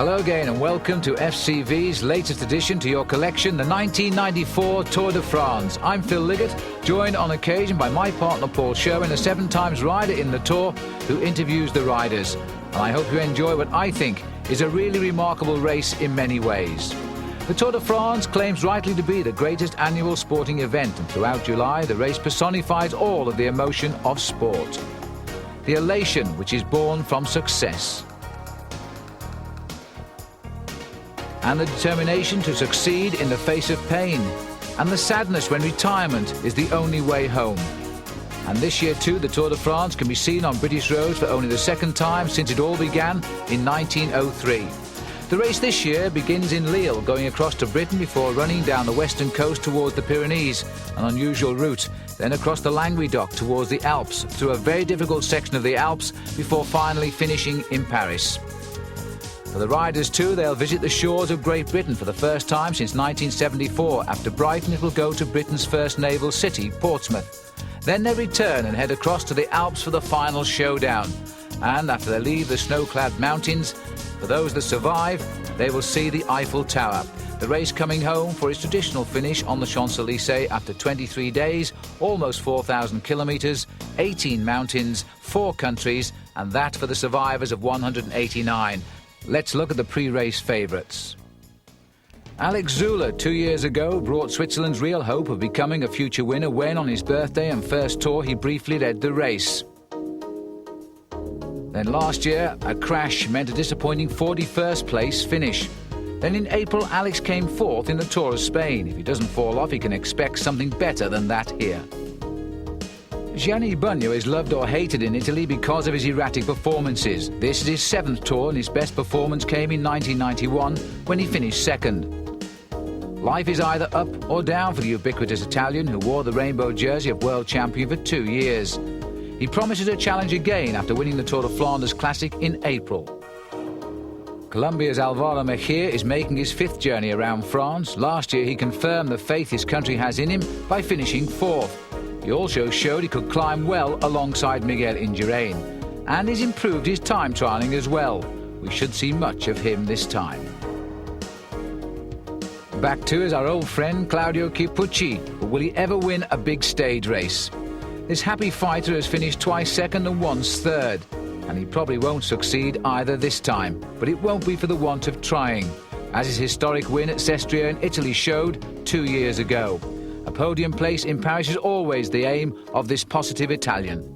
Hello again and welcome to FCV's latest addition to your collection, the 1994 Tour de France. I'm Phil Liggett, joined on occasion by my partner Paul Sherwin, a 7-times rider in the Tour who interviews the riders. And I hope you enjoy what I think is a really remarkable race in many ways. The Tour de France claims rightly to be the greatest annual sporting event, and throughout July the race personifies all of the emotion of sport. The elation which is born from success, and the determination to succeed in the face of pain, and the sadness when retirement is the only way home. And this year too, the Tour de France can be seen on British roads for only the second time since it all began in 1903. The race this year begins in Lille, going across to Britain before running down the western coast towards the Pyrenees, an unusual route, then across the Languedoc towards the Alps, through a very difficult section of the Alps, before finally finishing in Paris. For the riders too, they'll visit the shores of Great Britain for the first time since 1974. After Brighton, it will go to Britain's first naval city, Portsmouth. Then they return and head across to the Alps for the final showdown. And after they leave the snow-clad mountains, for those that survive, they will see the Eiffel Tower. The race coming home for its traditional finish on the Champs-Élysées after 23 days, almost 4,000 kilometres, 18 mountains, 4 countries, and that for the survivors of 189. Let's look at the pre-race favourites. Alex Zülle 2 years ago brought Switzerland's real hope of becoming a future winner when, on his birthday and first tour, he briefly led the race. Then last year, a crash meant a disappointing 41st place finish. Then in April, Alex came fourth in the Tour of Spain. If he doesn't fall off, he can expect something better than that here. Gianni Bugno is loved or hated in Italy because of his erratic performances. This is his 7th tour, and his best performance came in 1991 when he finished second. Life is either up or down for the ubiquitous Italian who wore the rainbow jersey of world champion for 2 years. He promises a challenge again after winning the Tour de Flanders Classic in April. Colombia's Alvaro Mejia is making his 5th journey around France. Last year he confirmed the faith his country has in him by finishing 4th. He also showed he could climb well alongside Miguel Indurain, and he's improved his time trialling as well. We should see much of him this time. Back to is our old friend Claudio Chiappucci, but will he ever win a big stage race? This happy fighter has finished twice second and once third, and he probably won't succeed either this time, but it won't be for the want of trying, as his historic win at Sestria in Italy showed 2 years ago. A podium place in Paris is always the aim of this positive Italian.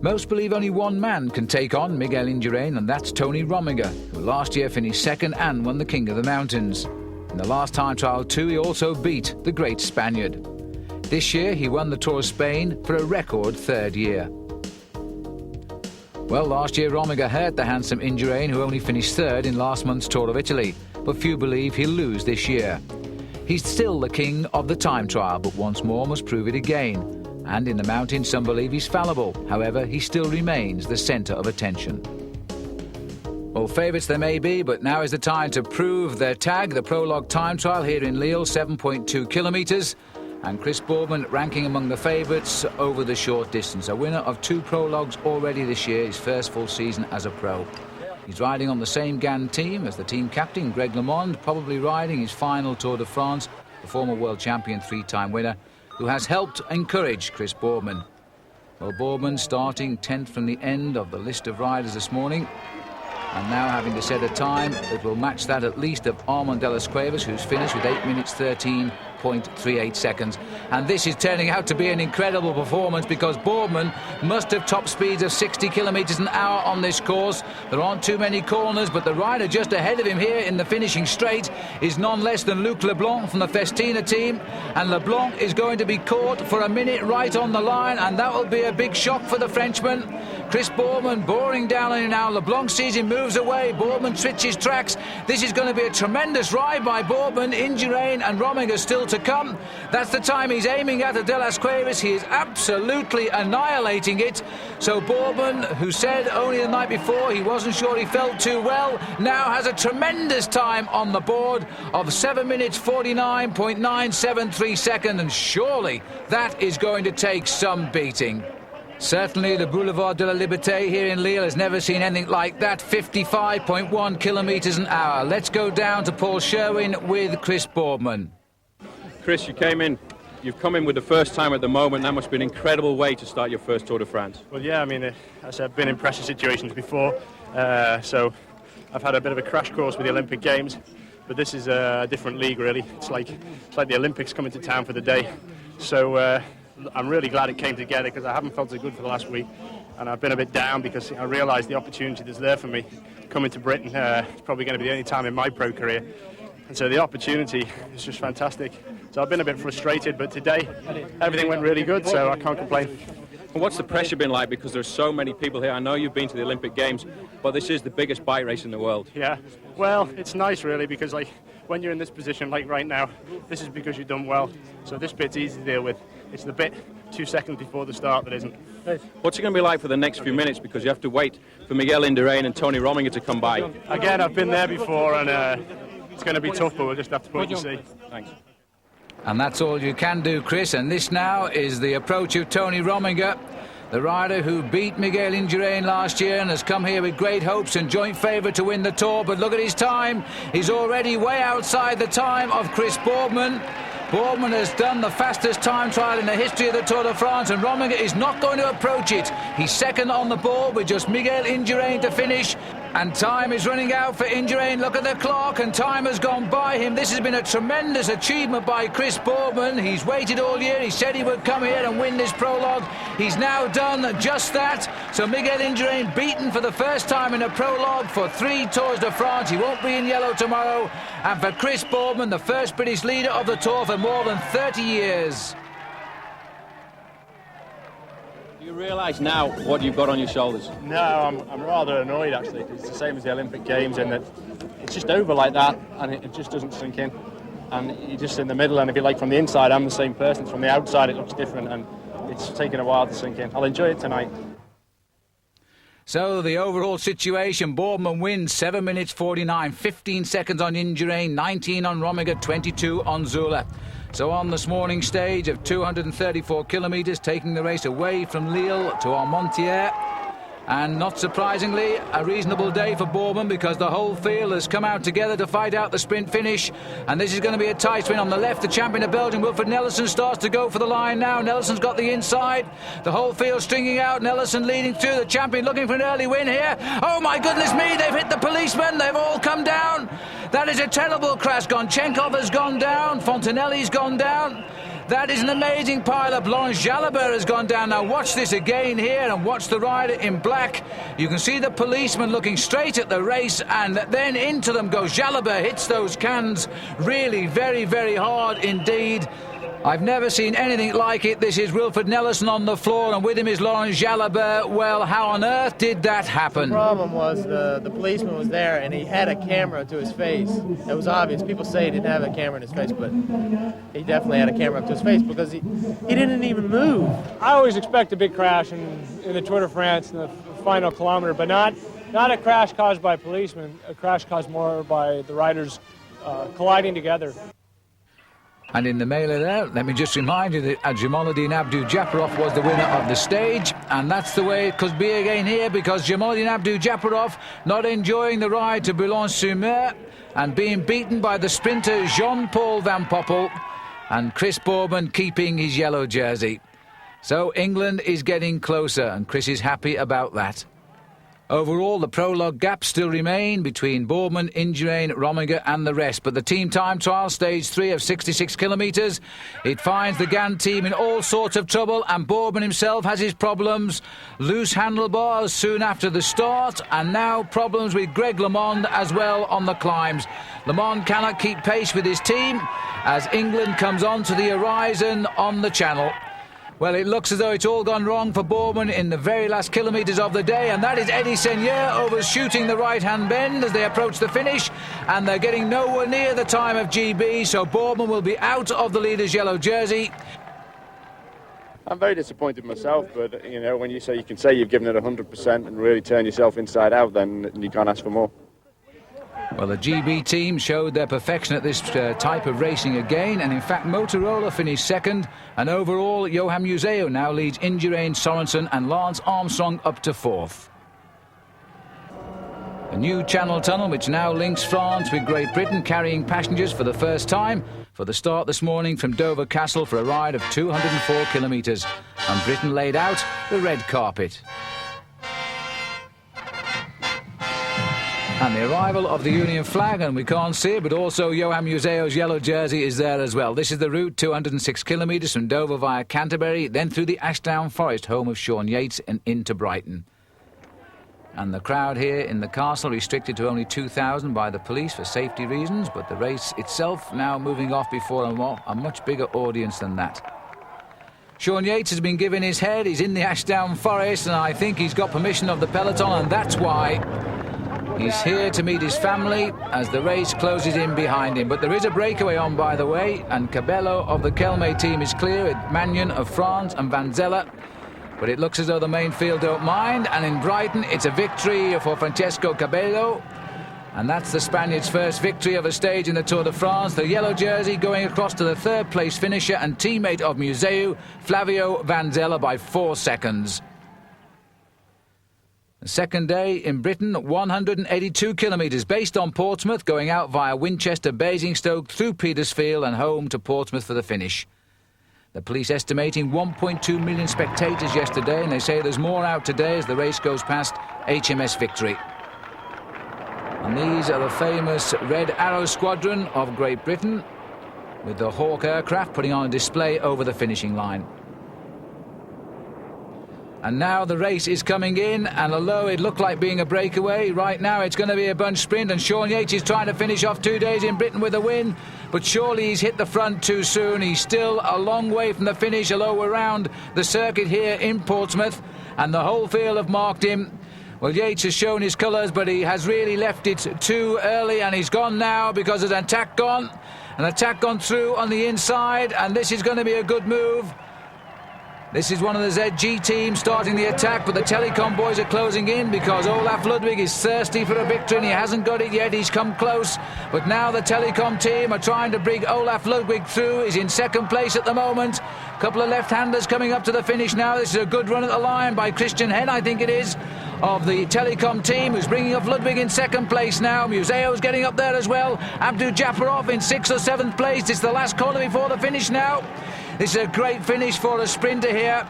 Most believe only one man can take on Miguel Indurain, and that's Tony Rominger, who last year finished second and won the King of the Mountains. In the last time trial too, he also beat the great Spaniard. This year he won the Tour of Spain for a record 3rd year. Well, last year Rominger hurt the handsome Indurain, who only finished 3rd in last month's Tour of Italy, but few believe he'll lose this year. He's still the king of the time trial, but once more must prove it again. And in the mountains, some believe he's fallible. However, he still remains the centre of attention. Well, favourites there may be, but now is the time to prove their tag. The prologue time trial here in Lille, 7.2 kilometres. And Chris Boardman ranking among the favourites over the short distance. A winner of 2 prologues already this year, his first full season as a pro. He's riding on the same GAN team as the team captain, Greg LeMond, probably riding his final Tour de France, the former world champion 3-time winner, who has helped encourage Chris Boardman. Well, Boardman starting 10th from the end of the list of riders this morning, and now having to set a time that will match that at least of Armand de las Cuevas, who's finished with 8 minutes 13.38 seconds. And this is turning out to be an incredible performance, because Boardman must have top speeds of 60 kilometres an hour on this course. There aren't too many corners, but the rider just ahead of him here in the finishing straight is none less than Luc Leblanc from the Festina team, and Leblanc is going to be caught for a minute right on the line, and that will be a big shock for the Frenchman. Chris Boardman boring down on him now. Leblanc sees him, moves away. Boardman switches tracks. This is going to be a tremendous ride by Boardman. Indurain and Rominger still to come. That's the time he's aiming at De las Cuevas. He is absolutely annihilating it. So Boardman, who said only the night before he wasn't sure he felt too well, now has a tremendous time on the board of 7 minutes 49.973 seconds, and surely that is going to take some beating. Certainly the Boulevard de la Liberté here in Lille has never seen anything like that. 55.1 kilometres an hour. Let's go down to Paul Sherwin with Chris Boardman. Chris, you've come in with the first time at the moment. That must be an incredible way to start your first Tour de France. Well, yeah, I mean, as I've been in pressure situations before, so I've had a bit of a crash course with the Olympic Games, but this is a different league, really. It's like the Olympics coming to town for the day. So I'm really glad it came together, because I haven't felt so good for the last week, and I've been a bit down because I realised the opportunity that's there for me coming to Britain. It's probably going to be the only time in my pro career, and so the opportunity is just fantastic. So I've been a bit frustrated, but today everything went really good, so I can't complain. And what's the pressure been like? Because there's so many people here. I know you've been to the Olympic Games, but this is the biggest bike race in the world. Yeah, well, it's nice really, because when you're in this position like right now, this is because you've done well. So this bit's easy to deal with. It's the bit 2 seconds before the start that isn't. What's it going to be like for the next few minutes? Because you have to wait for Miguel Indurain and Tony Rominger to come by. Again, I've been there before, and it's going to be tough, but we'll just have to wait and see. Thanks. And that's all you can do, Chris. And this now is the approach of Tony Rominger, the rider who beat Miguel Indurain last year and has come here with great hopes and joint favourite to win the Tour. But look at his time. He's already way outside the time of Chris Boardman. Boardman has done the fastest time trial in the history of the Tour de France, and Rominger is not going to approach it. He's second on the board with just Miguel Indurain to finish, and time is running out for Indurain. Look at the clock, and time has gone by him. This has been a tremendous achievement by Chris Boardman. He's waited all year. He said he would come here and win this prologue. He's now done just that. So Miguel Indurain beaten for the first time in a prologue for 3 Tours de France. He won't be in yellow tomorrow. And for Chris Boardman, the first British leader of the Tour for more than 30 years. Do you realise now what you've got on your shoulders? No, I'm rather annoyed actually, because it's the same as the Olympic Games in that it's just over like that, and it just doesn't sink in. And you're just in the middle, and if you like, from the inside I'm the same person, from the outside it looks different, and it's taken a while to sink in. I'll enjoy it tonight. So the overall situation, Boardman wins 7 minutes 49, 15 seconds on Indurain, 19 on Rominger, 22 on Zula. So on this morning's stage of 234 kilometres, taking the race away from Lille to Armentières. And not surprisingly, a reasonable day for Boardman, because the whole field has come out together to fight out the sprint finish. And this is going to be a tight win. On the left, the champion of Belgium, Wilfred Nelissen, starts to go for the line now. Nelson's got the inside. The whole field stringing out. Nelissen leading through. The champion looking for an early win here. Oh, my goodness me, they've hit the policemen. They've all come down. That is a terrible crash. Gonchenkov has gone down. Fontanelli's gone down. That is an amazing pile-up. Laurent Jalabert has gone down. Now watch this again here, and watch the rider in black. You can see the policeman looking straight at the race, and then into them goes Jalabert. Hits those cans really very, very hard indeed. I've never seen anything like it. This is Wilfred Nelissen on the floor, and with him is Laurent Jalabert. Well, how on earth did that happen? The problem was the policeman was there, and he had a camera to his face. It was obvious. People say he didn't have a camera in his face, but he definitely had a camera up to his face, because he didn't even move. I always expect a big crash in the Tour de France in the final kilometer, but not a crash caused by policemen, a crash caused more by the riders colliding together. And in the melee there, let me just remind you that Jamaluddin Abdou-Japarov was the winner of the stage, and that's the way it could be again here, because Jamaluddin Abdou-Japarov not enjoying the ride to Boulogne-sur-Mer and being beaten by the sprinter Jean-Paul Van Poppel, and Chris Boardman keeping his yellow jersey. So England is getting closer, and Chris is happy about that. Overall, the prologue gaps still remain between Boardman, Indurain, Rominger and the rest. But the team time trial, stage 3 of 66 kilometres, it finds the Gant team in all sorts of trouble, and Boardman himself has his problems. Loose handlebars soon after the start, and now problems with Greg LeMond as well on the climbs. LeMond cannot keep pace with his team as England comes on to the horizon on the channel. Well, it looks as though it's all gone wrong for Boardman in the very last kilometres of the day, and that is Eddie Seigneur overshooting the right-hand bend as they approach the finish, and they're getting nowhere near the time of GB, so Boardman will be out of the leader's yellow jersey. I'm very disappointed myself, but you know, when you say you've given it 100% and really turn yourself inside out, then you can't ask for more. Well, the GB team showed their perfection at this type of racing again, and in fact Motorola finished second, and overall Johan Museeuw now leads Indurain, Sorensen and Lance Armstrong up to fourth. A new Channel tunnel which now links France with Great Britain, carrying passengers for the first time for the start this morning from Dover Castle for a ride of 204 kilometres, and Britain laid out the red carpet. And the arrival of the Union flag, and we can't see it, but also Johan Museeuw's yellow jersey is there as well. This is the route, 206 kilometres from Dover via Canterbury, then through the Ashdown Forest, home of Sean Yates, and into Brighton. And the crowd here in the castle restricted to only 2,000 by the police for safety reasons, but the race itself now moving off before a much bigger audience than that. Sean Yates has been given his head, he's in the Ashdown Forest, and I think he's got permission of the peloton, and that's why he's here to meet his family as the race closes in behind him. But there is a breakaway on, by the way, and Cabello of the Kelme team is clear, with Magnon of France and Vanzella. But it looks as though the main field don't mind, and in Brighton it's a victory for Francesco Cabello. And that's the Spaniard's first victory of a stage in the Tour de France. The yellow jersey going across to the third place finisher and teammate of Museeuw, Flavio Vanzella, by 4 seconds. The second day in Britain, 182 kilometres based on Portsmouth, going out via Winchester, Basingstoke, through Petersfield and home to Portsmouth for the finish. The police estimating 1.2 million spectators yesterday, and they say there's more out today as the race goes past HMS Victory. And these are the famous Red Arrow Squadron of Great Britain, with the Hawk aircraft putting on a display over the finishing line. And now the race is coming in, and although it looked like being a breakaway, right now it's going to be a bunch sprint, and Sean Yates is trying to finish off 2 days in Britain with a win, but surely he's hit the front too soon. He's still a long way from the finish, although we're around the circuit here in Portsmouth, and the whole field have marked him. Well, Yates has shown his colours, but he has really left it too early, and he's gone now because there's an attack gone through on the inside, and this is going to be a good move. This is one of the ZG teams starting the attack, but the Telecom boys are closing in because Olaf Ludwig is thirsty for a victory and he hasn't got it yet. He's come close, but now the Telecom team are trying to bring Olaf Ludwig through. He's in second place at the moment. A couple of left-handers coming up to the finish now. This is a good run at the line by Christian Hen, I think it is, of the Telecom team, who's bringing up Ludwig in second place now. Museeuw's getting up there as well. Abdu Japarov in 6th or 7th place. It's the last corner before the finish now. This is a great finish for a sprinter here.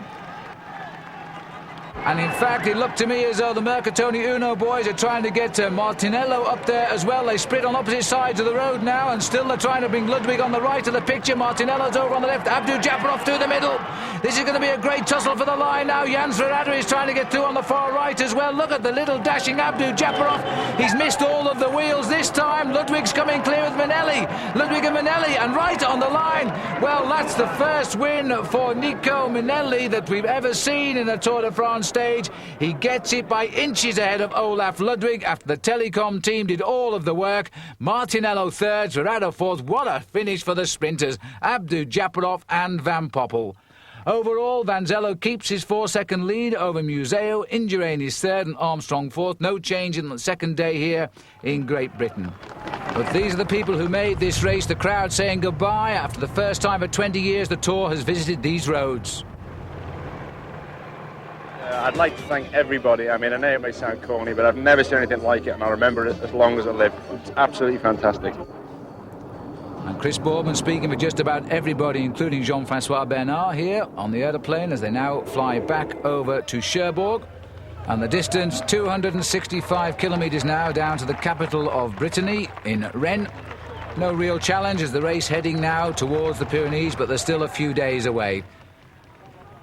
And in fact, it looked to me as though the Mercatoni Uno boys are trying to get Martinello up there as well. They split on opposite sides of the road now, and still they're trying to bring Ludwig on the right of the picture. Martinello's over on the left. Abdu Japarov through the middle. This is going to be a great tussle for the line now. Jans Verada is trying to get through on the far right as well. Look at the little dashing Abdu Japarov. He's missed all of the wheels this time. Ludwig's coming clear with Minelli. Ludwig and Minelli, and right on the line. Well, that's the first win for Nico Minelli that we've ever seen in a Tour de France stage. He gets it by inches ahead of Olaf Ludwig after the Telecom team did all of the work. Martinello third, Verada fourth. What a finish for the sprinters, Abdu Japarov and Van Poppel. Overall, Vanzello keeps his 4-second lead over Museeuw. Indurain is third and Armstrong fourth. No change in the second day here in Great Britain. But these are the people who made this race. The crowd saying goodbye after the first time for 20 years the Tour has visited these roads. I'd like to thank everybody. I mean, I know it may sound corny, but I've never seen anything like it, and I'll remember it as long as I live. It's absolutely fantastic. And Chris Boardman speaking for just about everybody, including Jean-Francois Bernard, here on the aeroplane as they now fly back over to Cherbourg. And the distance, 265 kilometres now down to the capital of Brittany in Rennes. No real challenge as the race heading now towards the Pyrenees, but they're still a few days away.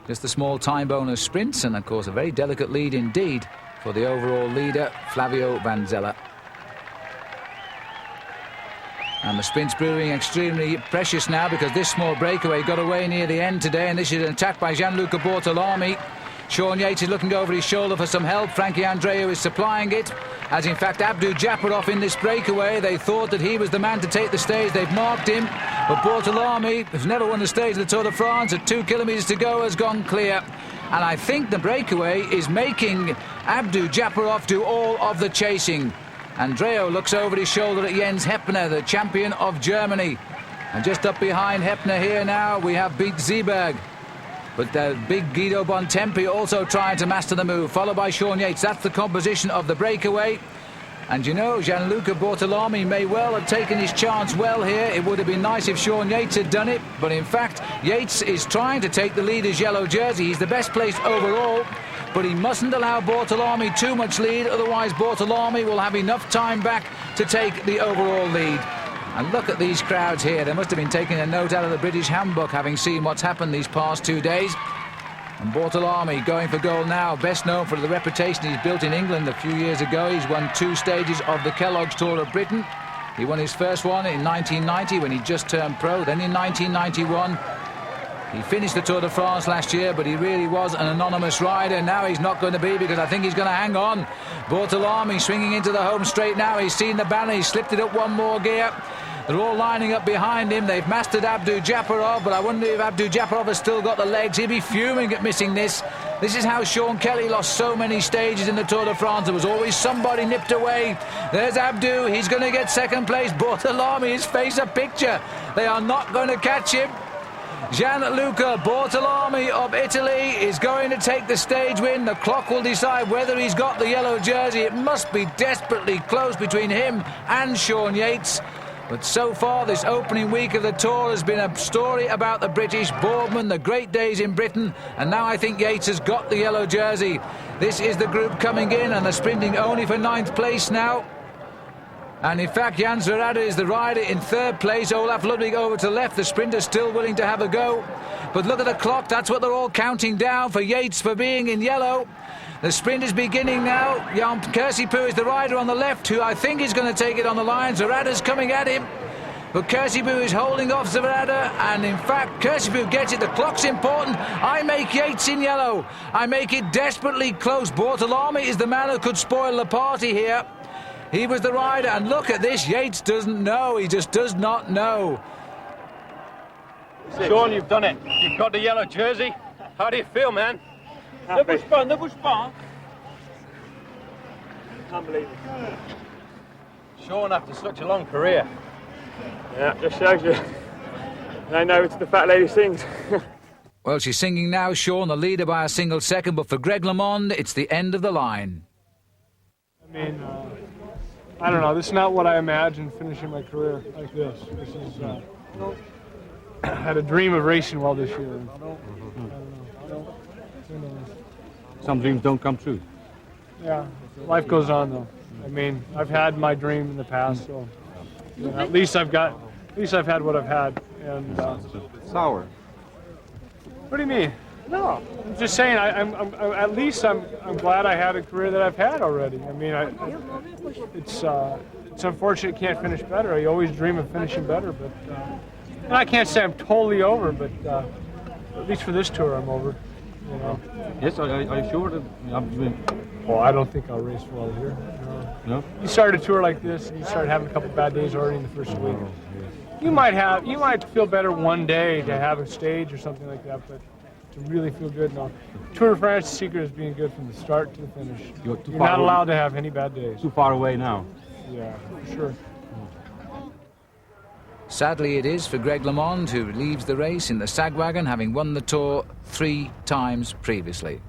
Just a small time bonus sprints, and of course a very delicate lead indeed for the overall leader, Flavio Vanzella. And the sprint's proving extremely precious now because this small breakaway got away near the end today, and this is an attack by Gianluca Bortolami. Sean Yates is looking over his shoulder for some help. Frankie Andreu is supplying it, as in fact Abdu Japarov in this breakaway. They thought that he was the man to take the stage. They've marked him, but Bortolami, who's never won the stage of the Tour de France, at 2 kilometres to go, has gone clear. And I think the breakaway is making Abdu Japarov do all of the chasing. Andreo looks over his shoulder at Jens Heppner, the champion of Germany. And just up behind Heppner here now, we have Beat Zeeberg. But big Guido Bontempi also trying to master the move, followed by Sean Yates. That's the composition of the breakaway. And you know, Gianluca Bortolami may well have taken his chance well here. It would have been nice if Sean Yates had done it. But in fact, Yates is trying to take the leader's yellow jersey. He's the best placed overall. But he mustn't allow Bortolami too much lead. Otherwise, Bortolami will have enough time back to take the overall lead. And look at these crowds here. They must have been taking a note out of the British handbook, having seen what's happened these past 2 days. And Bortolami going for gold now, best known for the reputation he's built in England a few years ago. He's won 2 stages of the Kellogg's Tour of Britain. He won his first one in 1990 when he just turned pro. Then in 1991, he finished the Tour de France last year, but he really was an anonymous rider. Now he's not going to be, because I think he's going to hang on. Bortolami swinging into the home straight now. He's seen the banner. He's slipped it up 1 more gear. They're all lining up behind him. They've mastered Abdu Japarov, but I wonder if Abdu Japarov has still got the legs. He'd be fuming at missing this. This is how Sean Kelly lost so many stages in the Tour de France. There was always somebody nipped away. There's Abdu. He's going to get second place. Bortolami is face a picture. They are not going to catch him. Gianluca Bortolami of Italy is going to take the stage win. The clock will decide whether he's got the yellow jersey. It must be desperately close between him and Sean Yates. But so far, this opening week of the Tour has been a story about the British, Boardman, the great days in Britain, and now I think Yates has got the yellow jersey. This is the group coming in, and they're sprinting only for 9th place now. And in fact, Jan Zverade is the rider in 3rd place. Olaf Ludwig over to the left. The sprinter's still willing to have a go. But look at the clock. That's what they're all counting down for Yates for being in yellow. The sprint is beginning now. Jan Kersipuu is the rider on the left, who I think is going to take it on the line. Zverade's coming at him. But Kersipuu is holding off Zverade. And in fact, Kersipuu gets it. The clock's important. I make Yates in yellow. I make it desperately close. Bortolami is the man who could spoil the party here. He was the rider, and look at this. Yates doesn't know. He just does not know. Sean, you've done it. You've got the yellow jersey. How do you feel, man? Ne bouge pas, ne bouge pas. Unbelievable. Sean, after such a long career. Yeah, just shows you. I know it's the fat lady sings. Well, she's singing now, Sean, the leader by a single second, but for Greg LeMond, it's the end of the line. I mean, I don't know. This is not what I imagined finishing my career like this. This is. I had a dream of racing well this year. I don't know. Some dreams don't come true. Yeah, life goes on though. I mean, I've had my dream in the past, so you know, at least I've had what I've had. And Sour. what do you mean? No, I'm just saying. I'm at least I'm glad I had a career that I've had already. I mean, it's unfortunate it can't finish better. I always dream of finishing better, but and I can't say I'm totally over, but at least for this tour, I'm over. You know. Yes, are you sure that Well, I don't think I'll race well here. No? You start a tour like this, and you start having a couple bad days already in the first week. You might feel better one day to have a stage or something like that, but to really feel good, no. Tour de France, the secret is being good from the start to the finish. You're not allowed to have any bad days. Too far away now. Yeah, for sure. Sadly, it is for Greg LeMond, who leaves the race in the Sagwagon, having won the Tour 3 times previously.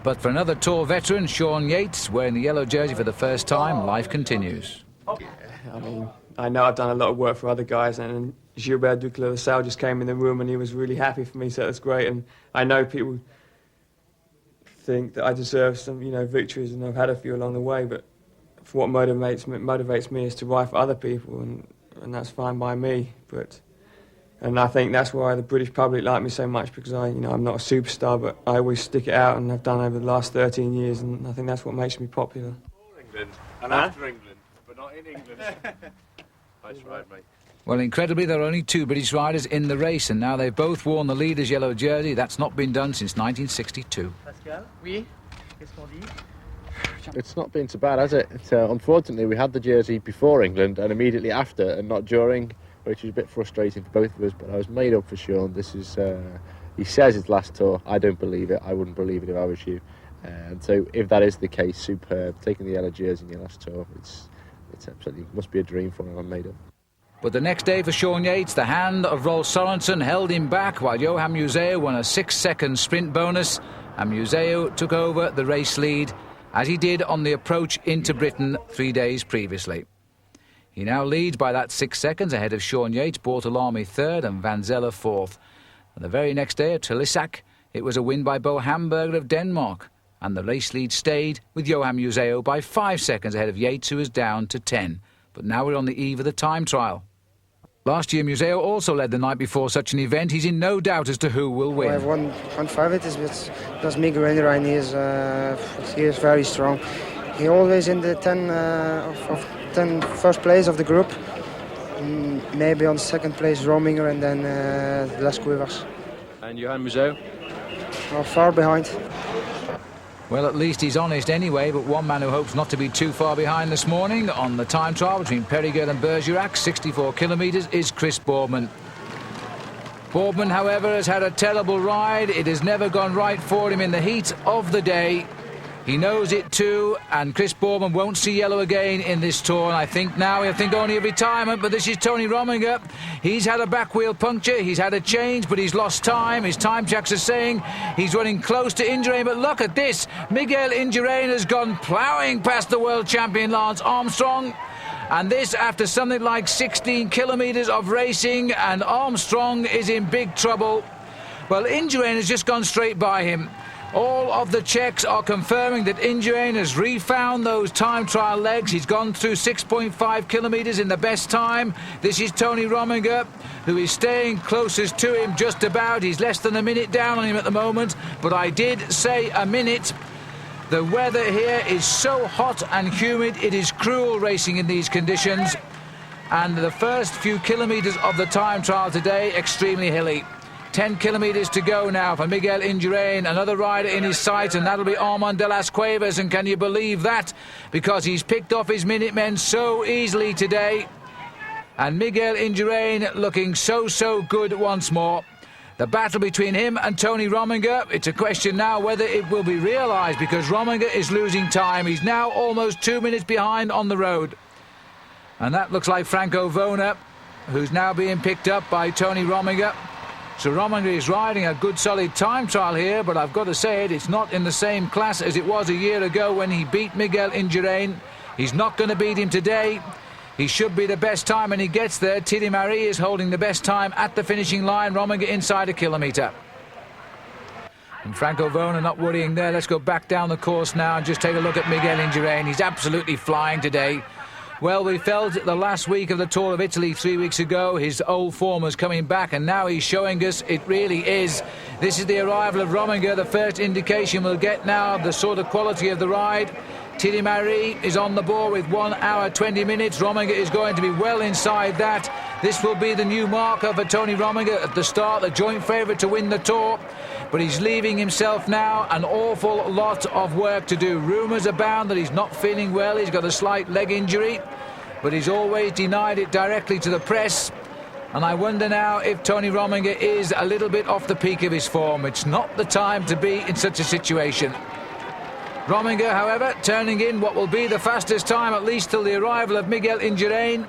But for another Tour veteran, Sean Yates, wearing the yellow jersey for the first time, life continues. I mean, I know I've done a lot of work for other guys, and Gilbert Duclos-Lassalle just came in the room and he was really happy for me, so that's great. And I know people think that I deserve some, victories, and I've had a few along the way, but for what motivates me is to ride for other people, and that's fine by me. And I think that's why the British public like me so much, because I'm not a superstar, but I always stick it out, and I've done over the last 13 years, and I think that's what makes me popular. England and after England, but not in England. Nice ride, mate. Well, incredibly, there are only 2 British riders in the race, and now they've both worn the leader's yellow jersey. That's not been done since 1962. Pascal? Oui? Qu'est-ce qu'on dit? It's not been so bad, has it? Unfortunately, we had the jersey before England and immediately after, and not during, which was a bit frustrating for both of us, but I was made up for Sean. This is, he says his last tour. I don't believe it. I wouldn't believe it if I was you. And so if that is the case, superb. Taking the yellow jersey in your last tour, it's absolutely must be a dream for him, I'm made of. But the next day for Sean Yates, the hand of Rolf Sorensen held him back while Johan Museeuw won a 6-second sprint bonus, and Museeuw took over the race lead as he did on the approach into Britain 3 days previously. He now leads by that 6 seconds ahead of Sean Yates, Bortolami third and Van Zelle fourth. And the very next day at Talisac, it was a win by Bo Hamburger of Denmark, and the race lead stayed with Johan Museeuw by 5 seconds ahead of Yates, who was down to 10. But now we're on the eve of the time trial. Last year, Museeuw also led the night before such an event. He's in no doubt as to who will win. I have one favorite that's Miguel Indurain. He is very strong. He always in the 10 first place of the group. Maybe on second place Rominger, and then Las Cuevas. And Johan Museeuw? Far behind. Well, at least he's honest anyway, but one man who hopes not to be too far behind this morning on the time trial between Périgueux and Bergerac, 64 kilometres, is Chris Boardman. Boardman, however, has had a terrible ride. It has never gone right for him in the heat of the day. He knows it too, and Chris Boardman won't see yellow again in this tour. And I think now he'll think only of retirement, but this is Tony Rominger. He's had a back wheel puncture, he's had a change, but he's lost time. His time checks are saying he's running close to Indurain, but look at this. Miguel Indurain has gone ploughing past the world champion Lance Armstrong. And this after something like 16 kilometres of racing, and Armstrong is in big trouble. Well, Indurain has just gone straight by him. All of the checks are confirming that Indurain has refound those time trial legs. He's gone through 6.5 kilometres in the best time. This is Tony Rominger, who is staying closest to him just about. He's less than a minute down on him at the moment, but I did say a minute. The weather here is so hot and humid, it is cruel racing in these conditions. And the first few kilometres of the time trial today, extremely hilly. 10 kilometres to go now for Miguel Indurain, another rider in his sights, and that'll be Armand de las Cuevas. And can you believe that? Because he's picked off his Minutemen so easily today. And Miguel Indurain looking so good once more. The battle between him and Tony Rominger, it's a question now whether it will be realised, because Rominger is losing time. He's now almost 2 minutes behind on the road. And that looks like Franco Vona, who's now being picked up by Tony Rominger. So Rominger is riding a good solid time trial here, but I've got to say it's not in the same class as it was a year ago when he beat Miguel Indurain. He's not going to beat him today. He should be the best time when he gets there. Thierry Marie is holding the best time at the finishing line. Rominger inside a kilometre. And Franco Vona not worrying there. Let's go back down the course now and just take a look at Miguel Indurain. He's absolutely flying today. Well, we felt the last week of the Tour of Italy 3 weeks ago, his old form was coming back, and now he's showing us it really is. This is the arrival of Rominger, the first indication we'll get now of the sort of quality of the ride. Thierry Marie is on the board with 1 hour 20 minutes. Rominger is going to be well inside that. This will be the new marker for Tony Rominger at the start, the joint favourite to win the Tour. But he's leaving himself now an awful lot of work to do. Rumours abound that he's not feeling well. He's got a slight leg injury, but he's always denied it directly to the press. And I wonder now if Tony Rominger is a little bit off the peak of his form. It's not the time to be in such a situation. Rominger, however, turning in what will be the fastest time, at least till the arrival of Miguel Indurain.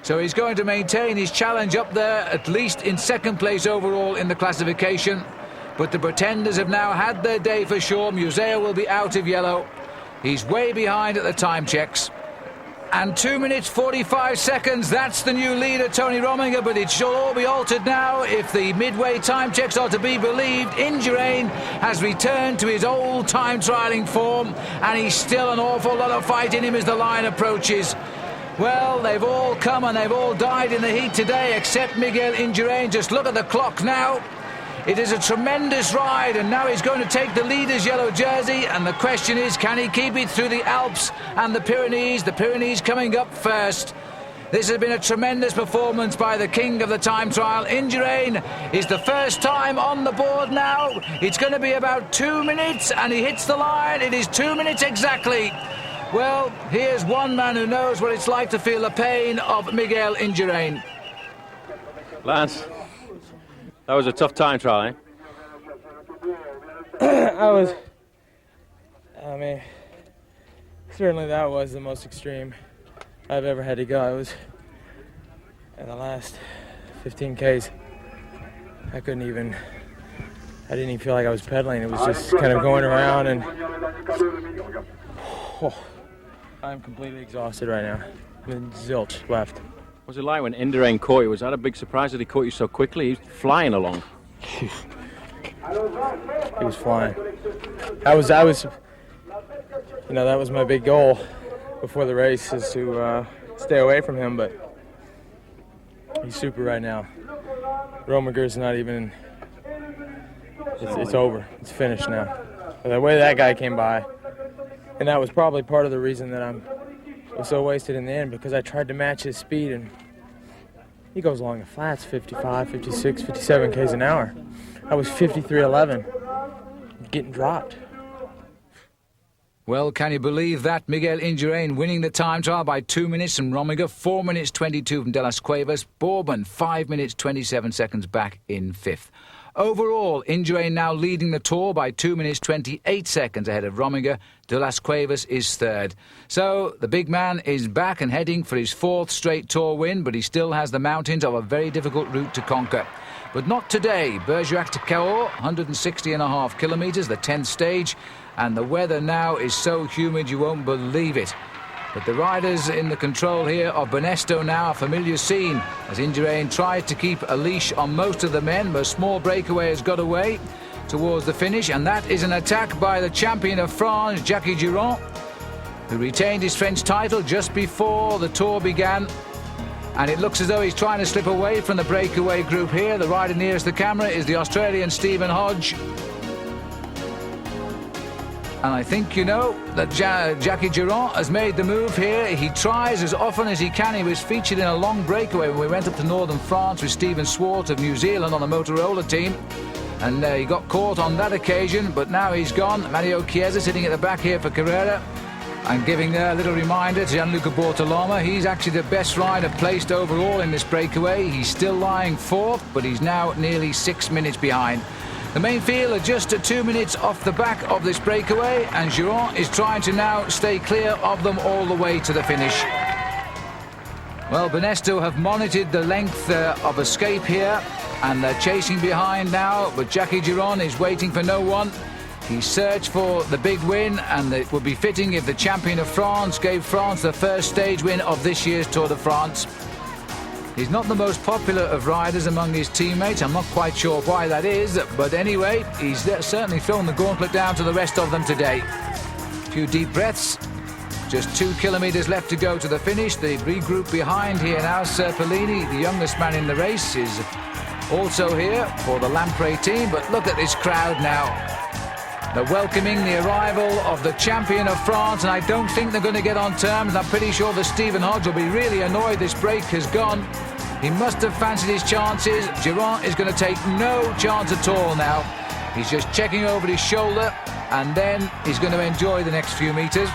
So he's going to maintain his challenge up there, at least in second place overall in the classification. But the pretenders have now had their day for sure. Museeuw will be out of yellow. He's way behind at the time checks. And 2 minutes 45 seconds, that's the new leader, Tony Rominger, but it shall all be altered now if the midway time checks are to be believed. Indurain has returned to his old time trialling form, and he's still an awful lot of fight in him as the line approaches. Well, they've all come and they've all died in the heat today, except Miguel Indurain. Just look at the clock now. It is a tremendous ride, and now he's going to take the leader's yellow jersey, and the question is, can he keep it through the Alps and the Pyrenees coming up first. This has been a tremendous performance by the king of the time trial. Indurain is the first time on the board now. It's going to be about 2 minutes, and he hits the line. It is 2 minutes exactly. Well, here's one man who knows what it's like to feel the pain of Miguel Indurain. Lance, that was a tough time trial, eh? I mean, certainly that was the most extreme I've ever had to go. I was in the last 15 Ks. I didn't even feel like I was pedaling. It was just kind of going around, and I'm completely exhausted right now. I'm zilch left. What was it like when Indurain caught you? Was that a big surprise that he caught you so quickly? He's flying along. He was flying. I was, you know, that was my big goal before the race, is to stay away from him, but he's super right now. Romiger's not even, it's over. It's finished now. The way that guy came by, and that was probably part of the reason that I was so wasted in the end, because I tried to match his speed, and he goes along the flats 55, 56, 57 Ks an hour. I was 53.11, getting dropped. Well, can you believe that? Miguel Indurain winning the time trial by 2 minutes from Rominger, 4 minutes 22 from De Las Cuevas, Bourbon 5 minutes 27 seconds back in fifth. Overall, Indurain now leading the Tour by 2 minutes 28 seconds ahead of Rominger. De Las Cuevas is third. So the big man is back and heading for his fourth straight Tour win, but he still has the mountains of a very difficult route to conquer. But not today. Bergerac to Cahors, 160.5 kilometres, the 10th stage, and the weather now is so humid you won't believe it. But the riders in the control here of Benesto now, a familiar scene, as Indurain tried to keep a leash on most of the men, but a small breakaway has got away towards the finish, and that is an attack by the champion of France, Jackie Durand, who retained his French title just before the Tour began. And it looks as though he's trying to slip away from the breakaway group here. The rider nearest the camera is the Australian Stephen Hodge. And I think you know that Jackie Durand has made the move here. He tries as often as he can. He was featured in a long breakaway when we went up to northern France with Stephen Swartz of New Zealand on the Motorola team. And he got caught on that occasion, but now he's gone. Mario Chiesa sitting at the back here for Carrera. And giving a little reminder to Gianluca Bortoloma, he's actually the best rider placed overall in this breakaway. He's still lying fourth, but he's now nearly 6 minutes behind. The main field are just 2 minutes off the back of this breakaway, and Durand is trying to now stay clear of them all the way to the finish. Well, Benesto have monitored the length of escape here, and they're chasing behind now, but Jackie Durand is waiting for no one. He searched for the big win, and it would be fitting if the champion of France gave France the first stage win of this year's Tour de France. He's not the most popular of riders among his teammates. I'm not quite sure why that is, but anyway, he's certainly thrown the gauntlet down to the rest of them today. A few deep breaths. Just 2 kilometres left to go to the finish. The regroup behind here now. Serpellini, the youngest man in the race, is also here for the Lampre team, but look at this crowd now. They're welcoming the arrival of the champion of France, and I don't think they're going to get on terms. I'm pretty sure that Stephen Hodge will be really annoyed this break has gone. He must have fancied his chances. Durand is going to take no chance at all now. He's just checking over his shoulder, and then he's going to enjoy the next few metres.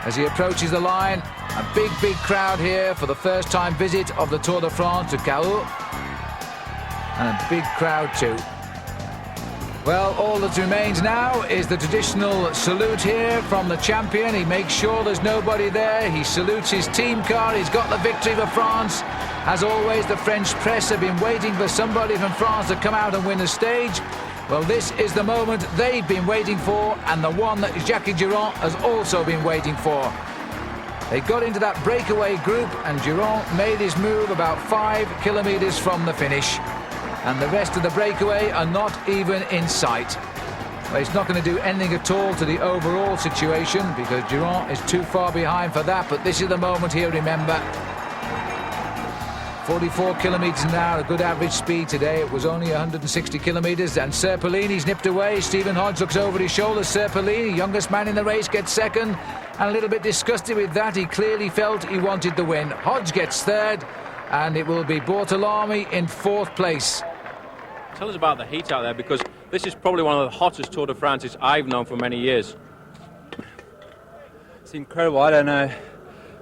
As he approaches the line, a big crowd here for the first time visit of the Tour de France to Cahors. And a big crowd too. Well, all that remains now is the traditional salute here from the champion. He makes sure there's nobody there. He salutes his team car. He's got the victory for France. As always, the French press have been waiting for somebody from France to come out and win the stage. Well, this is the moment they've been waiting for, and the one that Jackie Durand has also been waiting for. They got into that breakaway group, and Durand made his move about 5 kilometres from the finish. And the rest of the breakaway are not even in sight. Well, it's not going to do anything at all to the overall situation, because Durand is too far behind for that, but this is the moment here, remember. 44 kilometres an hour, a good average speed today. It was only 160 kilometres, and Serpellini's nipped away. Stephen Hodge looks over his shoulder. Serpellini, youngest man in the race, gets second, and a little bit disgusted with that. He clearly felt he wanted the win. Hodge gets third, and it will be Bortolami in fourth place. Tell us about the heat out there, because this is probably one of the hottest Tour de France's I've known for many years. It's incredible. I don't know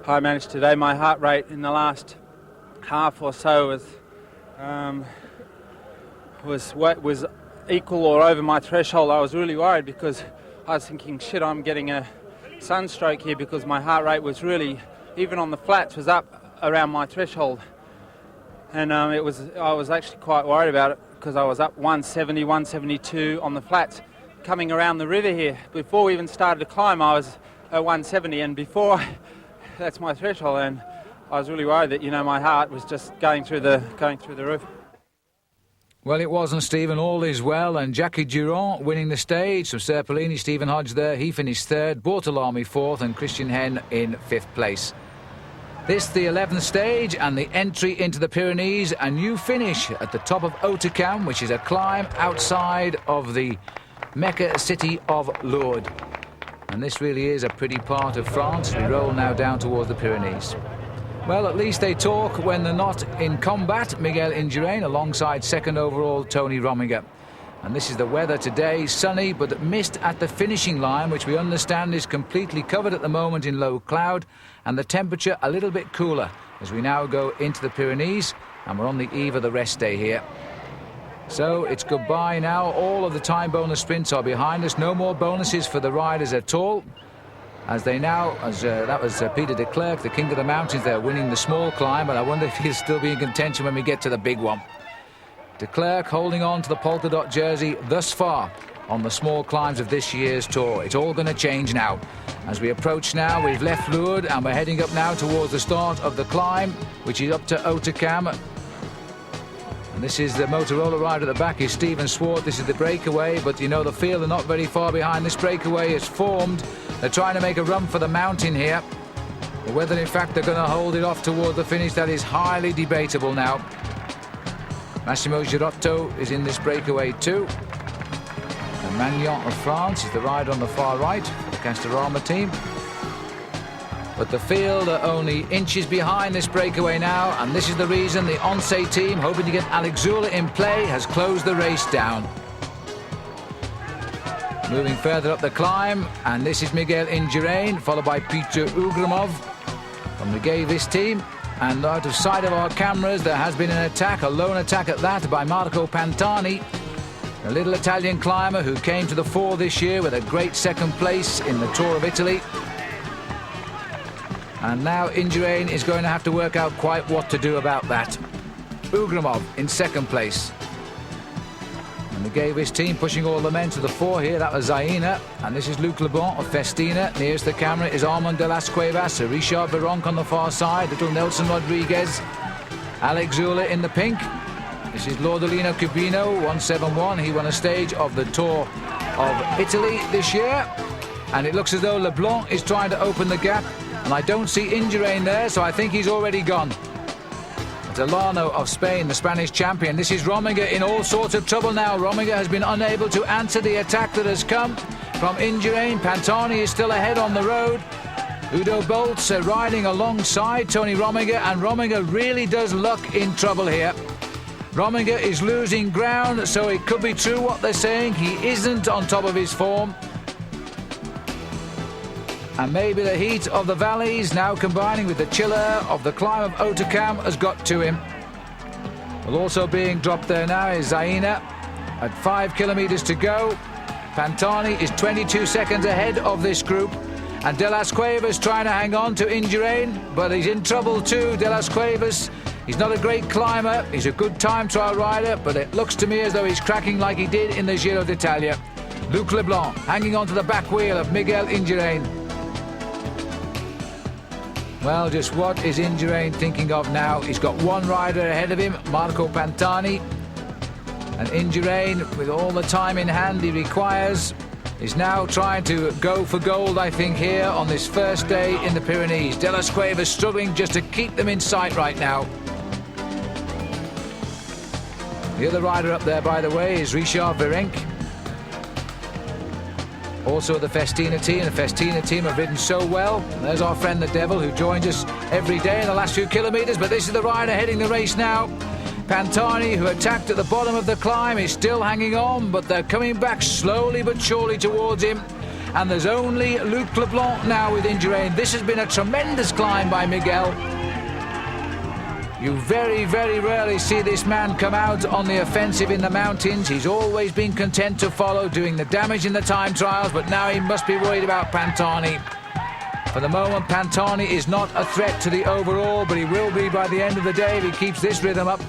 how I managed today. My heart rate in the last half or so was equal or over my threshold. I was really worried because I was thinking, shit, I'm getting a sunstroke here, because my heart rate was really, even on the flats, was up around my threshold. And I was actually quite worried about it, because I was up 170, 172 on the flats coming around the river here. Before we even started to climb, I was at 170, and before, that's my threshold, and I was really worried that, my heart was just going through the roof. Well, it wasn't, Stephen. All is well, and Jackie Durand winning the stage. From Serpellini, Stephen Hodge there, he finished third, Bortolami fourth, and Christian Hen in fifth place. This the 11th stage and the entry into the Pyrenees, a new finish at the top of Hautacam, which is a climb outside of the Mecca city of Lourdes. And this really is a pretty part of France. We roll now down towards the Pyrenees. Well, at least they talk when they're not in combat. Miguel Indurain alongside second overall Tony Rominger. And this is the weather today, sunny but mist at the finishing line, which we understand is completely covered at the moment in low cloud, and the temperature a little bit cooler as we now go into the Pyrenees, and we're on the eve of the rest day here. So it's goodbye now. All of the time bonus sprints are behind us. No more bonuses for the riders at all. As they now, that was Peter de Klerk, the king of the mountains there, winning the small climb, but I wonder if he'll still be in contention when we get to the big one. De Klerk holding on to the polka dot jersey thus far on the small climbs of this year's tour. It's all going to change now. As we approach now, we've left Lourdes and we're heading up now towards the start of the climb, which is up to Hautacam. And this is the Motorola rider at the back, is Stephen Swart. This is the breakaway, but the field are not very far behind. This breakaway is formed. They're trying to make a run for the mountain here. But whether in fact they're going to hold it off towards the finish, that is highly debatable now. Massimo Girotto is in this breakaway too. And Magnan of France is the rider on the far right for the Castorama team. But the field are only inches behind this breakaway now, and this is the reason the Once team, hoping to get Alex Zula in play, has closed the race down. Moving further up the climb, and this is Miguel Indurain, followed by Peter Ugramov from the Gavis team. And out of sight of our cameras, there has been an attack, a lone attack at that, by Marco Pantani, a little Italian climber who came to the fore this year with a great second place in the Tour of Italy. And now Indurain is going to have to work out quite what to do about that. Ugramov in second place. And the Gavis team pushing all the men to the fore here. That was Zaina. And this is Luc Lebon of Festina. Nearest the camera is Armand de las Cuevas. Richard Vironque on the far side. Little Nelson Rodriguez. Alex Zula in the pink. This is Lordolino Cubino, 171. He won a stage of the Tour of Italy this year. And it looks as though Leblanc is trying to open the gap. And I don't see Indurain there, so I think he's already gone. Delano of Spain, the Spanish champion. This is Rominger in all sorts of trouble now. Rominger has been unable to answer the attack that has come from Indurain. Pantani is still ahead on the road. Udo Boltz riding alongside Tony Rominger, and Rominger really does look in trouble here. Rominger is losing ground, so it could be true what they're saying. He isn't on top of his form. And maybe the heat of the valleys, now combining with the chiller of the climb of Hautacam, has got to him. Well, also being dropped there now is Zaina at 5 kilometres to go. Pantani is 22 seconds ahead of this group. And De las Cuevas trying to hang on to Indurain, but he's in trouble too, De las Cuevas. He's not a great climber, he's a good time trial rider, but it looks to me as though he's cracking like he did in the Giro d'Italia. Luc Leblanc hanging on to the back wheel of Miguel Indurain. Well, just what is Indurain thinking of now? He's got one rider ahead of him, Marco Pantani. And Indurain, with all the time in hand he requires, is now trying to go for gold, I think, here on this first day in the Pyrenees. De las Cuevas struggling just to keep them in sight right now. The other rider up there, by the way, is Richard Vironque. Also the Festina team. The Festina team have ridden so well. There's our friend the Devil, who joins us every day in the last few kilometres, but this is the rider heading the race now. Pantani, who attacked at the bottom of the climb, is still hanging on, but they're coming back slowly but surely towards him. And there's only Luc Leblanc now with Indurain. This has been a tremendous climb by Miguel. You very, very rarely see this man come out on the offensive in the mountains. He's always been content to follow, doing the damage in the time trials, but now he must be worried about Pantani. For the moment, Pantani is not a threat to the overall, but he will be by the end of the day if he keeps this rhythm up.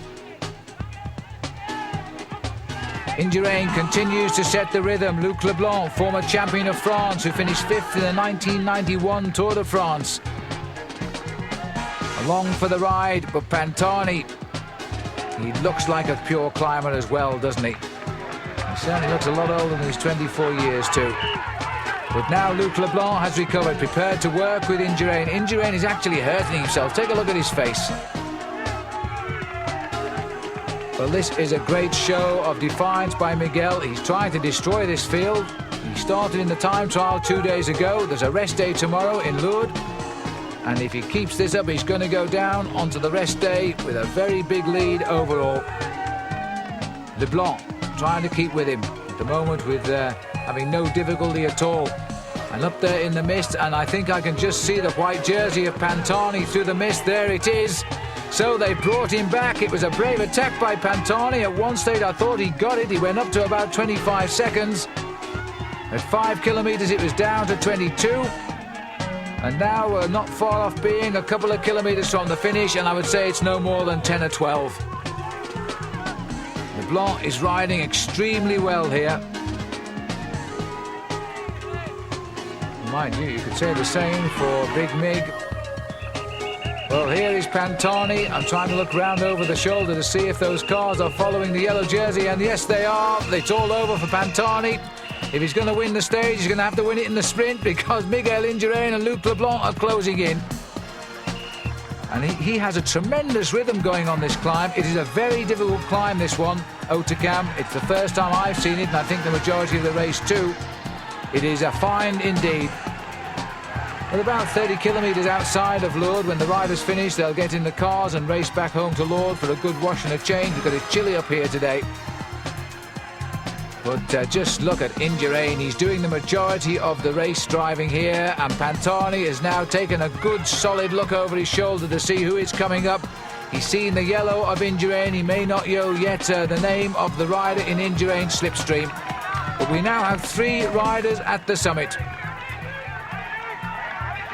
Indurain continues to set the rhythm. Luc Leblanc, former champion of France, who finished 5th in the 1991 Tour de France. Along for the ride, but Pantani, he looks like a pure climber as well, doesn't he? He certainly looks a lot older than he's 24 years too. But now Luc Leblanc has recovered, prepared to work with Indurain. Indurain is actually hurting himself. Take a look at his face. Well, this is a great show of defiance by Miguel. He's trying to destroy this field. He started in the time trial 2 days ago. There's a rest day tomorrow in Lourdes. And if he keeps this up, he's going to go down onto the rest day with a very big lead overall. Leblanc trying to keep with him at the moment with having no difficulty at all. And up there in the mist, and I think I can just see the white jersey of Pantani through the mist. There it is. So they brought him back. It was a brave attack by Pantani. At one stage I thought he got it. He went up to about 25 seconds. At 5 kilometres it was down to 22. And now we're not far off being a couple of kilometres from the finish, and I would say it's no more than 10 or 12. Leblanc is riding extremely well here. Mind you, you could say the same for Big Mig. Well, here is Pantani. I'm trying to look round over the shoulder to see if those cars are following the yellow jersey, and yes, they are. It's all over for Pantani. If he's going to win the stage, he's going to have to win it in the sprint, because Miguel Indurain and Luc Leblanc are closing in. And he has a tremendous rhythm going on this climb. It is a very difficult climb, this one, Hautacam. It's the first time I've seen it, and I think the majority of the race too. It is a find indeed. We're about 30 kilometres outside of Lourdes. When the riders finish, they'll get in the cars and race back home to Lourdes for a good wash and a change, because it's chilly up here today. But just look at Indurain. He's doing the majority of the race driving here, and Pantani has now taken a good solid look over his shoulder to see who is coming up. He's seen the yellow of Indurain. He may not know yet the name of the rider in Indurain's slipstream. But we now have 3 riders at the summit.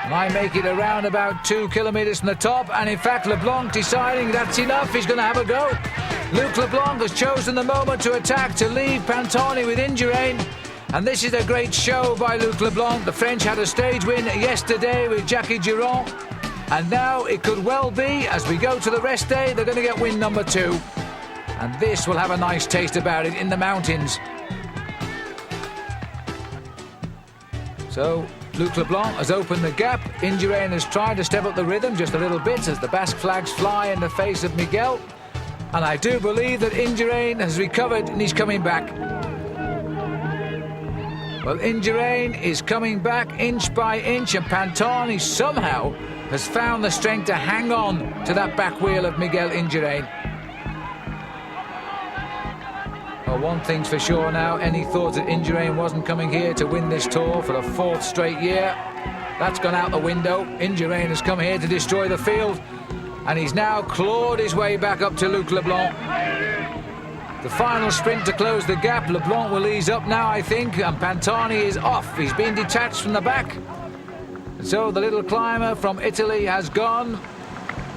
And I make it around about 2 kilometres from the top, and in fact Leblanc deciding that's enough. He's going to have a go. Luc Leblanc has chosen the moment to attack, to leave Pantani with Indurain. And this is a great show by Luc Leblanc. The French had a stage win yesterday with Jackie Durand. And now it could well be, as we go to the rest day, they're going to get win number 2. And this will have a nice taste about it in the mountains. So Luc Leblanc has opened the gap. Indurain has tried to step up the rhythm just a little bit as the Basque flags fly in the face of Miguel. And I do believe that Indurain has recovered and he's coming back. Well, Indurain is coming back inch by inch, and Pantani somehow has found the strength to hang on to that back wheel of Miguel Indurain. Well, one thing's for sure now, any thought that Indurain wasn't coming here to win this tour for the 4th straight year, that's gone out the window. Indurain has come here to destroy the field, and he's now clawed his way back up to Luc Leblanc. The final sprint to close the gap. Leblanc will ease up now, I think, and Pantani is off. He's been detached from the back. And so the little climber from Italy has gone,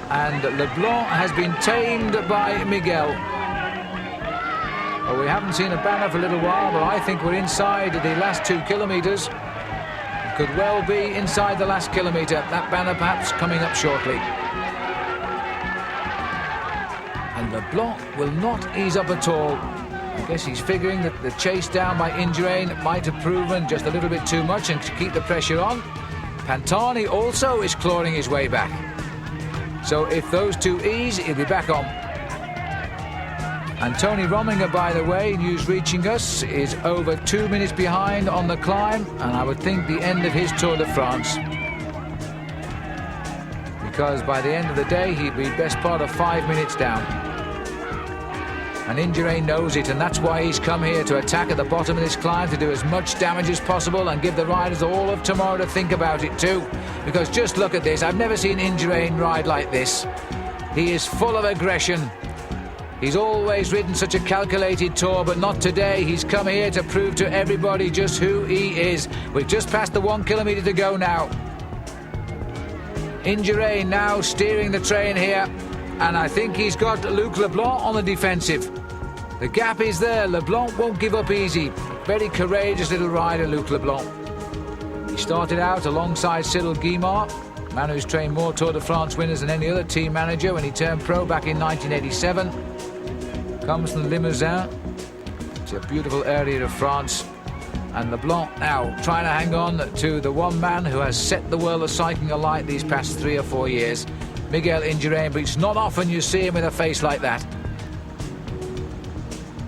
and Leblanc has been tamed by Miguel. Well, we haven't seen a banner for a little while, but I think we're inside the last 2 kilometres. It could well be inside the last kilometre. That banner perhaps coming up shortly. And Leblanc will not ease up at all. I guess he's figuring that the chase down by Indurain might have proven just a little bit too much, and to keep the pressure on. Pantani also is clawing his way back. So if those two ease, he'll be back on. And Tony Rominger, by the way, news reaching us, is over 2 minutes behind on the climb, and I would think the end of his Tour de France. Because by the end of the day, he'd be best part of 5 minutes down. And Indurain knows it, and that's why he's come here to attack at the bottom of this climb, to do as much damage as possible and give the riders all of tomorrow to think about it too. Because just look at this. I've never seen Indurain ride like this. He is full of aggression. He's always ridden such a calculated tour, but not today. He's come here to prove to everybody just who he is. We've just passed the 1 kilometre to go now. Indurain now steering the train here, and I think he's got Luc Leblanc on the defensive. The gap is there. Leblanc won't give up easy. Very courageous little rider, Luc Leblanc. He started out alongside Cyril Guimard, a man who's trained more Tour de France winners than any other team manager when he turned pro back in 1987. Comes from Limousin. It's a beautiful area of France. And Leblanc now trying to hang on to the one man who has set the world of cycling alight these past 3 or 4 years, Miguel Indurain. But it's not often you see him with a face like that.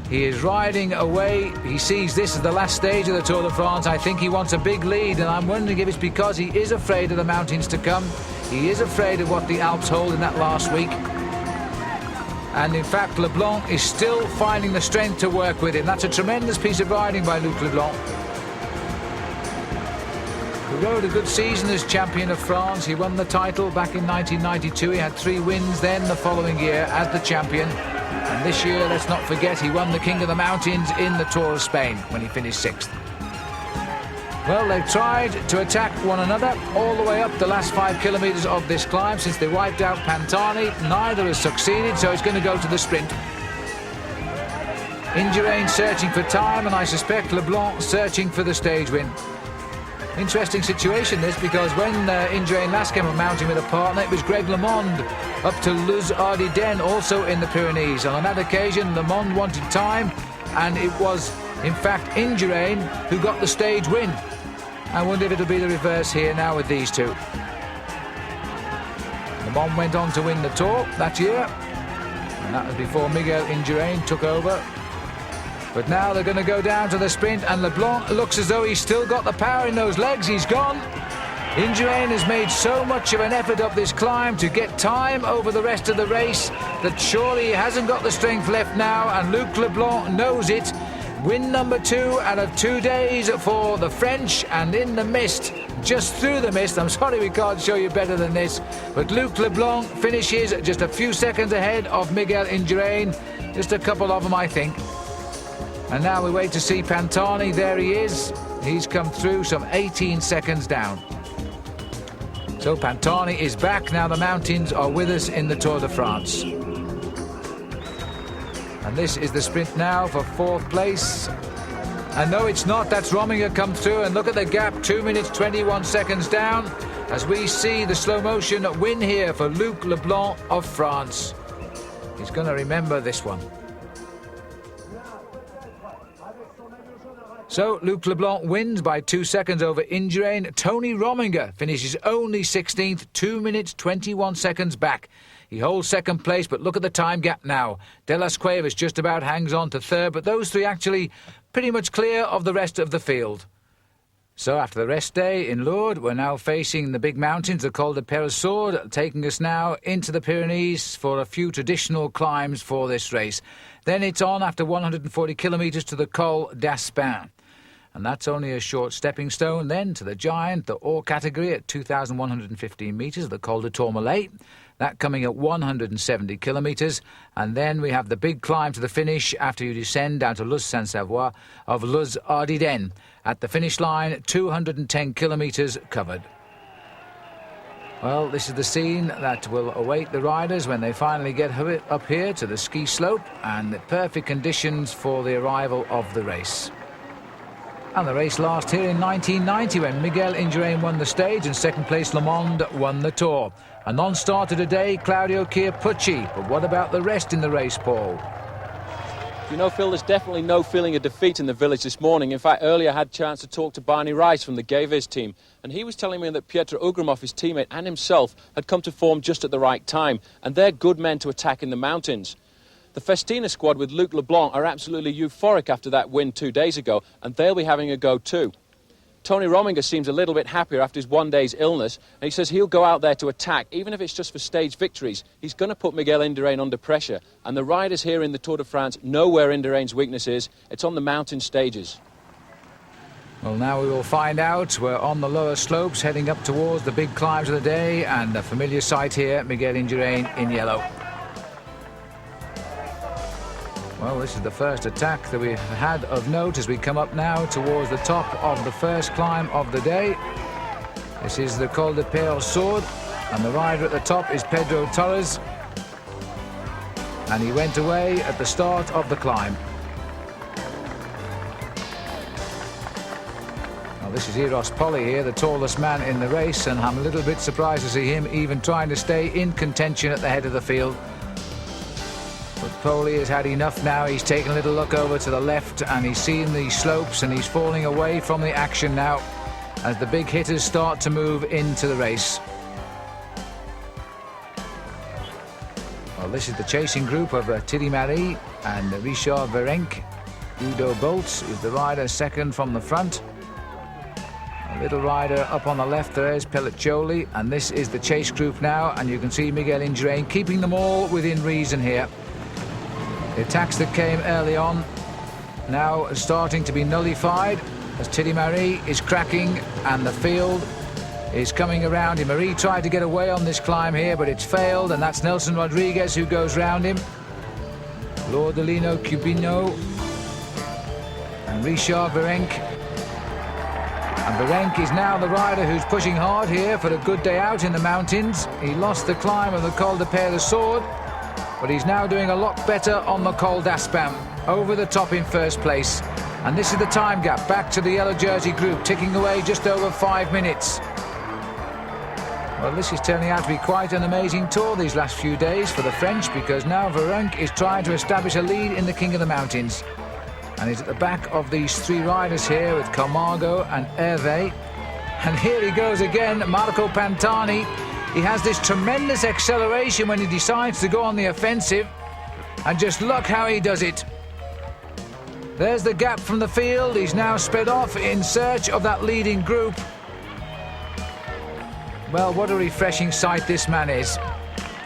He is riding away. He sees this as the last stage of the Tour de France. I think he wants a big lead, and I'm wondering if it's because he is afraid of the mountains to come. He is afraid of what the Alps hold in that last week. And in fact, Leblanc is still finding the strength to work with him. That's a tremendous piece of riding by Luc Leblanc. He rode a good season as champion of France. He won the title back in 1992. He had 3 wins then the following year as the champion. And this year, let's not forget, he won the King of the Mountains in the Tour of Spain when he finished 6th. Well, they've tried to attack one another all the way up the last 5 kilometres of this climb since they wiped out Pantani. Neither has succeeded, so it's going to go to the sprint. Indurain searching for time, and I suspect Leblanc searching for the stage win. Interesting situation this, because when Indurain last came on mountain with a partner, it was Greg LeMond up to Luz Ardiden, also in the Pyrenees. And on that occasion, LeMond wanted time, and it was, in fact, Indurain who got the stage win. I wonder if it'll be the reverse here now with these two. LeMond went on to win the Tour that year, and that was before Miguel Indurain took over. But now they're going to go down to the sprint, and Leblanc looks as though he's still got the power in those legs. He's gone. Indurain has made so much of an effort up this climb to get time over the rest of the race that surely he hasn't got the strength left now, and Luc Leblanc knows it. Win number 2 out of 2 days for the French, and in the mist, just through the mist. I'm sorry we can't show you better than this, but Luc Leblanc finishes just a few seconds ahead of Miguel Indurain. Just a couple of them, I think. And now we wait to see Pantani. There he is. He's come through some 18 seconds down. So Pantani is back. Now the mountains are with us in the Tour de France. And this is the sprint now for 4th place. And no, it's not. That's Rominger come through. And look at the gap, 2 minutes, 21 seconds down, as we see the slow motion win here for Luc Leblanc of France. He's going to remember this one. So Luc Leblanc wins by 2 seconds over Indurain. Tony Rominger finishes only 16th, 2 minutes 21 seconds back. He holds 2nd place, but look at the time gap now. De Las Cuevas just about hangs on to 3rd, but those 3 actually pretty much clear of the rest of the field. So after the rest day in Lourdes, we're now facing the big mountains, the Col de Peyresourde, taking us now into the Pyrenees for a few traditional climbs for this race. Then it's on after 140 kilometres to the Col d'Aspin. And that's only a short stepping stone then to the giant, the Or category at 2,115 metres, the Col de Tourmalet. That coming at 170 kilometres. And then we have the big climb to the finish after you descend down to Luz Saint-Savoie of Luz Ardiden. At the finish line, 210 kilometres covered. Well, this is the scene that will await the riders when they finally get up here to the ski slope, and the perfect conditions for the arrival of the race. And the race last here in 1990 when Miguel Indurain won the stage and 2nd place LeMond won the Tour. A non-starter today, Claudio Chiappucci. But what about the rest in the race, Paul? You know, Phil, there's definitely no feeling of defeat in the village this morning. In fact, earlier I had a chance to talk to Barney Rice from the Gaviz team, and he was telling me that Pietro Ugramov, his teammate, and himself had come to form just at the right time, and they're good men to attack in the mountains. The Festina squad with Luc Leblanc are absolutely euphoric after that win 2 days ago, and they'll be having a go too. Tony Rominger seems a little bit happier after his 1 day's illness, and he says he'll go out there to attack, even if it's just for stage victories. He's going to put Miguel Indurain under pressure, and the riders here in the Tour de France know where Indurain's weakness is. It's on the mountain stages. Well, now we will find out. We're on the lower slopes heading up towards the big climbs of the day, and a familiar sight here, Miguel Indurain in yellow. Well, this is the first attack that we've had of note as we come up now towards the top of the first climb of the day. This is the Col de Père Sourde, and the rider at the top is Pedro Torres, and he went away at the start of the climb. Well, this is Eros Polly here, the tallest man in the race, and I'm a little bit surprised to see him even trying to stay in contention at the head of the field. But Polly has had enough now. He's taken a little look over to the left, and he's seen the slopes, and he's falling away from the action now as the big hitters start to move into the race. Well, this is the chasing group of Thierry Marie and Richard Virenque. Udo Bolts is the rider second from the front. A little rider up on the left there is Pelliccioli, and this is the chase group now, and you can see Miguel Indurain keeping them all within reason here. The attacks that came early on now are starting to be nullified as Thierry Marie is cracking and the field is coming around him. Marie tried to get away on this climb here, but it's failed, and that's Nelson Rodriguez who goes round him. Lordolino Cubino and Richard Virenque. And Virenque is now the rider who's pushing hard here for a good day out in the mountains. He lost the climb of the Col de Père Sourde, but he's now doing a lot better on the Col d'Aspin, over the top in first place. And this is the time gap back to the yellow jersey group, ticking away just over 5 minutes. Well, this is turning out to be quite an amazing tour these last few days for the French, because now Virenque is trying to establish a lead in the King of the Mountains. And he's at the back of these three riders here with Camargo and Hervé. And here he goes again, Marco Pantani. He has this tremendous acceleration when he decides to go on the offensive. And just look how he does it. There's the gap from the field. He's now sped off in search of that leading group. Well, what a refreshing sight this man is.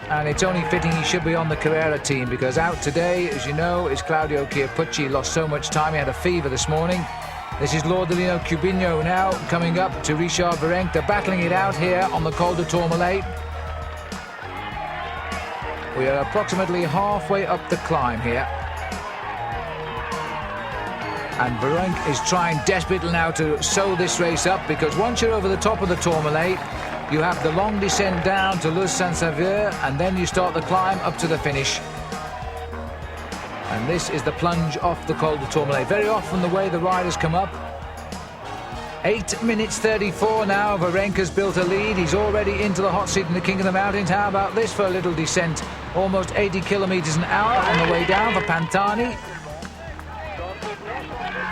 And it's only fitting he should be on the Carrera team, because out today, as you know, is Claudio Chiappucci. He lost so much time, he had a fever this morning. This is Lordolino Cubino now coming up to Richard Virenque. They're battling it out here on the Col de Tourmalet. We are approximately halfway up the climb here. And Virenque is trying desperately now to sew this race up, because once you're over the top of the Tourmalet, you have the long descent down to Luz Saint-Sauveur, and then you start the climb up to the finish. And this is the plunge off the Col de Tourmalet. Very often the way the riders come up. 8 minutes 34 now. Virenque has built a lead. He's already into the hot seat in the King of the Mountains. How about this for a little descent? Almost 80 kilometers an hour on the way down for Pantani.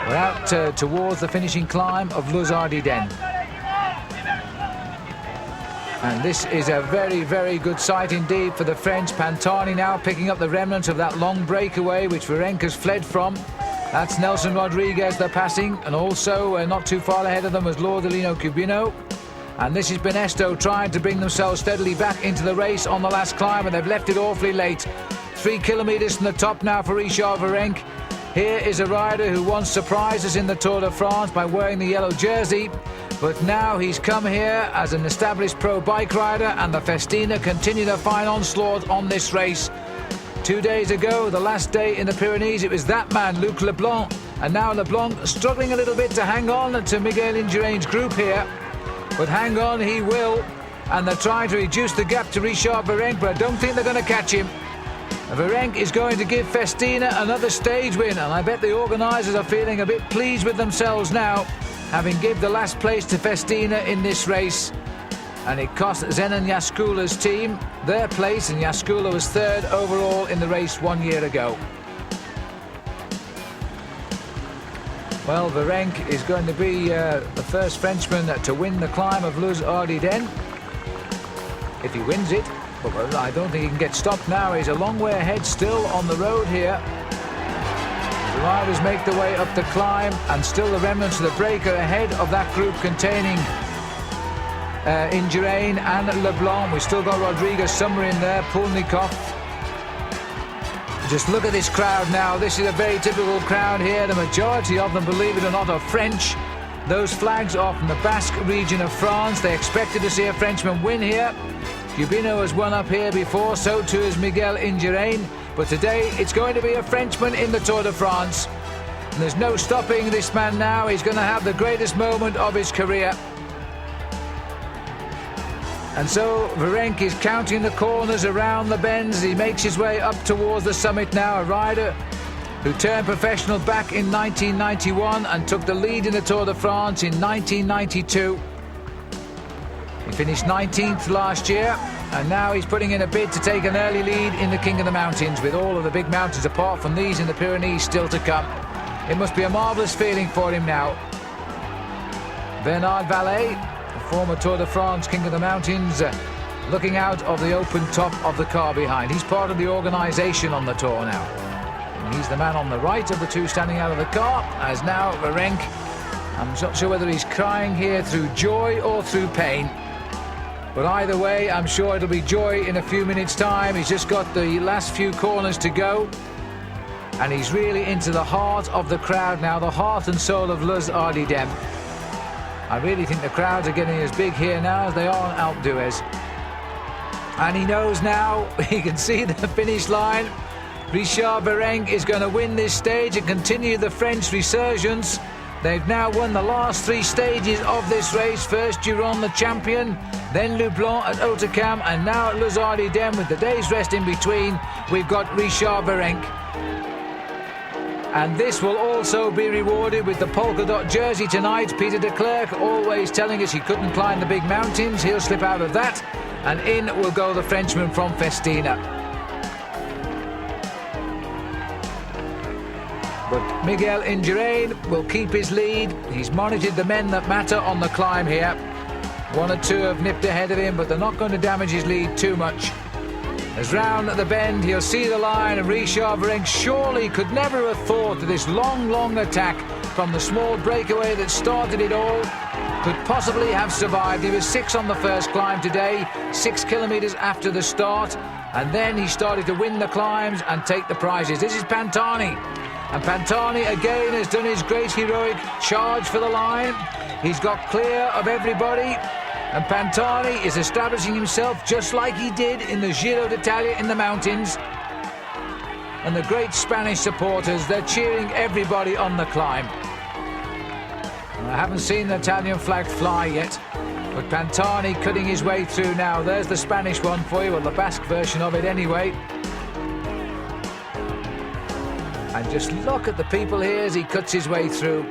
We're out towards the finishing climb of Luz Ardiden. And this is a very, very good sight indeed for the French. Pantani now picking up the remnants of that long breakaway which Virenque has fled from. That's Nelson Rodriguez they're passing, and also not too far ahead of them was Lordolino Cubino. And this is Benesto trying to bring themselves steadily back into the race on the last climb, and they've left it awfully late. 3 kilometers from the top now for Richard Virenque. Here is a rider who once surprised us in the Tour de France by wearing the yellow jersey, but now he's come here as an established pro bike rider, and the Festina continue their fine onslaught on this race. 2 days ago, the last day in the Pyrenees, it was that man, Luc Leblanc, and now Leblanc struggling a little bit to hang on to Miguel Indurain's group here, but hang on he will, and they're trying to reduce the gap to Richard Virenque, but I don't think they're going to catch him. Virenque is going to give Festina another stage win, and I bet the organisers are feeling a bit pleased with themselves now, having given the last place to Festina in this race. And it cost Zenon Yaskula's team their place, and Yaskula was third overall in the race 1 year ago. Well, Virenque is going to be the first Frenchman to win the climb of Luz Ardiden, if he wins it. But I don't think he can get stopped now. He's a long way ahead still on the road here. The riders make their way up the climb, and still the remnants of the break are ahead of that group containing Indurain and Leblanc. We've still got Rodriguez somewhere in there, Pulnikov. Just look at this crowd now. This is a very typical crowd here. The majority of them, believe it or not, are French. Those flags are from the Basque region of France. They expected to see a Frenchman win here. Gubino has won up here before, so too has Miguel Indurain. But today it's going to be a Frenchman in the Tour de France. And there's no stopping this man now. He's going to have the greatest moment of his career. And so Virenque is counting the corners around the bends. He makes his way up towards the summit now. A rider who turned professional back in 1991 and took the lead in the Tour de France in 1992. He finished 19th last year, and now he's putting in a bid to take an early lead in the King of the Mountains, with all of the big mountains apart from these in the Pyrenees still to come. It must be a marvellous feeling for him now. Bernard Vallet, the former Tour de France King of the Mountains, looking out of the open top of the car behind. He's part of the organisation on the Tour now. And he's the man on the right of the two standing out of the car, as now Virenque, I'm not sure whether he's crying here through joy or through pain. But either way, I'm sure it'll be joy in a few minutes' time. He's just got the last few corners to go. And he's really into the heart of the crowd now, the heart and soul of Les Ardidem. I really think the crowds are getting as big here now as they are on Alpe d'Huez. And he knows now, he can see the finish line. Richard Virenque is going to win this stage and continue the French resurgence. They've now won the last three stages of this race. First Giron, the champion, then Lublin at Hautecam, and now at Les Ardidem with the day's rest in between. We've got Richard Virenque. And this will also be rewarded with the polka dot jersey tonight. Peter de Klerk always telling us he couldn't climb the big mountains. He'll slip out of that. And in will go the Frenchman from Festina. But Miguel Indurain will keep his lead. He's monitored the men that matter on the climb here. One or two have nipped ahead of him, but they're not going to damage his lead too much. As round at the bend, he'll see the line, and Richard Virenque surely could never have thought that this long attack from the small breakaway that started it all could possibly have survived. He was 6 on the first climb today, 6 kilometres after the start, and then he started to win the climbs and take the prizes. This is Pantani. And Pantani again has done his great heroic charge for the line. He's got clear of everybody. And Pantani is establishing himself just like he did in the Giro d'Italia in the mountains. And the great Spanish supporters, they're cheering everybody on the climb. And I haven't seen the Italian flag fly yet, but Pantani cutting his way through now. There's the Spanish one for you, or the Basque version of it anyway. And just look at the people here as he cuts his way through.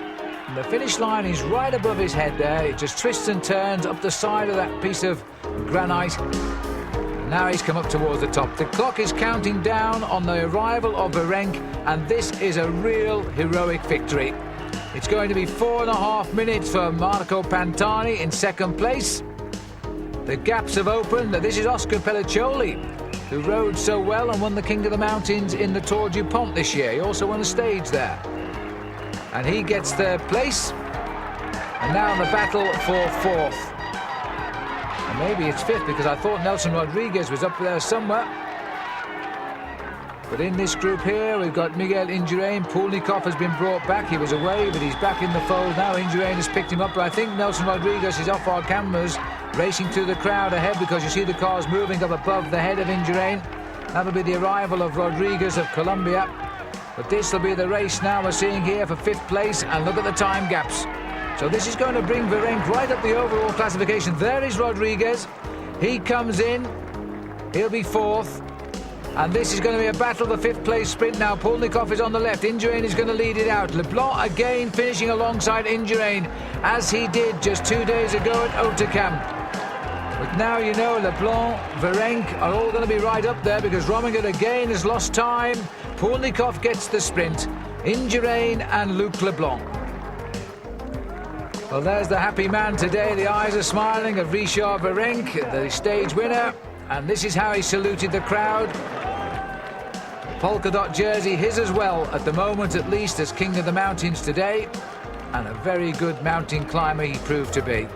And the finish line is right above his head there. It just twists and turns up the side of that piece of granite. And now he's come up towards the top. The clock is counting down on the arrival of Virenque, and this is a real heroic victory. It's going to be 4.5 minutes for Marco Pantani in second place. The gaps have opened. This is Oscar Pelliccioli, who rode so well and won the King of the Mountains in the Tour du Pont this year. He also won a stage there. And he gets third place. And now in the battle for fourth. And maybe it's fifth, because I thought Nelson Rodriguez was up there somewhere. But in this group here, we've got Miguel Indurain. Pulnikov has been brought back. He was away, but he's back in the fold now. Indurain has picked him up, but I think Nelson Rodriguez is off our cameras, racing through the crowd ahead, because you see the cars moving up above the head of Indurain. That'll be the arrival of Rodriguez of Colombia. But this will be the race now we're seeing here for fifth place, and look at the time gaps. So this is going to bring Virenque right up the overall classification. There is Rodriguez. He comes in. He'll be fourth. And this is going to be a battle of the fifth place sprint now. Pulnikov is on the left. Indurain is going to lead it out. Leblanc again finishing alongside Indurain, as he did just 2 days ago at Hautecam. But now you know Leblanc, Virenque are all going to be right up there, because Rominger again has lost time. Pulnikov gets the sprint. Indurain and Luc Leblanc. Well, there's the happy man today. The eyes are smiling of Richard Virenque, the stage winner. And this is how he saluted the crowd. Polka dot jersey, his as well, at the moment at least, as King of the Mountains today. And a very good mountain climber he proved to be.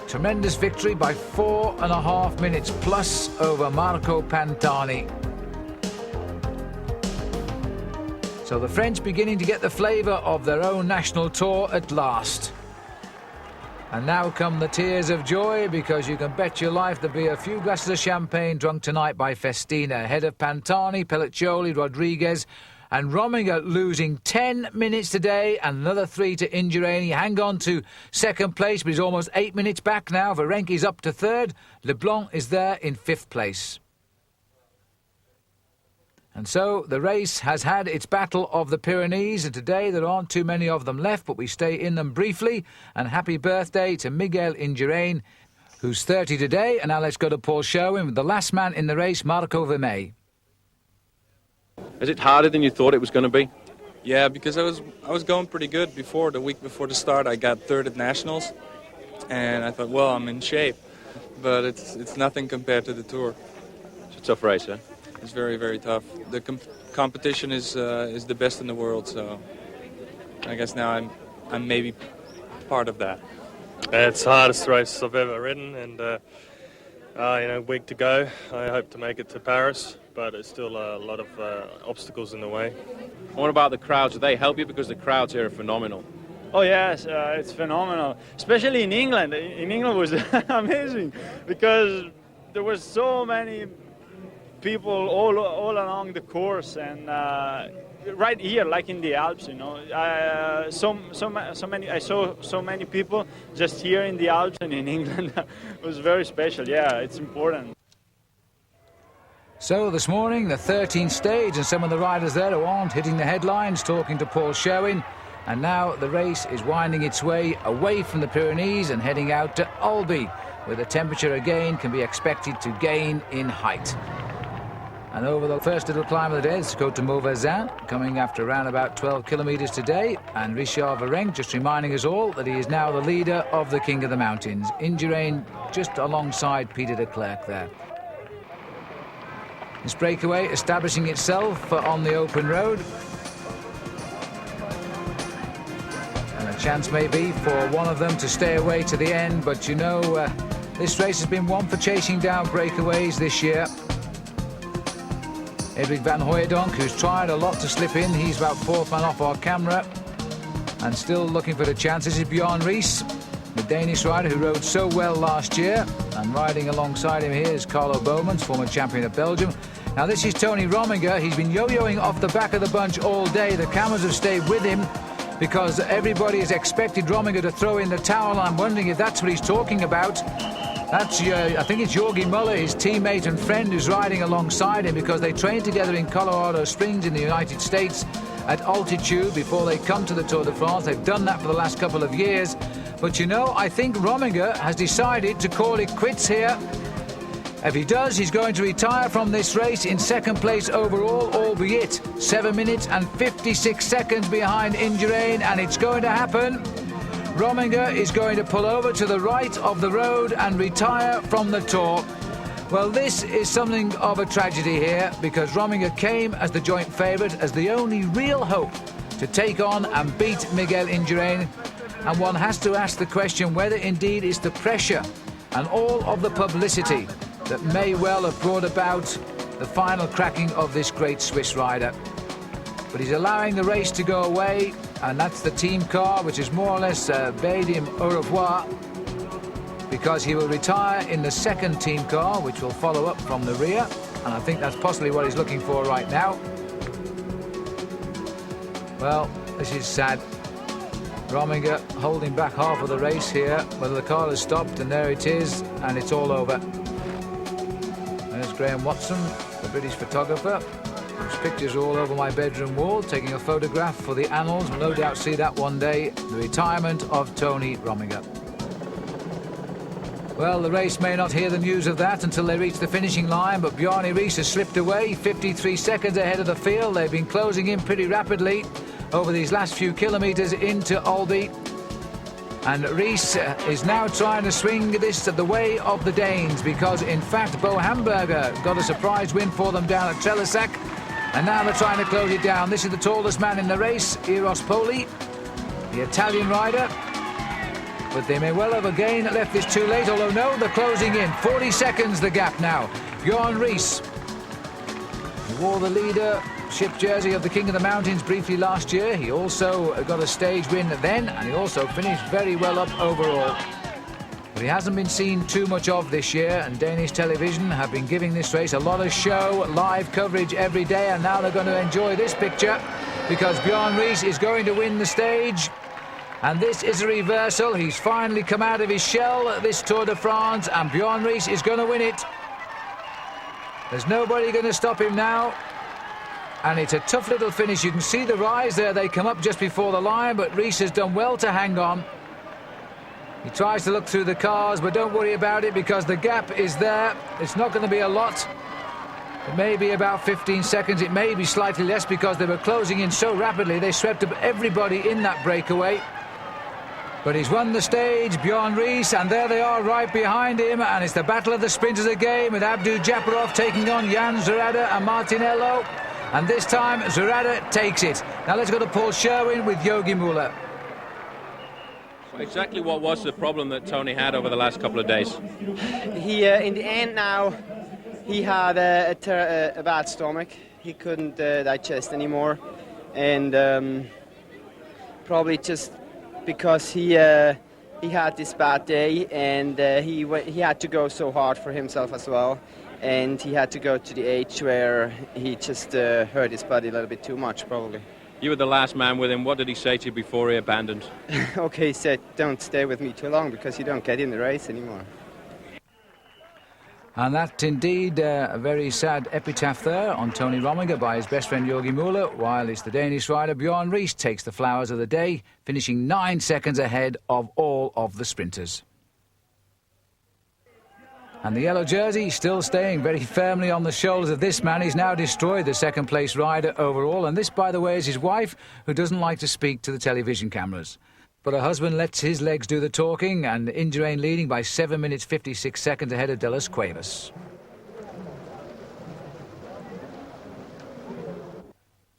Tremendous victory by 4.5 minutes plus over Marco Pantani. So the French beginning to get the flavour of their own national tour at last. And now come the tears of joy, because you can bet your life there'll be a few glasses of champagne drunk tonight by Festina, ahead of Pantani, Pelliccioli, Rodriguez and Rominger, losing 10 minutes today and another 3 to Indurain. He hang on to second place, but he's almost 8 minutes back now. Varenki's up to third. Leblanc is there in 5th place. And so the race has had its battle of the Pyrenees, and today there aren't too many of them left, but we stay in them briefly. And happy birthday to Miguel Indurain, who's 30 today. And now let's go to Paul Sherwin with the last man in the race, Marco Vermey. Is it harder than you thought it was going to be? Yeah, because I was going pretty good before. The week before the start, I got third at Nationals, and I thought, well, I'm in shape. But it's nothing compared to the Tour. It's a tough race, huh? It's very, very tough. The competition is the best in the world, so I guess now I'm maybe part of that. It's the hardest race I've ever ridden, and week to go. I hope to make it to Paris, but it's still a lot of obstacles in the way. What about the crowds? Do they help you? Because the crowds here are phenomenal. Oh yes, it's phenomenal, especially in England. In England was amazing because there were so many people all along the course, and right here, like in the Alps, I saw so many people just here in the Alps and in England. It was very special. Yeah, it's important. So this morning, the 13th stage, and some of the riders there who aren't hitting the headlines, talking to Paul Sherwin. And now the race is winding its way away from the Pyrenees and heading out to Albi, where the temperature again can be expected to gain in height. And over the first little climb of the day, it's Côte de Mauvesin, coming after around about 12 kilometres today. And Richard Varenk just reminding us all that he is now the leader of the King of the Mountains. Indurain just alongside Peter de Klerk there. This breakaway establishing itself on the open road. And a chance maybe for one of them to stay away to the end. But this race has been one for chasing down breakaways this year. Edwig van Hooijdonk, who's tried a lot to slip in. He's about 4th man off our camera and still looking for the chance. This is Bjorn Ries, the Danish rider who rode so well last year. And riding alongside him here is Carlo Boemans, former champion of Belgium. Now this is Tony Rominger. He's been yo-yoing off the back of the bunch all day. The cameras have stayed with him because everybody has expected Rominger to throw in the towel. I'm wondering if that's what he's talking about. That's, I think it's Jorgi Muller, his teammate and friend, who's riding alongside him, because they train together in Colorado Springs in the United States at altitude before they come to the Tour de France. They've done that for the last couple of years. But I think Rominger has decided to call it quits here. If he does, he's going to retire from this race in 2nd place overall, albeit 7 minutes and 56 seconds behind Indurain, and it's going to happen. Rominger is going to pull over to the right of the road and retire from the Tour. Well, this is something of a tragedy here, because Rominger came as the joint favourite, as the only real hope to take on and beat Miguel Indurain. And one has to ask the question whether indeed it's the pressure and all of the publicity that may well have brought about the final cracking of this great Swiss rider. But he's allowing the race to go away, and that's the team car, which is more or less bade him au revoir, because he will retire in the 2nd team car, which will follow up from the rear, and I think that's possibly what he's looking for right now. Well, this is sad. Rominger holding back half of the race here, but the car has stopped, and there it is, and it's all over. There's Graham Watson, the British photographer, whose picture's all over my bedroom wall, taking a photograph for the annals. We'll no doubt see that one day, the retirement of Tony Rominger. Well, the race may not hear the news of that until they reach the finishing line, but Bjarne Riis has slipped away, 53 seconds ahead of the field. They've been closing in pretty rapidly over these last few kilometres into Albi. And Riis is now trying to swing this the way of the Danes, because in fact Bo Hamburger got a surprise win for them down at Trelisac, and now they're trying to close it down. This is the tallest man in the race, Eros Poli, the Italian rider, but they may well have again left this too late, although no, they're closing in. 40 seconds the gap now. Bjorn Riis, who wore the leader championship jersey of the King of the Mountains briefly last year. He also got a stage win then, and he also finished very well up overall. But he hasn't been seen too much of this year, and Danish television have been giving this race a lot of show, live coverage every day, and now they're going to enjoy this picture because Bjorn Ries is going to win the stage. And this is a reversal. He's finally come out of his shell at this Tour de France, and Bjorn Ries is going to win it. There's nobody going to stop him now. And it's a tough little finish. You can see the rise there. They come up just before the line, but Ries has done well to hang on. He tries to look through the cars, but don't worry about it because the gap is there. It's not going to be a lot. It may be about 15 seconds. It may be slightly less because they were closing in so rapidly. They swept up everybody in that breakaway. But he's won the stage, Bjorn Ries, and there they are right behind him. And it's the battle of the sprinters again with Abdu Japarov taking on Jan Zurada and Martinello. And this time, Zurada takes it. Now let's go to Paul Sherwin with Yogi Muller. Exactly what was the problem that Tony had over the last couple of days? He, in the end now, he had a bad stomach. He couldn't digest anymore. And probably just because he had this bad day, and he had to go so hard for himself as well, and he had to go to the age where he just hurt his body a little bit too much, probably. You were the last man with him. What did he say to you before he abandoned? Okay, he said, don't stay with me too long because you don't get in the race anymore. And that indeed a very sad epitaph there on Tony Rominger by his best friend Yogi Muller, while it's the Danish rider Bjorn Ries takes the flowers of the day, finishing 9 seconds ahead of all of the sprinters. And the yellow jersey still staying very firmly on the shoulders of this man. He's now destroyed the second-place rider overall, and this, by the way, is his wife, who doesn't like to speak to the television cameras. But her husband lets his legs do the talking, and Indurain leading by 7 minutes 56 seconds ahead of De Las Cuevas.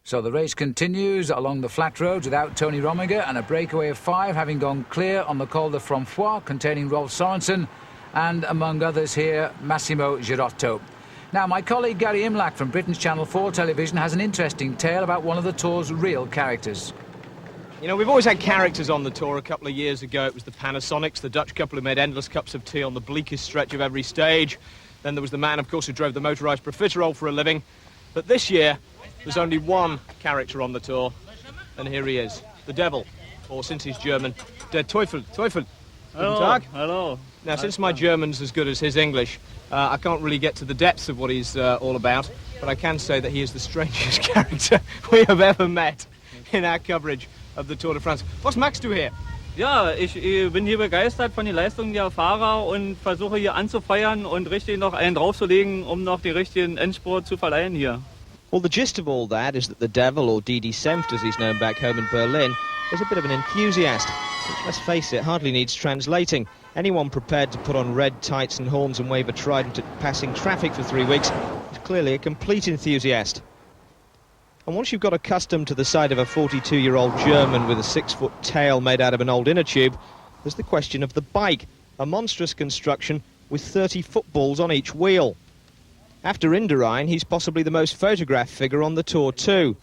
So the race continues along the flat roads without Tony Rominger, and a breakaway of 5 having gone clear on the Col de Fromfoy containing Rolf Sorensen and, among others here, Massimo Girotto. Now, my colleague Gary Imlach from Britain's Channel 4 television has an interesting tale about one of the Tour's real characters. You know, we've always had characters on the Tour. A couple of years ago, it was the Panasonics, the Dutch couple who made endless cups of tea on the bleakest stretch of every stage. Then there was the man, of course, who drove the motorised profiterole for a living. But this year, there's only one character on the Tour, and here he is, the Devil, or since he's German, Der Teufel. Teufel. Guten Tag. Hello. Now, since my German's as good as his English, I can't really get to the depths of what he's all about, but I can say that he is the strangest character we have ever met in our coverage of the Tour de France. Was magst du hier? Ja, ich bin hier begeistert von den Leistungen der Fahrer und versuche hier anzufeuern und richtig noch einen draufzulegen, noch den richtigen Endspurt zu verleihen hier. Well, the gist of all that is that the Devil, or Didi Senft as he's known back home in Berlin, is a bit of an enthusiast, which, let's face it, hardly needs translating. Anyone prepared to put on red tights and horns and wave a trident at passing traffic for 3 weeks is clearly a complete enthusiast. And once you've got accustomed to the sight of a 42-year-old German with a 6-foot tail made out of an old inner tube, there's the question of the bike, a monstrous construction with 30 footballs on each wheel. After Indurain, he's possibly the most photographed figure on the Tour too.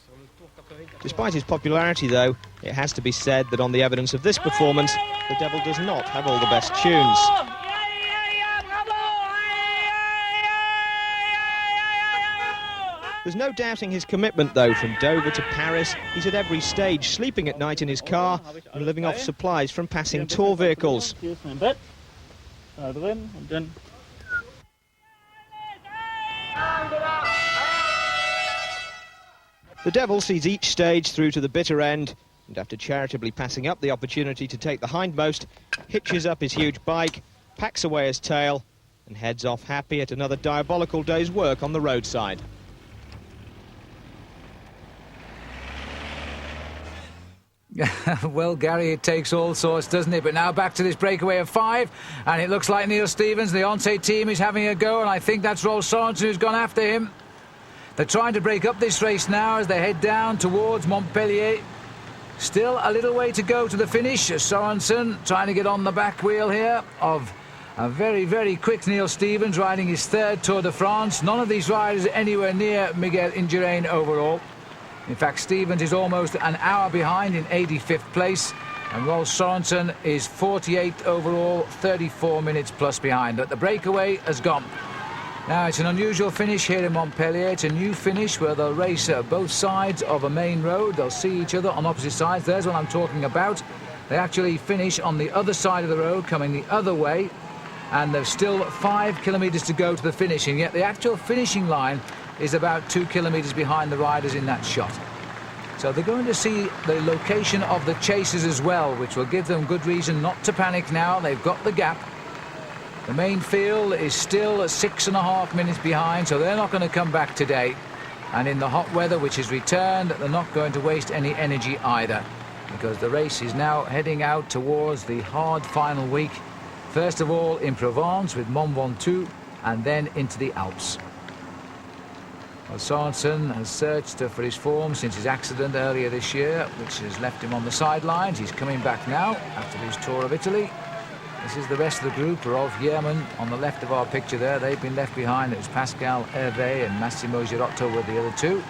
Despite his popularity, though, it has to be said that on the evidence of this performance, the Devil does not have all the best tunes. There's no doubting his commitment, though. From Dover to Paris, he's at every stage, sleeping at night in his car and living off supplies from passing tour vehicles. The Devil sees each stage through to the bitter end, and after charitably passing up the opportunity to take the hindmost, hitches up his huge bike, packs away his tail, and heads off happy at another diabolical day's work on the roadside. Well, Gary, it takes all sorts, doesn't it? But now back to this breakaway of 5, and it looks like Neil Stevens, the Once team, is having a go, and I think that's Rolf Sorensen who's gone after him. They're trying to break up this race now as they head down towards Montpellier. Still a little way to go to the finish. Sorensen trying to get on the back wheel here of A very, very quick Neil Stevens riding his third Tour de France. None of these riders are anywhere near Miguel Indurain overall. In fact, Stevens is almost an hour behind in 85th place. And Rolf Sorensen is 48th overall, 34 minutes plus behind. But the breakaway has gone. Now, it's an unusual finish here in Montpellier. It's a new finish where they'll race both sides of a main road. They'll see each other on opposite sides. There's what I'm talking about. They actually finish on the other side of the road, coming the other way. And there's still 5 kilometres to go to the finish. And yet the actual finishing line is about 2 kilometres behind the riders in that shot. So they're going to see the location of the chasers as well, which will give them good reason not to panic now. They've got the gap. The main field is still 6.5 minutes behind, so they're not going to come back today. And in the hot weather, which has returned, they're not going to waste any energy either, because the race is now heading out towards the hard final week. First of all in Provence with Mont Ventoux, and then into the Alps. Well, Sorensen has searched for his form since his accident earlier this year, which has left him on the sidelines. He's coming back now after his Tour of Italy. This is the rest of the group. Rolf Yearman on the left of our picture there. They've been left behind. It was Pascal Hervé and Massimo Girotto with the other two.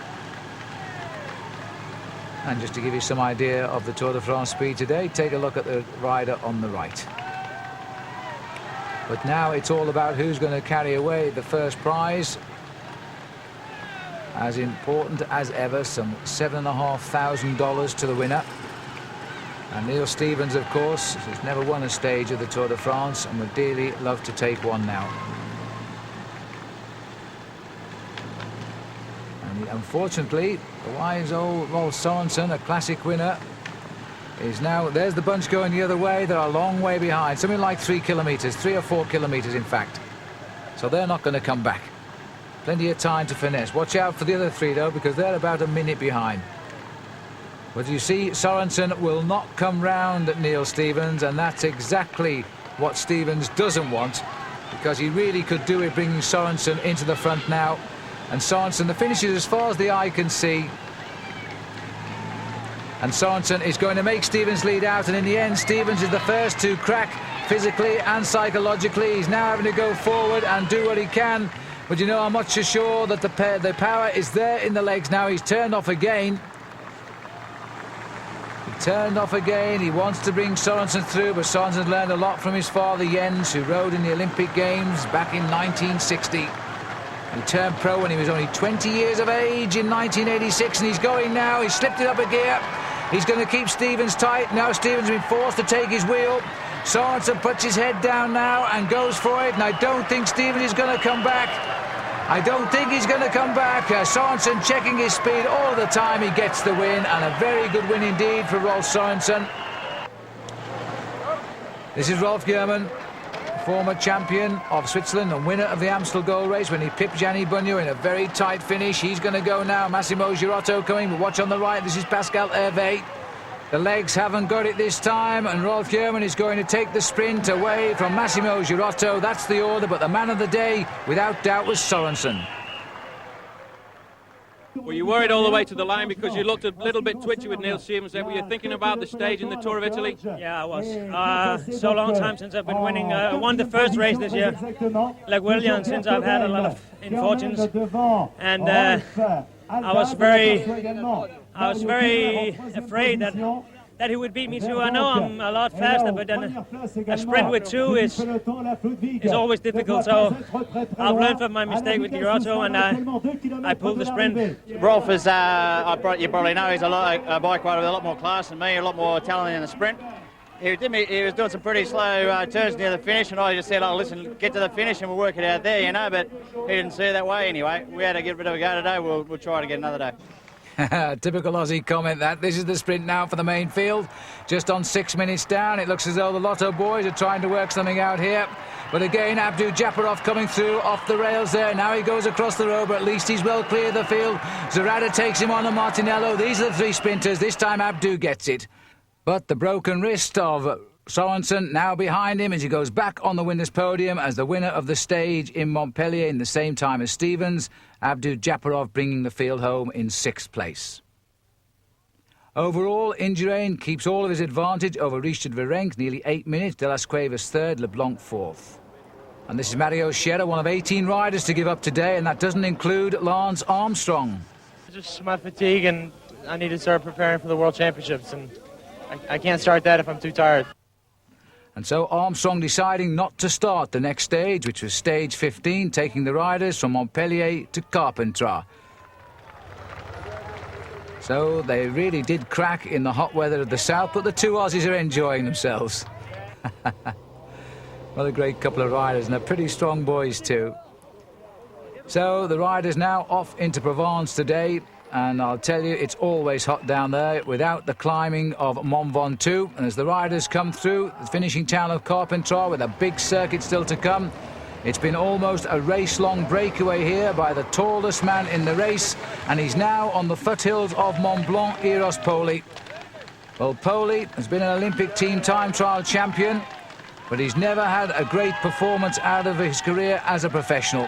And just to give you some idea of the Tour de France speed today, take a look at the rider on the right. But now it's all about who's going to carry away the first prize. As important as ever, some $7,500 to the winner. And Neil Stevens, of course, has never won a stage of the Tour de France and would dearly love to take one now. And unfortunately, the wise old Rolf Sorensen, a classic winner, is now... There's the bunch going the other way. They're a long way behind, something like 3 kilometres, 3 or 4 kilometres in fact. So they're not going to come back. Plenty of time to finesse. Watch out for the other three, though, because they're about a minute behind. But you see, Sorensen will not come round at Neil Stevens, and that's exactly what Stevens doesn't want, because he really could do it bringing Sorensen into the front now. And Sorensen, the finish is as far as the eye can see. And Sorensen is going to make Stevens lead out, and in the end, Stevens is the first to crack physically and psychologically. He's now having to go forward and do what he can. But you know, I'm not so sure that the power is there in the legs now. He's turned off again. Turned off again. He wants to bring Sorensen through, but Sorensen learned a lot from his father Jens, who rode in the Olympic Games back in 1960. He turned pro when he was only 20 years of age in 1986, and he's going now. He's slipped it up a gear. He's going to keep Stevens tight. Now Stevens has been forced to take his wheel. Sorensen puts his head down now and goes for it, and I don't think Stevens is going to come back. I don't think he's going to come back. Sorensen checking his speed all the time. He gets the win, and a very good win indeed for Rolf Sorensen. This is Rolf Yearman, former champion of Switzerland and winner of the Amstel Gold Race when he pipped Gianni Bugno in a very tight finish. He's going to go now. Massimo Girotto coming, but watch on the right. This is Pascal Hervé. The legs haven't got it this time, and Rolf Yearman is going to take the sprint away from Massimo Girotto. That's the order, but the man of the day, without doubt, was Sorensen. Were you worried all the way to the line because you looked a little bit twitchy with Neil Stevens there? Were you thinking about the stage in the Tour of Italy? Yeah, I was. So long time since I've been winning. Won the first race this year, like Williams, since I've had a lot of infortunes. And I was very afraid that he would beat me too. I know I'm a lot faster, but then a sprint with two is always difficult. So I've learned from my mistake with Girotto, and I pulled the sprint. Rolf is, you probably know, he's a bike rider with a lot more class than me, a lot more talent in the sprint. He was doing some pretty slow turns near the finish, and I just said, oh, listen, get to the finish and we'll work it out there, you know, but he didn't see it that way anyway. We had to get rid of a go today. We'll try it again another day. Typical Aussie comment that. This is the sprint now for the main field. Just on 6 minutes down. It looks as though the Lotto boys are trying to work something out here. But again, Abdu Japarov coming through off the rails there. Now he goes across the road, but at least he's well clear of the field. Zarada takes him on, and Martinello. These are the three sprinters. This time Abdu gets it. But the broken wrist of Sorensen now behind him as he goes back on the winner's podium as the winner of the stage in Montpellier in the same time as Stevens. Abdu Japarov bringing the field home in 6th place. Overall, Indurain keeps all of his advantage over Richard Virenque, nearly 8 minutes. De Las Cuevas 3rd, LeBlanc 4th. And this is Mario Scherer, one of 18 riders to give up today, and that doesn't include Lance Armstrong. Just my fatigue, and I need to start preparing for the World Championships, and I can't start that if I'm too tired. And so Armstrong deciding not to start the next stage, which was stage 15, taking the riders from Montpellier to Carpentras. So they really did crack in the hot weather of the south, but the two Aussies are enjoying themselves. What a great couple of riders, and they're pretty strong boys too. So the riders now off into Provence today, and I'll tell you, it's always hot down there without the climbing of Mont Ventoux. And as the riders come through the finishing town of Carpentras with a big circuit still to come, it's been almost a race-long breakaway here by the tallest man in the race, and he's now on the foothills of Mont Blanc, Eros Poli. Well, Poli has been an Olympic team time trial champion, but he's never had a great performance out of his career as a professional.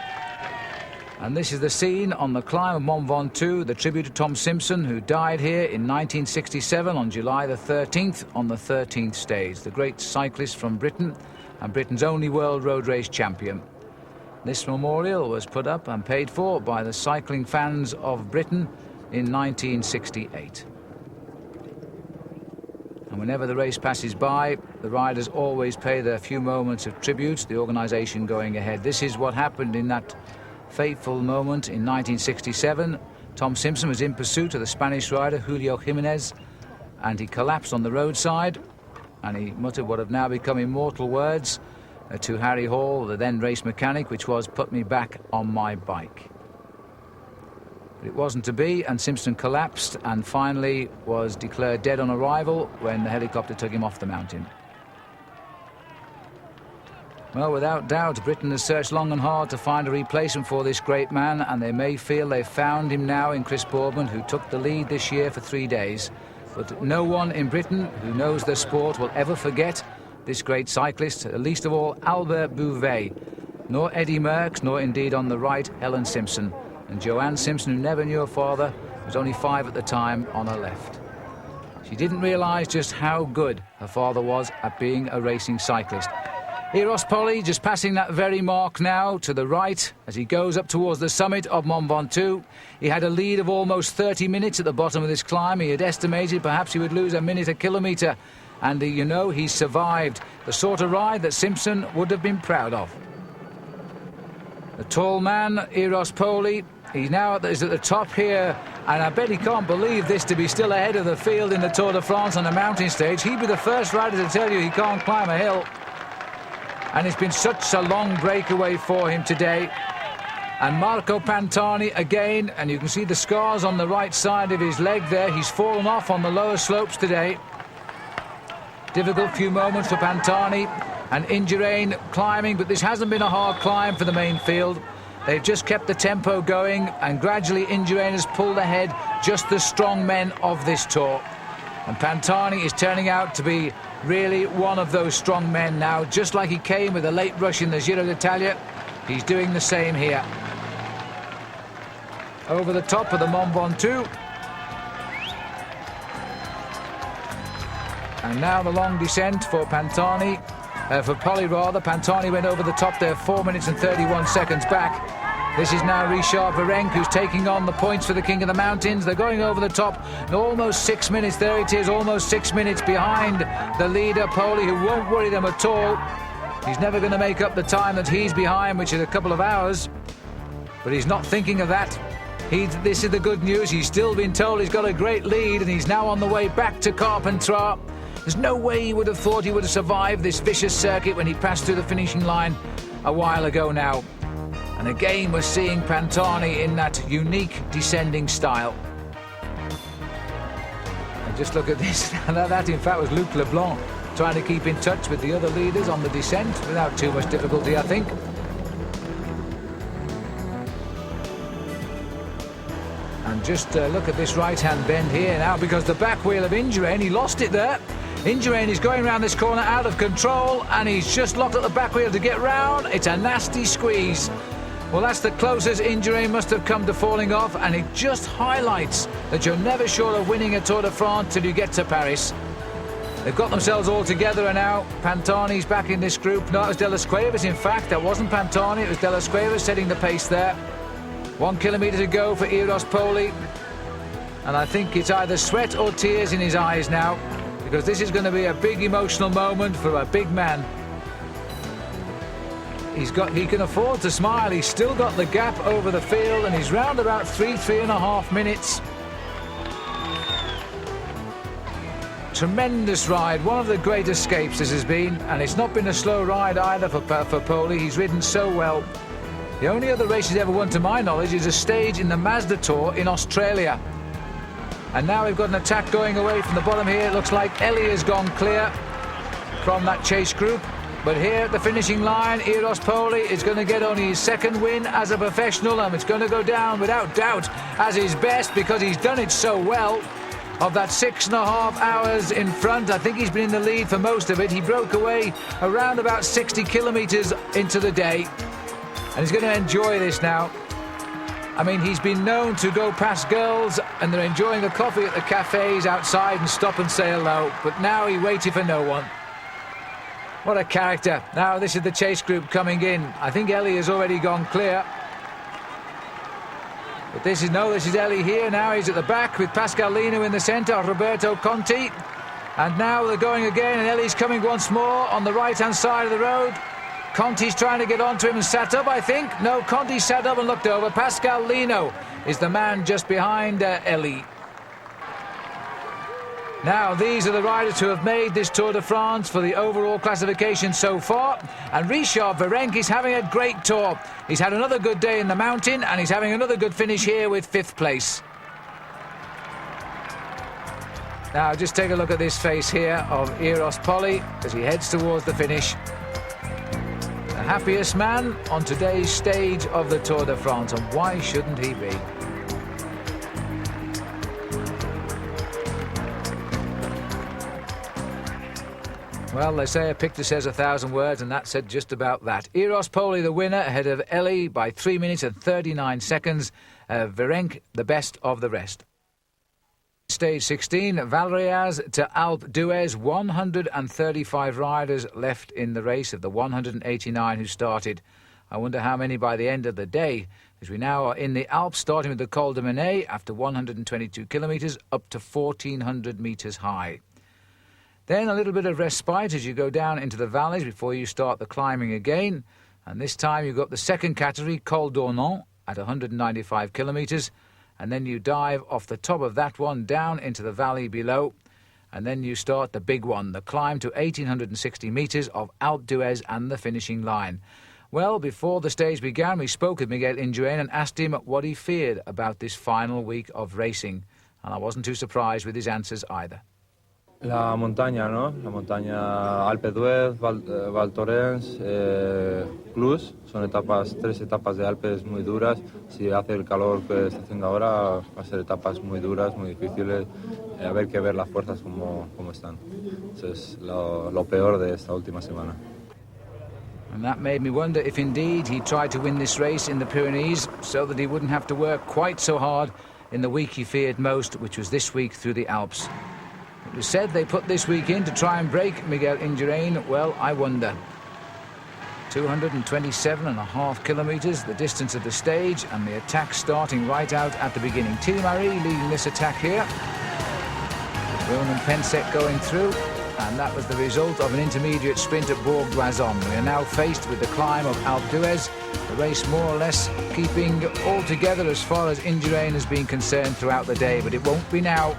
And this is the scene on the climb of Mont Ventoux, the tribute to Tom Simpson, who died here in 1967 on July the 13th on the 13th stage. The great cyclist from Britain and Britain's only world road race champion. This memorial was put up and paid for by the cycling fans of Britain in 1968. And whenever the race passes by, the riders always pay their few moments of tribute to the organisation going ahead. This is what happened in that fateful moment in 1967. Tom Simpson was in pursuit of the Spanish rider Julio Jimenez, and he collapsed on the roadside, and he muttered what have now become immortal words to Harry Hall, the then race mechanic, which was, "Put me back on my bike." But it wasn't to be, and Simpson collapsed and finally was declared dead on arrival when the helicopter took him off the mountain. Well, without doubt, Britain has searched long and hard to find a replacement for this great man, and they may feel they've found him now in Chris Boardman, who took the lead this year for 3 days. But no one in Britain who knows their sport will ever forget this great cyclist, least of all Albert Bouvet, nor Eddie Merckx, nor indeed on the right Helen Simpson. And Joanne Simpson, who never knew her father, was only 5 at the time, on her left. She didn't realise just how good her father was at being a racing cyclist. Eros Poli just passing that very mark now to the right as he goes up towards the summit of Mont Ventoux. He had a lead of almost 30 minutes at the bottom of this climb. He had estimated perhaps he would lose a minute a kilometre. And, you know, he survived. The sort of ride that Simpson would have been proud of. The tall man, Eros Poli, he now is at the top here, and I bet he can't believe this to be still ahead of the field in the Tour de France on the mountain stage. He'd be the first rider to tell you he can't climb a hill. And it's been such a long breakaway for him today. And Marco Pantani again, and you can see the scars on the right side of his leg there. He's fallen off on the lower slopes today. Difficult few moments for Pantani, and Indurain climbing, but this hasn't been a hard climb for the main field. They've just kept the tempo going, and gradually Indurain has pulled ahead just the strong men of this tour. And Pantani is turning out to be really one of those strong men now, just like he came with a late rush in the Giro d'Italia. He's doing the same here. Over the top of the Mont Ventoux. And now the long descent for Pantani, for Poli rather. Pantani went over the top there 4 minutes and 31 seconds back. This is now Richard Virenque, who's taking on the points for the King of the Mountains. They're going over the top, almost 6 minutes. There it is, almost 6 minutes behind the leader, Poli, who won't worry them at all. He's never going to make up the time that he's behind, which is a couple of hours. But he's not thinking of that. This is the good news. He's still been told he's got a great lead, and he's now on the way back to Carpentras. There's no way he would have thought he would have survived this vicious circuit when he passed through the finishing line a while ago now. And again, we're seeing Pantani in that unique descending style. And just look at this. That, in fact, was Luc Leblanc trying to keep in touch with the other leaders on the descent without too much difficulty, I think. And just look at this right-hand bend here now, because the back wheel of Indurain, he lost it there. Indurain is going around this corner out of control, and he's just locked at the back wheel to get round. It's a nasty squeeze. Well, that's the closest Indurain must have come to falling off, and it just highlights that you're never sure of winning a Tour de France till you get to Paris. They've got themselves all together now. Pantani's back in this group. No, it was De Las Cuevas, in fact. That wasn't Pantani, it was De Las Cuevas setting the pace there. 1 kilometre to go for Eros Poli. And I think it's either sweat or tears in his eyes now, because this is going to be a big emotional moment for a big man. He can afford to smile. He's still got the gap over the field, and he's round about 3.5 minutes. Tremendous ride, one of the great escapes this has been, and it's not been a slow ride either for Poli. He's ridden so well. The only other race he's ever won, to my knowledge, is a stage in the Mazda Tour in Australia. And now we've got an attack going away from the bottom here. It looks like Ellie has gone clear from that chase group. But here at the finishing line, Eros Poli is going to get only his second win as a professional, and it's going to go down without doubt as his best, because he's done it so well. Of that 6.5 hours in front, I think he's been in the lead for most of it. He broke away around about 60 kilometres into the day, and he's going to enjoy this now. I mean, he's been known to go past girls and they're enjoying a coffee at the cafes outside and stop and say hello, but now he waited for no one. What a character. Now this is the chase group coming in. I think Ellie has already gone clear. But this is Ellie here now. He's at the back with Pascal Lino in the centre, Roberto Conti. And now they're going again, and Ellie's coming once more on the right-hand side of the road. Conti's trying to get onto him and sat up, I think. No, Conti sat up and looked over. Pascal Lino is the man just behind Ellie. Now, these are the riders who have made this Tour de France for the overall classification so far. And Richard Virenque is having a great tour. He's had another good day in the mountain, and he's having another good finish here with 5th place. Now, just take a look at this face here of Eros Poli as he heads towards the finish. The happiest man on today's stage of the Tour de France, and why shouldn't he be? Well, they say a picture says 1,000 words, and that said just about that. Eros Poli, the winner, ahead of Ellie by 3 minutes and 39 seconds. Virenque, the best of the rest. Stage 16, Valriaz to Alpe d'Huez. 135 riders left in the race of the 189 who started. I wonder how many by the end of the day, as we now are in the Alps, starting with the Col de Menet after 122 kilometres up to 1,400 metres high. Then a little bit of respite as you go down into the valleys before you start the climbing again. And this time you've got the second category, Col d'Ornon, at 195 kilometres. And then you dive off the top of that one down into the valley below. And then you start the big one, the climb to 1,860 metres of Alpe d'Huez and the finishing line. Well, before the stage began, we spoke with Miguel Indurain and asked him what he feared about this final week of racing. And I wasn't too surprised with his answers either. La montaña, ¿no? La montaña Alpe d'Huez, Val Thorens, Plus, son tres etapas de Alpes muy duras. Si hace el calor que está haciendo ahora, va a ser etapas muy duras, muy difíciles. Haber que ver las fuerzas como están. Eso es lo peor de esta última semana. And that made me wonder if indeed he tried to win this race in the Pyrenees so that he wouldn't have to work quite so hard in the week he feared most, which was this week through the Alps. It was said they put this week in to try and break Miguel Indurain. Well, I wonder. 227.5 kilometres, the distance of the stage, and the attack starting right out at the beginning. Thierry Marie leading this attack here. Ronan Pensek going through, and that was the result of an intermediate sprint at Bourg d'Oisans. We are now faced with the climb of Alpe d'Huez, the race more or less keeping all together as far as Indurain has been concerned throughout the day, but it won't be now.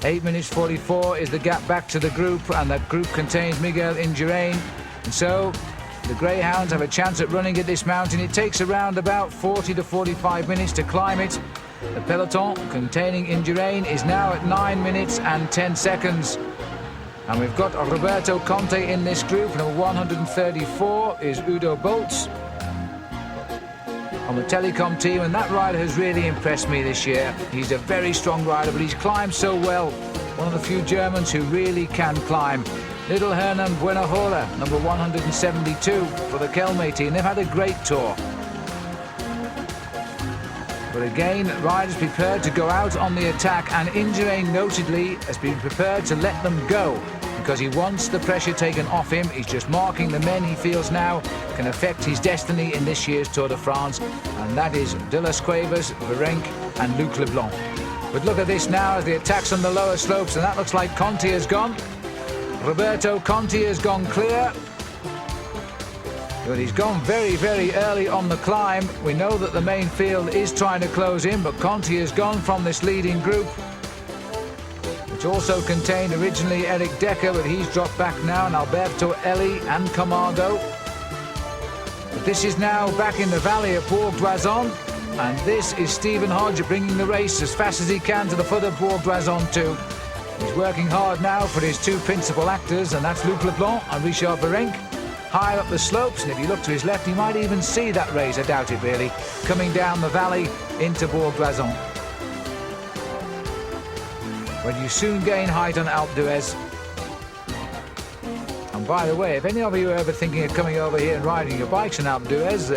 8 minutes 44 is the gap back to the group, and that group contains Miguel Indurain. And so the Greyhounds have a chance at running at this mountain. It takes around about 40 to 45 minutes to climb it. The peloton containing Indurain is now at 9 minutes and 10 seconds. And we've got Roberto Conti in this group. Number 134 is Udo Boltz on the Telecom team, and that rider has really impressed me this year. He's a very strong rider, but he's climbed so well. One of the few Germans who really can climb. Little Hernan Buenahola, number 172 for the Kelme team. They've had a great tour. But again, riders prepared to go out on the attack, and Indurain notedly has been prepared to let them go. because he wants the pressure taken off him. He's just marking the men he feels now can affect his destiny in this year's Tour de France, and that is De Las Cuevas, Virenque and Luc Leblanc. But look at this now as the attacks on the lower slopes, and that looks like Conti has gone. Roberto Conti has gone clear. But he's gone very, very early on the climb. We know that the main field is trying to close in, but Conti has gone from this leading group, which also contained originally Eric Decker, but he's dropped back now, and Alberto Eli and Camargo. But this is now back in the valley of Bourg d'Oisans, and this is Stephen Hodge bringing the race as fast as he can to the foot of Bourg d'Oisans too. He's working hard now for his two principal actors, and that's Luc Leblanc and Richard Virenque. Higher up the slopes, and if you look to his left, he might even see that race, I doubt it really, coming down the valley into Bourg d'Oisans. But you soon gain height on Alpe d'Huez. And by the way, if any of you are ever thinking of coming over here and riding your bikes on Alpe d'Huez,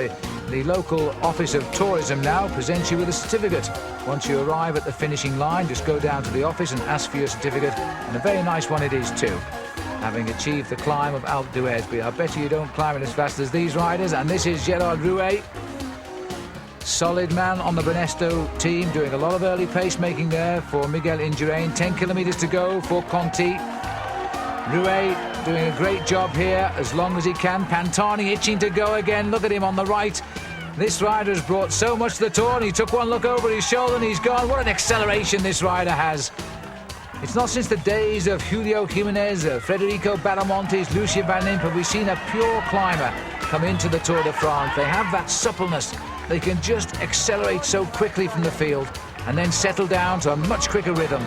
the local Office of Tourism now presents you with a certificate. Once you arrive at the finishing line, just go down to the office and ask for your certificate, and a very nice one it is too, having achieved the climb of Alpe d'Huez. But I bet you don't climb it as fast as these riders. And this is Gerard Rouet, solid man on the Banesto team, doing a lot of early pace making there for Miguel Indurain. 10 kilometres to go for Conti. Rouet doing a great job here as long as he can. Pantani itching to go again. Look at him on the right. This rider has brought so much to the Tour, and he took one look over his shoulder and he's gone. What an acceleration this rider has. It's not since the days of Julio Jimenez, Federico Badamontes, Lucia Van Impe we've seen a pure climber come into the Tour de France. They have that suppleness. They can just accelerate so quickly from the field and then settle down to a much quicker rhythm.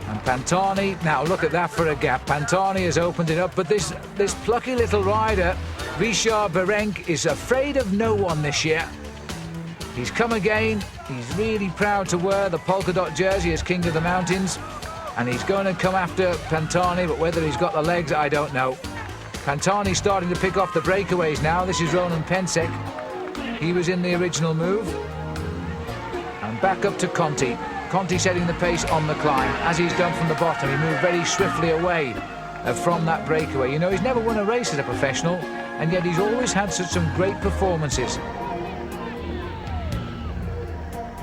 And Pantani, now look at that for a gap. Pantani has opened it up, but this plucky little rider, Richard Virenque, is afraid of no one this year. He's come again. He's really proud to wear the polka dot jersey as King of the Mountains, and he's going to come after Pantani, but whether he's got the legs, I don't know. Pantani's starting to pick off the breakaways now. This is Ronan Pensek. He was in the original move. And back up to Conti. Conti setting the pace on the climb, as he's done from the bottom. He moved very swiftly away from that breakaway. You know, he's never won a race as a professional, and yet he's always had some great performances.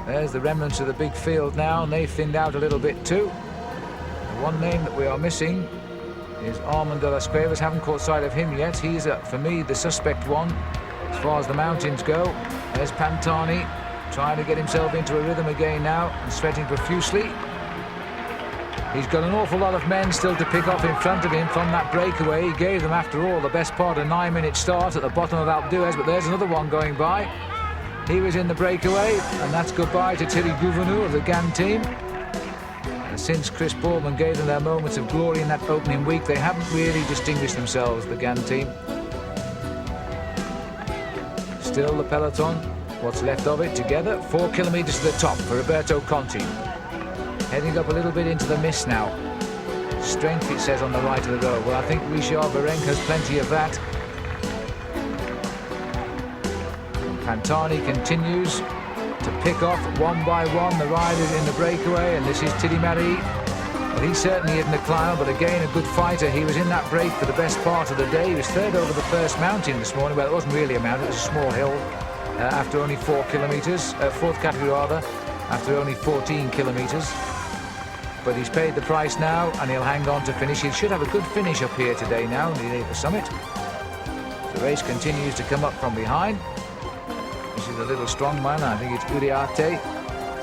There's the remnants of the big field now, and they've thinned out a little bit too. The one name that we are missing is Armand de las Cuevas. Haven't caught sight of him yet. He's, for me, the suspect one as far as the mountains go. There's Pantani trying to get himself into a rhythm again now and sweating profusely. He's got an awful lot of men still to pick off in front of him from that breakaway. He gave them, after all, the best part of a 9-minute start at the bottom of Alpe d'Huez, but there's another one going by. He was in the breakaway, and that's goodbye to Thierry Gouvenou of the GAN team. And since Chris Boardman gave them their moments of glory in that opening week, they haven't really distinguished themselves, the GAN team. Still the peloton, what's left of it, together. 4 kilometres to the top for Roberto Conti. Heading up a little bit into the mist now. Strength, it says on the right of the road. Well, I think Richard Virenque has plenty of that. Pantani continues to pick off one by one the riders in the breakaway, and this is Thierry Marie. Well, he certainly isn't a climber, but again a good fighter. He was in that break for the best part of the day. He was third over the first mountain this morning. Well, it wasn't really a mountain, it was a small hill after only 4 kilometres, fourth category rather, after only 14 kilometres. But he's paid the price now, and he'll hang on to finish. He should have a good finish up here today now near the summit. The race continues to come up from behind. This is a little strong man. I think it's Uriarte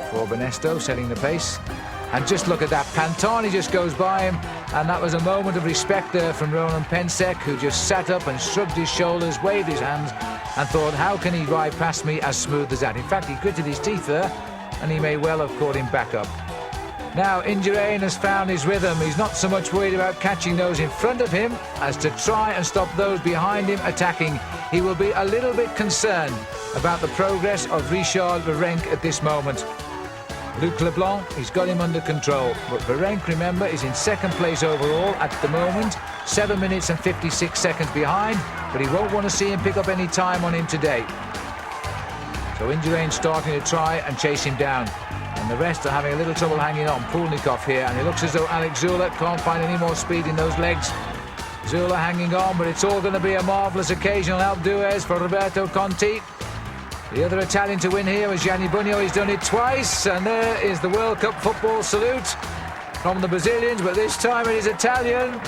for Banesto setting the pace. And just look at that. Pantani just goes by him, and that was a moment of respect there from Ronan Pensek, who just sat up and shrugged his shoulders, waved his hands, and thought, how can he ride past me as smooth as that? In fact, he gritted his teeth there, and he may well have caught him back up. Now, Indurain has found his rhythm. He's not so much worried about catching those in front of him as to try and stop those behind him attacking. He will be a little bit concerned about the progress of Richard Virenque at this moment. Luc Leblanc, he's got him under control. But Virenque, remember, is in second place overall at the moment. 7 minutes and 56 seconds behind, but he won't want to see him pick up any time on him today. So Indurain starting to try and chase him down. And And the rest are having a little trouble hanging on. Pulnikov here, and it looks as though Alex Zula can't find any more speed in those legs. Zula hanging on, but it's all going to be a marvellous occasion on Alpe d'Huez for Roberto Conti. The other Italian to win here was Gianni Bugno. He's done it twice, and there is the World Cup football salute from the Brazilians, but this time it is Italian.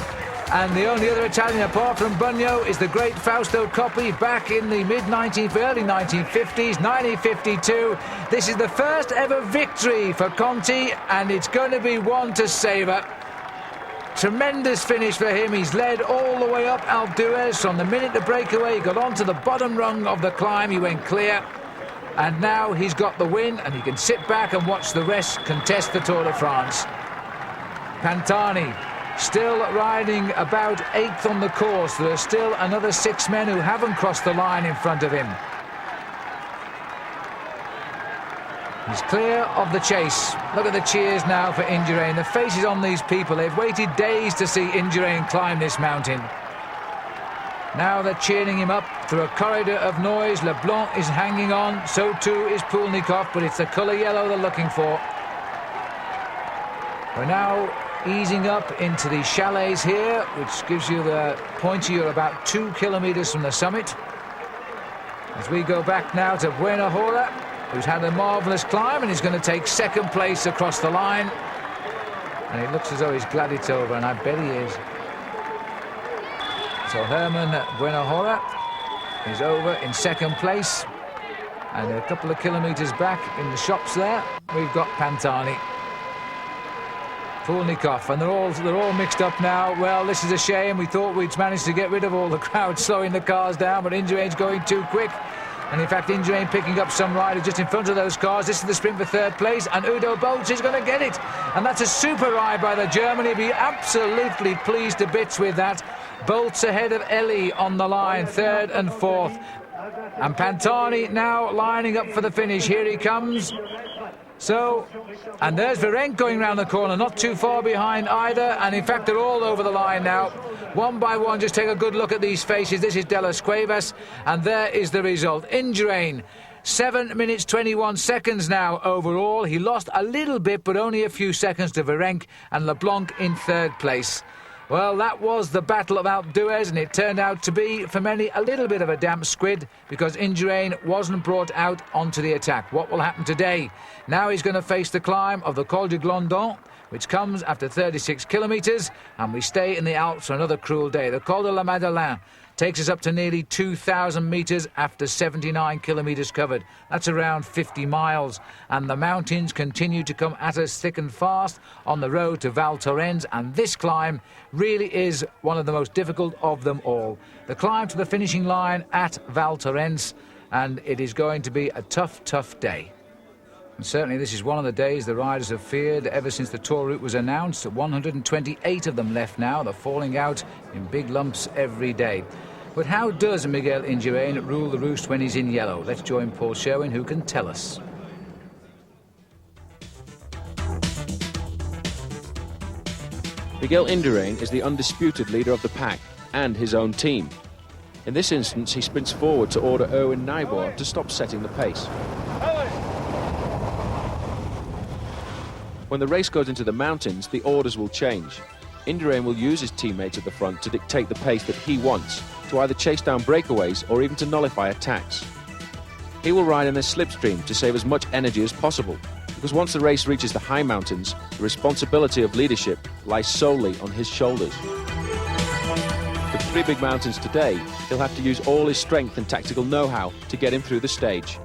And the only other Italian apart from Bugno is the great Fausto Coppi back in the early 1950s, 1952. This is the first ever victory for Conti, and it's going to be one to savour. Tremendous finish for him. He's led all the way up Alpe d'Huez from the minute the breakaway. He got onto the bottom rung of the climb. He went clear. And now he's got the win, and he can sit back and watch the rest contest the Tour de France. Pantani still riding about 8th on the course. There are still another 6 men who haven't crossed the line in front of him. He's clear of the chase. Look at the cheers now for Indurain. The faces on these people. They've waited days to see Indurain climb this mountain. Now they're cheering him up through a corridor of noise. Leblanc is hanging on. So too is Pulnikov, but it's the colour yellow they're looking for. We're now easing up into the chalets here, which gives you the point you're about 2 kilometres from the summit. As we go back now to Buena Hora, who's had a marvellous climb and is going to take 2nd place across the line. And it looks as though he's glad it's over, and I bet he is. So Herman Buena Hora is over in 2nd place. And a couple of kilometres back in the shops there, we've got Pantani. Pulnikov, and they're all mixed up now. Well, this is a shame. We thought we'd managed to get rid of all the crowd slowing the cars down, but Indurain's going too quick. And in fact, Indurain picking up some riders just in front of those cars. This is the sprint for 3rd place, and Udo Bolz is going to get it. And that's a super ride by the German. He'll be absolutely pleased to bits with that. Bolz ahead of Eli on the line, 3rd and 4th. And Pantani now lining up for the finish. Here he comes. So, and there's Virenque going round the corner, not too far behind either, and in fact they're all over the line now. One by one, just take a good look at these faces. This is De Las Cuevas, and there is the result. Indurain, 7 minutes 21 seconds now overall. He lost a little bit, but only a few seconds to Virenque, and Leblanc in 3rd place. Well, that was the Battle of Alpe d'Huez, and it turned out to be, for many, a little bit of a damp squid because Indurain wasn't brought out onto the attack. What will happen today? Now he's going to face the climb of the Col du Glandon, which comes after 36 kilometres, and we stay in the Alps for another cruel day. The Col de la Madeleine takes us up to nearly 2,000 metres after 79 kilometres covered. That's around 50 miles. And the mountains continue to come at us thick and fast on the road to Val Thorens, and this climb really is one of the most difficult of them all. The climb to the finishing line at Val Thorens, and it is going to be a tough, tough day. And certainly this is one of the days the riders have feared ever since the tour route was announced. 128 of them left now. They're falling out in big lumps every day. But how does Miguel Indurain rule the roost when he's in yellow? Let's join Paul Sherwin, who can tell us. Miguel Indurain is the undisputed leader of the pack and his own team. In this instance, he sprints forward to order Erwin Nijboer to stop setting the pace. When the race goes into the mountains, the orders will change. Indurain will use his teammates at the front to dictate the pace that he wants, to either chase down breakaways or even to nullify attacks. He will ride in a slipstream to save as much energy as possible, because once the race reaches the high mountains, the responsibility of leadership lies solely on his shoulders. With 3 big mountains today, he'll have to use all his strength and tactical know-how to get him through the stage.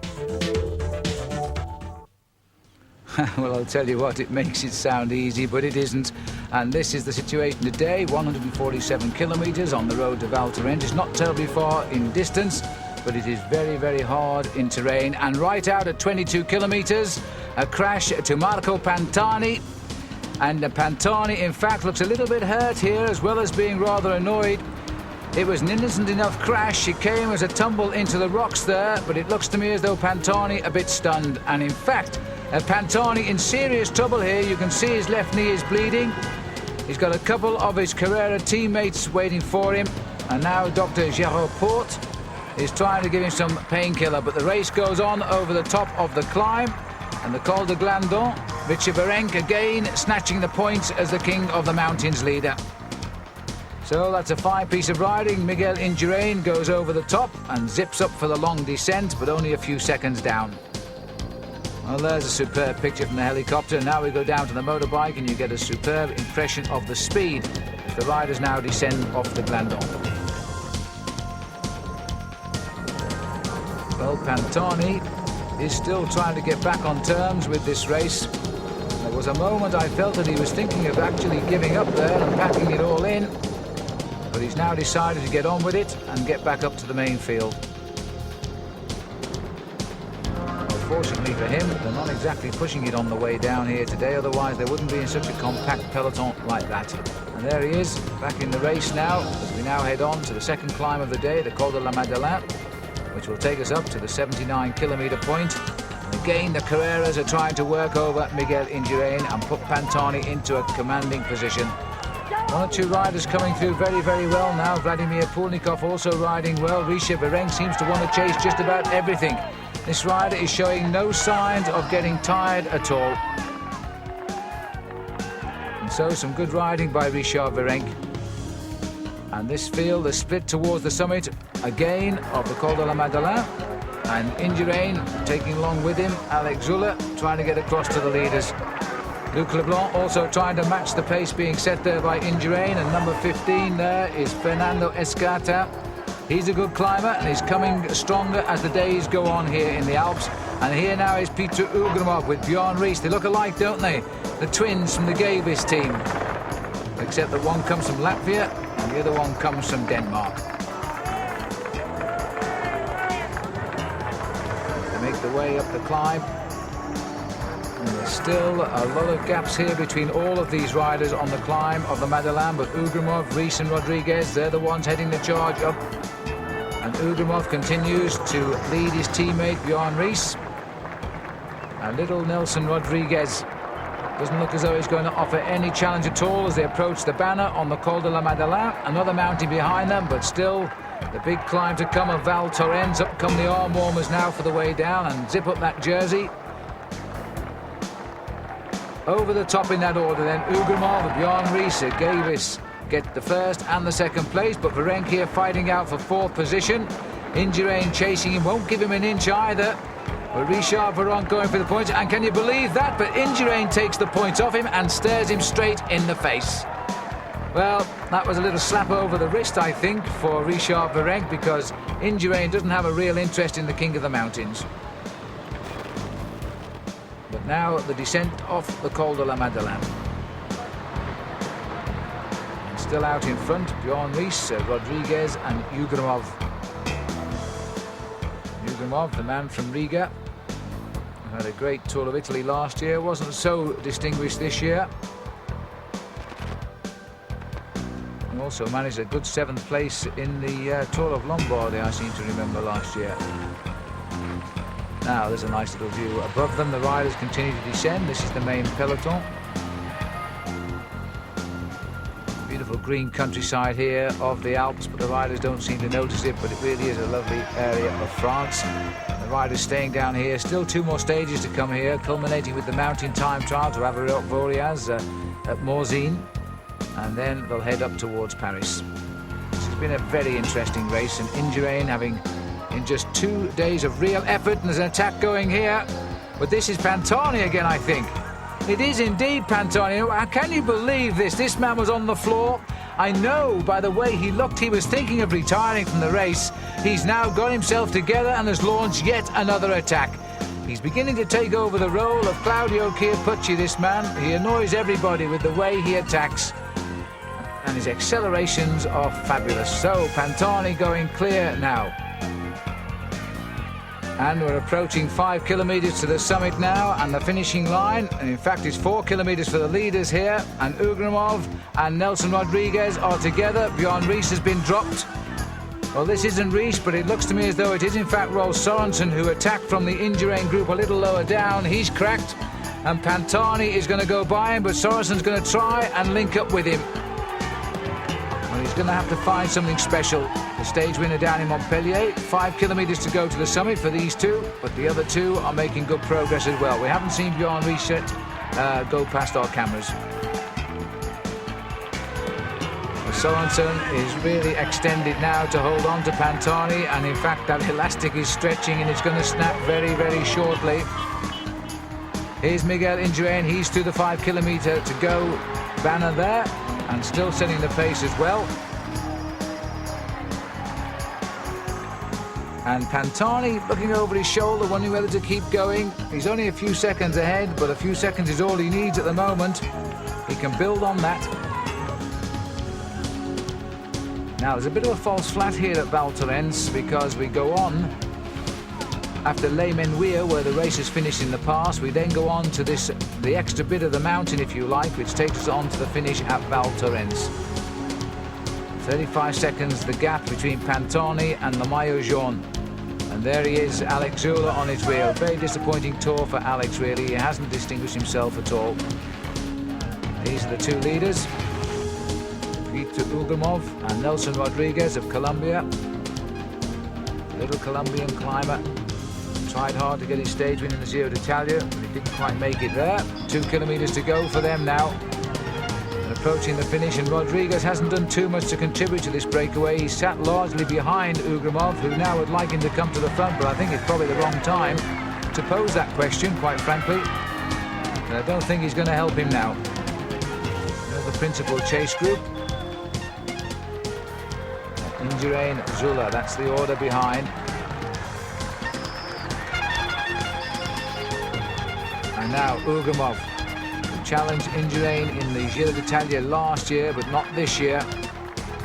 Well, I'll tell you what, it makes it sound easy, but it isn't. And this is the situation today, 147 kilometres on the road to Val Thorens. It's not terribly far in distance, but it is very, very hard in terrain. And right out at 22 kilometres, a crash to Marco Pantani. And Pantani, in fact, looks a little bit hurt here, as well as being rather annoyed. It was an innocent enough crash. It came as a tumble into the rocks there, but it looks to me as though Pantani a bit stunned. And in fact, Pantani in serious trouble here. You can see his left knee is bleeding. He's got a couple of his Carrera teammates waiting for him. And now Dr. Gérard Porte is trying to give him some painkiller. But the race goes on over the top of the climb. And the Col de Glandon, Richard Virenque again snatching the points as the King of the Mountains leader. So that's a fine piece of riding. Miguel Indurain goes over the top and zips up for the long descent, but only a few seconds down. Well, there's a superb picture from the helicopter. Now we go down to the motorbike and you get a superb impression of the speed as the riders now descend off the Glandon. Well, Pantani is still trying to get back on terms with this race. There was a moment I felt that he was thinking of actually giving up there and packing it all in, but he's now decided to get on with it and get back up to the main field. Fortunately for him, they're not exactly pushing it on the way down here today, otherwise they wouldn't be in such a compact peloton like that. And there he is, back in the race now, as we now head on to the second climb of the day, the Col de la Madeleine, which will take us up to the 79-kilometre point. And again, the Carreras are trying to work over Miguel Indurain and put Pantani into a commanding position. One or two riders coming through very, very well now. Vladimir Pulnikov also riding well. Richard Virenque seems to want to chase just about everything. This rider is showing no signs of getting tired at all. And so some good riding by Richard Virenque. And this field is split towards the summit again of the Col de la Madeleine. And Indurain taking along with him Alex Zuller, trying to get across to the leaders. Luc Leblanc also trying to match the pace being set there by Indurain. And number 15 there is Fernando Escata. He's a good climber and he's coming stronger as the days go on here in the Alps. And here now is Peter Ugrumov with Bjorn Ries. They look alike, don't they? The twins from the Gavis team. Except that one comes from Latvia and the other one comes from Denmark. They make the way up the climb. And there's still a lot of gaps here between all of these riders on the climb of the Madeleine, but Ugrumov, Ries and Rodriguez, they're the ones heading the charge up. And Ugrumov continues to lead his teammate Bjorn Ries. And little Nelson Rodriguez doesn't look as though he's going to offer any challenge at all as they approach the banner on the Col de la Madeleine. Another mountain behind them, but still the big climb to come of Val Thorens. Up come the arm warmers now for the way down and zip up that jersey. Over the top in that order then, Ugrumov, Bjorn Ries, Gavis get the first and the second place, but Virenque here fighting out for fourth position. Indurain chasing him, won't give him an inch either. But Richard Virenque going for the points, and can you believe that? But Indurain takes the points off him and stares him straight in the face. Well, that was a little slap over the wrist, I think, for Richard Virenque, because Indurain doesn't have a real interest in the King of the Mountains. But now the descent off the Col de la Madeleine. And still out in front, Bjorn Ries, Rodriguez and Ugrumov. Ugrumov, the man from Riga, had a great Tour of Italy last year, wasn't so distinguished this year. He also managed a good 7th place in the Tour of Lombardy, I seem to remember, last year. Now there's a nice little view above them. The riders continue to descend. This is the main peloton. Beautiful green countryside here of the Alps, but the riders don't seem to notice it, but it really is a lovely area of France. The riders staying down here. Still 2 more stages to come here, culminating with the mountain time trial to Avoriaz at Morzine, and then they'll head up towards Paris. This has been a very interesting race, and Indurain having in just 2 days of real effort, and there's an attack going here. But this is Pantani again, I think. It is indeed Pantani. Can you believe this? This man was on the floor. I know by the way he looked he was thinking of retiring from the race. He's now got himself together and has launched yet another attack. He's beginning to take over the role of Claudio Chiappucci, this man. He annoys everybody with the way he attacks. And his accelerations are fabulous. So Pantani going clear now. And we're approaching 5 kilometres to the summit now and the finishing line. And in fact, it's 4 kilometres for the leaders here. And Ugrumov and Nelson Rodriguez are together. Bjorn Ries has been dropped. Well, this isn't Ries, but it looks to me as though it is in fact Rolf Sorensen, who attacked from the Indurain group a little lower down. He's cracked. And Pantani is going to go by him, but Sorensen's going to try and link up with him. Well, he's going to have to find something special. the stage winner down in Montpellier. 5 kilometres to go to the summit for these two, but the other two are making good progress as well. We haven't seen Bjorn Ries yet go past our cameras. Sorensen is really extended now to hold on to Pantani, and in fact that elastic is stretching and it's going to snap very, very shortly. Here's Miguel Indurain, he's through the 5 kilometre to go banner there, and still setting the pace as well. And Pantani looking over his shoulder, wondering whether to keep going. He's only a few seconds ahead, but a few seconds is all he needs at the moment. He can build on that. Now, there's a bit of a false flat here at Val Thorens, because we go on after Les Menuires, where the race is finished in the past. We then go on to this, the extra bit of the mountain, if you like, which takes us on to the finish at Val Thorens. 35 seconds the gap between Pantani and the Maillot Jaune. And there he is, Alex Zülle on his wheel. Very disappointing tour for Alex, really. He hasn't distinguished himself at all. These are the two leaders, Victor Ugrimov and Nelson Rodriguez of Colombia. Little Colombian climber. Tried hard to get his stage win in the Giro d'Italia, but he didn't quite make it there. 2 kilometres to go for them now. And approaching the finish, and Rodriguez hasn't done too much to contribute to this breakaway. He sat largely behind Ugrimov, who now would like him to come to the front, but I think it's probably the wrong time to pose that question, quite frankly. And I don't think he's going to help him now. The principal chase group. Indurain, Zülle, that's the order behind. And now Ugrimov, who challenged Indurain in the Giro d'Italia last year, but not this year.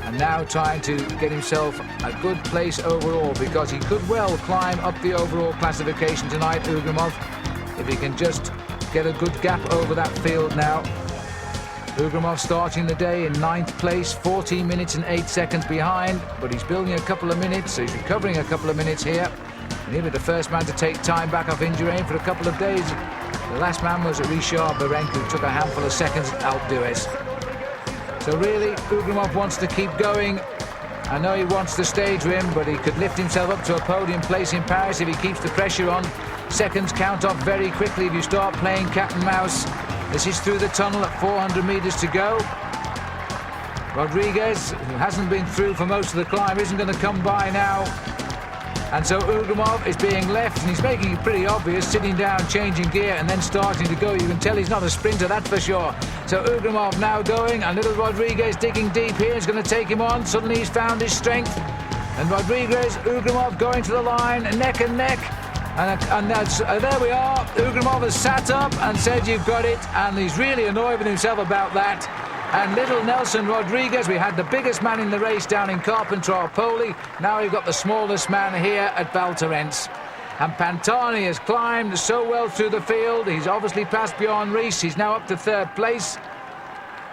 And now trying to get himself a good place overall, because he could well climb up the overall classification tonight, Ugrimov, if he can just get a good gap over that field now. Ugrimov starting the day in 9th place, 14 minutes and 8 seconds behind, but he's building a couple of minutes, so he's recovering a couple of minutes here. And he'll be the first man to take time back off Indurain for a couple of days. The last man was Richard Virenque, who took a handful of seconds at Alpe d'Huez. So really, Ugrimov wants to keep going. I know he wants the stage win, but he could lift himself up to a podium place in Paris if he keeps the pressure on. Seconds count off very quickly if you start playing cat and mouse. This is through the tunnel at 400 metres to go. Rodriguez, who hasn't been through for most of the climb, isn't going to come by now. And so Ugrimov is being left, and he's making it pretty obvious, sitting down, changing gear, and then starting to go. You can tell he's not a sprinter, that's for sure. So Ugrimov now going, and little Rodriguez digging deep here is going to take him on. Suddenly he's found his strength. And Rodriguez, Ugrimov going to the line, neck and neck. And that's, there we are. Ugrimov has sat up and said, "You've got it," and he's really annoyed with himself about that. And little Nelson Rodriguez, we had the biggest man in the race down in Carpentras-Poli. Now we've got the smallest man here at Val Thorens. And Pantani has climbed so well through the field. He's obviously passed Bjorn Ries. He's now up to 3rd place.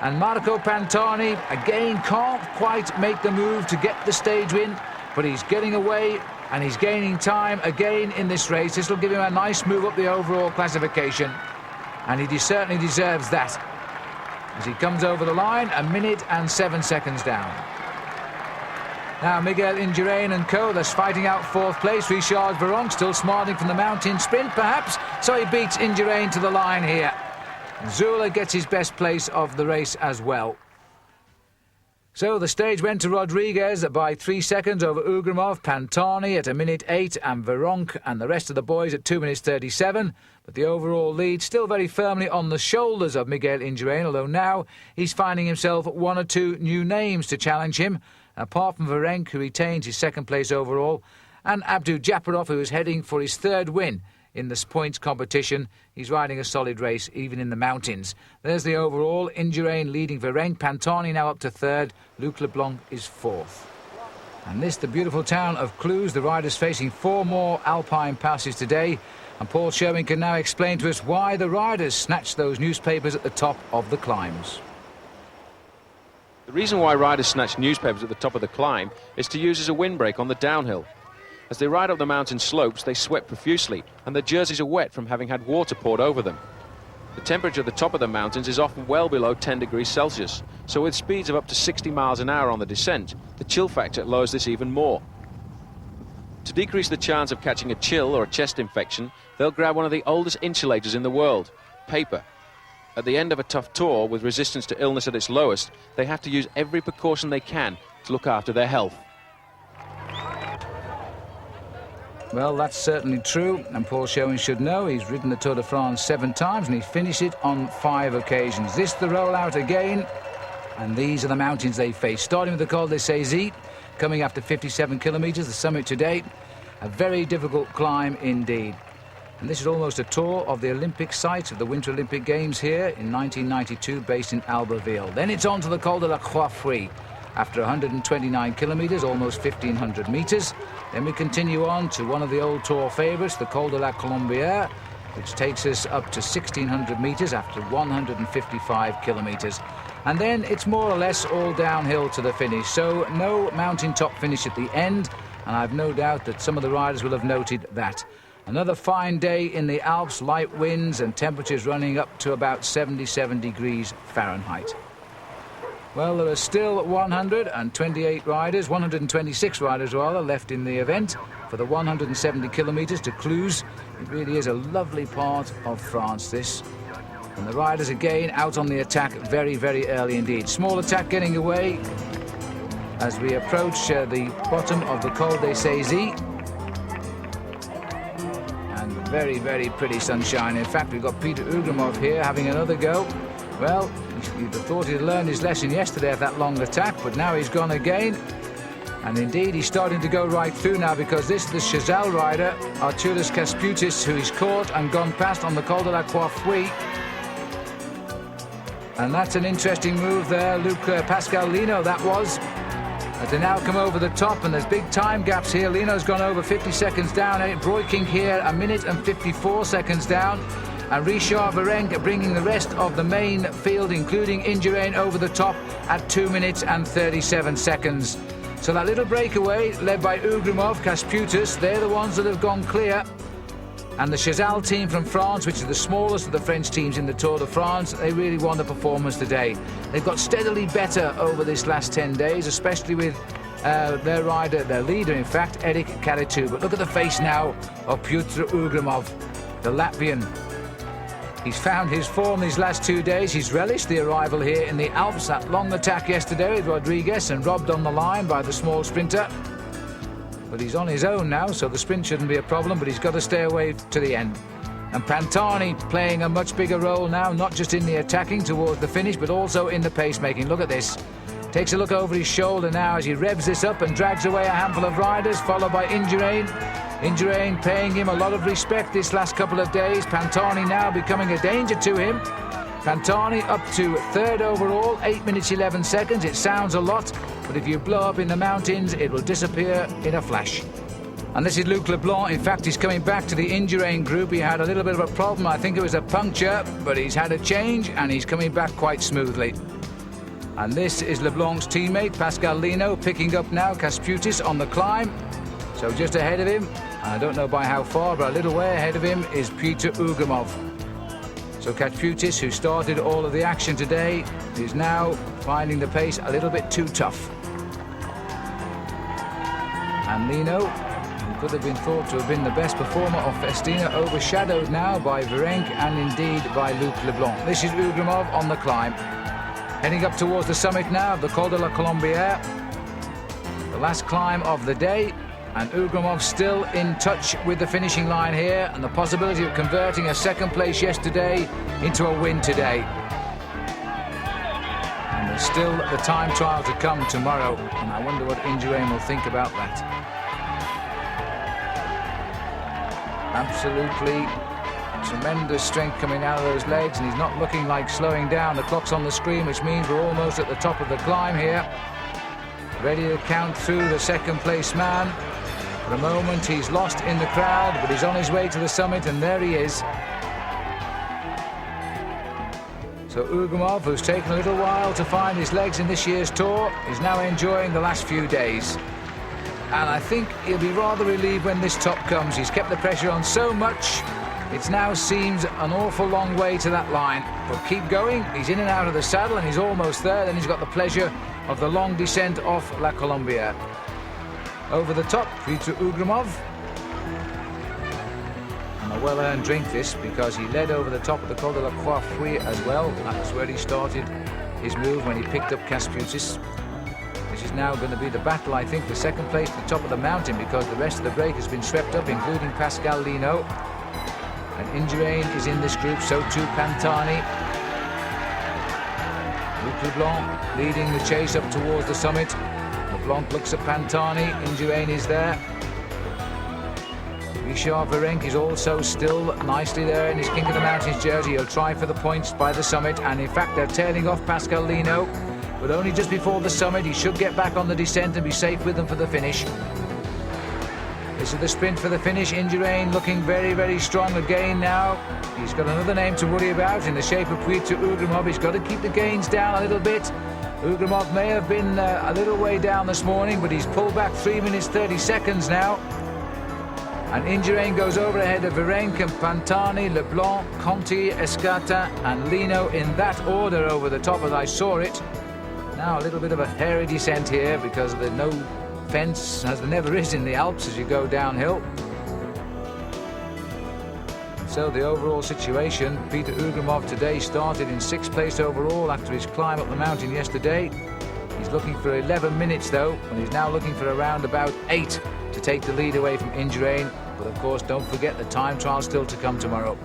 And Marco Pantani, again, can't quite make the move to get the stage win, but he's getting away. And he's gaining time again in this race. This will give him a nice move up the overall classification. And he certainly deserves that. As he comes over the line, 1 minute and 7 seconds down. Now Miguel Indurain and co, they're fighting out 4th place. Richard Virenque still smarting from the mountain sprint, perhaps. So he beats Indurain to the line here. Zülle gets his best place of the race as well. So the stage went to Rodriguez by 3 seconds over Ugrimov, Pantani at 1 minute 8, and Virenque and the rest of the boys at 2 minutes 37. But the overall lead still very firmly on the shoulders of Miguel Indurain, although now he's finding himself 1 or 2 new names to challenge him, apart from Virenque, who retains his 2nd place overall, and Abdou Japarov, who is heading for his 3rd win in this points competition. He's riding a solid race, even in the mountains. There's the overall. Indurain leading Virenque. Pantani now up to 3rd. Luc Leblanc is 4th. And this, the beautiful town of Cluses. The riders facing 4 more alpine passes today. And Paul Sherwin can now explain to us why the riders snatched those newspapers at the top of the climbs. The reason why riders snatch newspapers at the top of the climb is to use as a windbreak on the downhill. As they ride up the mountain slopes, they sweat profusely, and their jerseys are wet from having had water poured over them. The temperature at the top of the mountains is often well below 10 degrees Celsius, so with speeds of up to 60 miles an hour on the descent, the chill factor lowers this even more. To decrease the chance of catching a chill or a chest infection, they'll grab one of the oldest insulators in the world, paper. At the end of a tough tour, with resistance to illness at its lowest, they have to use every precaution they can to look after their health. Well, that's certainly true, and Paul Schoen should know. He's ridden the Tour de France 7 times, and he finished it on 5 occasions. This the rollout again, and these are the mountains they face. Starting with the Col de Saisy, coming after 57 kilometres, the summit to date. A very difficult climb indeed. And this is almost a tour of the Olympic site of the Winter Olympic Games here in 1992, based in Albertville. Then it's on to the Col de la Croix-Fruit. After 129 kilometres, almost 1,500 metres, then we continue on to one of the old Tour favourites, the Col de la Colombière, which takes us up to 1,600 metres after 155 kilometres. And then it's more or less all downhill to the finish, so no mountaintop finish at the end, and I've no doubt that some of the riders will have noted that. Another fine day in the Alps, light winds and temperatures running up to about 77 degrees Fahrenheit. Well, there are still 126 riders rather, left in the event for the 170 kilometres to Cluses. It really is a lovely part of France, this. And the riders again out on the attack very, very early indeed. Small attack getting away as we approach the bottom of the Col de Saisy. And very, very pretty sunshine. In fact, we've got Peter Ugrimov here having another go. Well, you'd have thought he'd learned his lesson yesterday of that long attack, but now he's gone again. And indeed, he's starting to go right through now, because this is the Chazal rider, Arturas Kasputis, who he's caught and gone past on the Col de la Croix-Fruit. And that's an interesting move there, Pascal Lino, that was. As they now come over the top, and there's big time gaps here. Lino's gone over 50 seconds down. Eric Breukink here, 1 minute and 54 seconds down. And Richard Virenque bringing the rest of the main field, including Indurain, over the top at 2 minutes and 37 seconds. So that little breakaway, led by Ugrimov, Kasputis, they're the ones that have gone clear. And the Chazal team from France, which is the smallest of the French teams in the Tour de France, they really won the performance today. They've got steadily better over this last 10 days, especially with their rider, their leader, in fact, Eric Caritou. But look at the face now of Piotr Ugrimov, the Latvian. He's found his form these last 2 days. He's relished the arrival here in the Alps. That long attack yesterday with Rodriguez and robbed on the line by the small sprinter. But he's on his own now, so the sprint shouldn't be a problem, but he's got to stay away to the end. And Pantani playing a much bigger role now, not just in the attacking towards the finish, but also in the pacemaking. Look at this. Takes a look over his shoulder now as he revs this up and drags away a handful of riders, followed by Indurain. Indurain paying him a lot of respect this last couple of days. Pantani now becoming a danger to him. Pantani up to 3rd overall, 8 minutes 11 seconds. It sounds a lot, but if you blow up in the mountains, it will disappear in a flash. And this is Luc Leblanc. In fact, he's coming back to the Indurain group. He had a little bit of a problem. I think it was a puncture, but he's had a change and he's coming back quite smoothly. And this is Leblanc's teammate, Pascal Lino, picking up now Kasputis on the climb. So just ahead of him, I don't know by how far, but a little way ahead of him is Peter Ugrimov. So Kasputis, who started all of the action today, is now finding the pace a little bit too tough. And Lino, who could have been thought to have been the best performer of Festina, overshadowed now by Virenque and indeed by Luc Leblanc. This is Ugrimov on the climb. Heading up towards the summit now of the Col de la Colombière. The last climb of the day. And Ugrimov still in touch with the finishing line here, and the possibility of converting a second place yesterday into a win today. And there's still the time trial to come tomorrow, and I wonder what Indurain will think about that. Absolutely tremendous strength coming out of those legs, and he's not looking like slowing down. The clock's on the screen, which means we're almost at the top of the climb here. Ready to count through the second place man. For a moment he's lost in the crowd, but he's on his way to the summit, and there he is. So Ugrimov, who's taken a little while to find his legs in this year's Tour, is now enjoying the last few days. And I think he'll be rather relieved when this top comes. He's kept the pressure on so much, It now seems an awful long way to that line, but keep going. He's in and out of the saddle and he's almost there. Then he's got the pleasure of the long descent off La Colombière. Over the top, Peter Ugrumov. And a well-earned drink this, because he led over the top of the Col de la Croix-Fouille as well. That's where he started his move when he picked up Casputis. This is now going to be the battle, I think, for second place at the top of the mountain, because the rest of the break has been swept up, including Pascal Lino. And Indurain is in this group, so too Pantani. Luc Leblanc leading the chase up towards the summit. Leblanc looks at Pantani, Indurain is there. Richard Virenque is also still nicely there in his King of the Mountains jersey. He'll try for the points by the summit, and in fact they're tailing off Pascal Lino, but only just before the summit. He should get back on the descent and be safe with them for the finish. This is the sprint for the finish. Indurain looking very, very strong again now. He's got another name to worry about in the shape of Peter Ugrumov. He's got to keep the gains down a little bit. Ugrumov may have been a little way down this morning, but he's pulled back 3 minutes 30 seconds now. And Indurain goes over ahead of Virenque and Pantani, Leblanc, Conti, Escata and Lino in that order over the top as I saw it. Now a little bit of a hairy descent here because there's no fence, as there never is in the Alps as you go downhill. So the overall situation, Peter Ugrumov today started in 6th place overall after his climb up the mountain yesterday. He's looking for 11 minutes though, and he's now looking for around about 8 to take the lead away from Indurain. But of course, don't forget the time trial still to come tomorrow.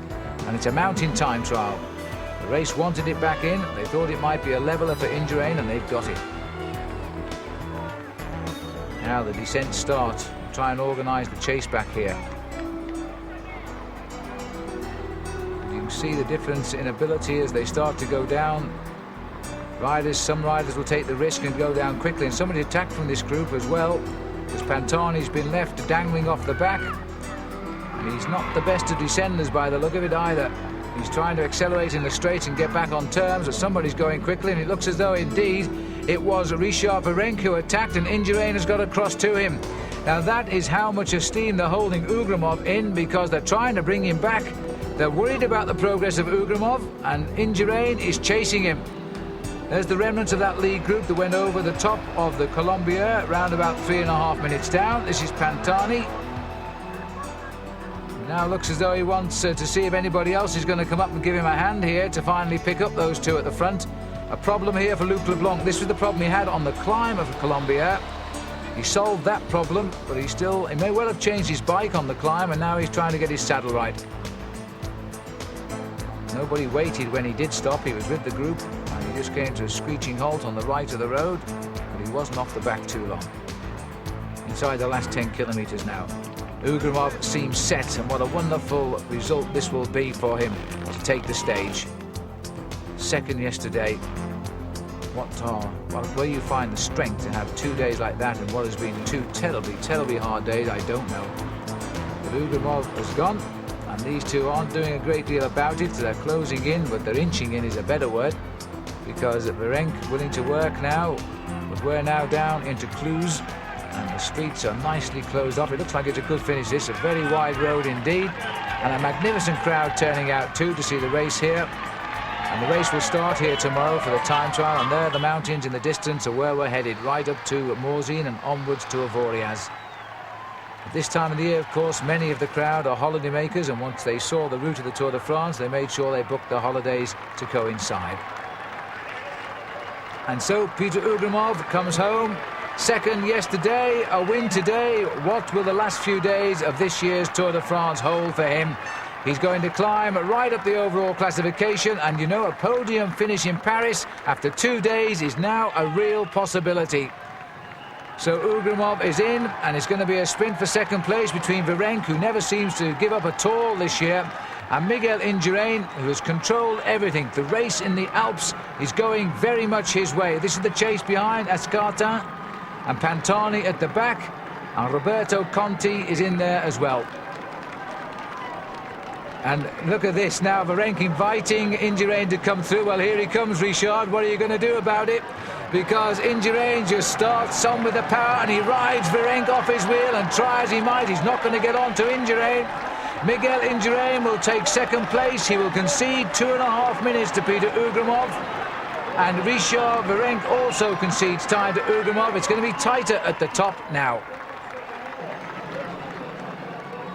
And it's a mountain time trial. The race wanted it back in. They thought it might be a leveler for Indurain, and they've got it. Now the descent starts. Try and organise the chase back here. You can see the difference in ability as they start to go down. Some riders will take the risk and go down quickly, and somebody attacked from this group as well, because Pantani's been left dangling off the back. And he's not the best of descenders by the look of it either. He's trying to accelerate in the straight and get back on terms, but somebody's going quickly, and it looks as though indeed it was Richard Virenque who attacked, and Indurain has got across to him. Now that is how much esteem they're holding Ugrumov in, because they're trying to bring him back. They're worried about the progress of Ugrumov, and Indurain is chasing him. There's the remnants of that lead group that went over the top of the Colombière, round about 3.5 minutes down. This is Pantani. Now looks as though he wants to see if anybody else is going to come up and give him a hand here to finally pick up those two at the front. A problem here for Luc Leblanc. This was the problem he had on the climb of the Colombière. He solved that problem, but he may well have changed his bike on the climb, and now he's trying to get his saddle right. Nobody waited when he did stop. He was with the group, and he just came to a screeching halt on the right of the road, but he wasn't off the back too long. Inside the last 10 kilometres now. Ugrumov seems set, and what a wonderful result this will be for him to take the stage. Second yesterday. Where you find the strength to have 2 days like that, and what has been 2 terribly, terribly hard days, I don't know. But Ugrumov has gone, and these two aren't doing a great deal about it. They're closing in, but they're inching in is a better word, because Virenque willing to work now, but we're now down into Cluse, and the streets are nicely closed off. It looks like it's a good finish. This is a very wide road indeed, and a magnificent crowd turning out too to see the race here. And the race will start here tomorrow for the time trial, and there the mountains in the distance are where we're headed, right up to Morzine and onwards to Avoriaz. At this time of the year, of course, many of the crowd are holiday makers, and once they saw the route of the Tour de France, they made sure they booked their holidays to coincide. And so Peter Ugrumov comes home. Second yesterday, a win today. What will the last few days of this year's Tour de France hold for him? He's going to climb right up the overall classification, and you know, a podium finish in Paris after 2 days is now a real possibility. So Ugrumov is in, and it's going to be a sprint for second place between Virenque, who never seems to give up at all this year, and Miguel Indurain, who has controlled everything. The race in the Alps is going very much his way. This is the chase behind Escartin and Pantani at the back, and Roberto Conti is in there as well. And look at this now, Virenque inviting Indurain to come through. Well, here he comes, Richard. What are you going to do about it? Because Indurain just starts on with the power, and he rides Virenque off his wheel, and try as he might, he's not going to get on to Indurain. Miguel Indurain will take second place. He will concede 2.5 minutes to Peter Ugrimov. And Richard Virenque also concedes time to Ugrimov. It's going to be tighter at the top now.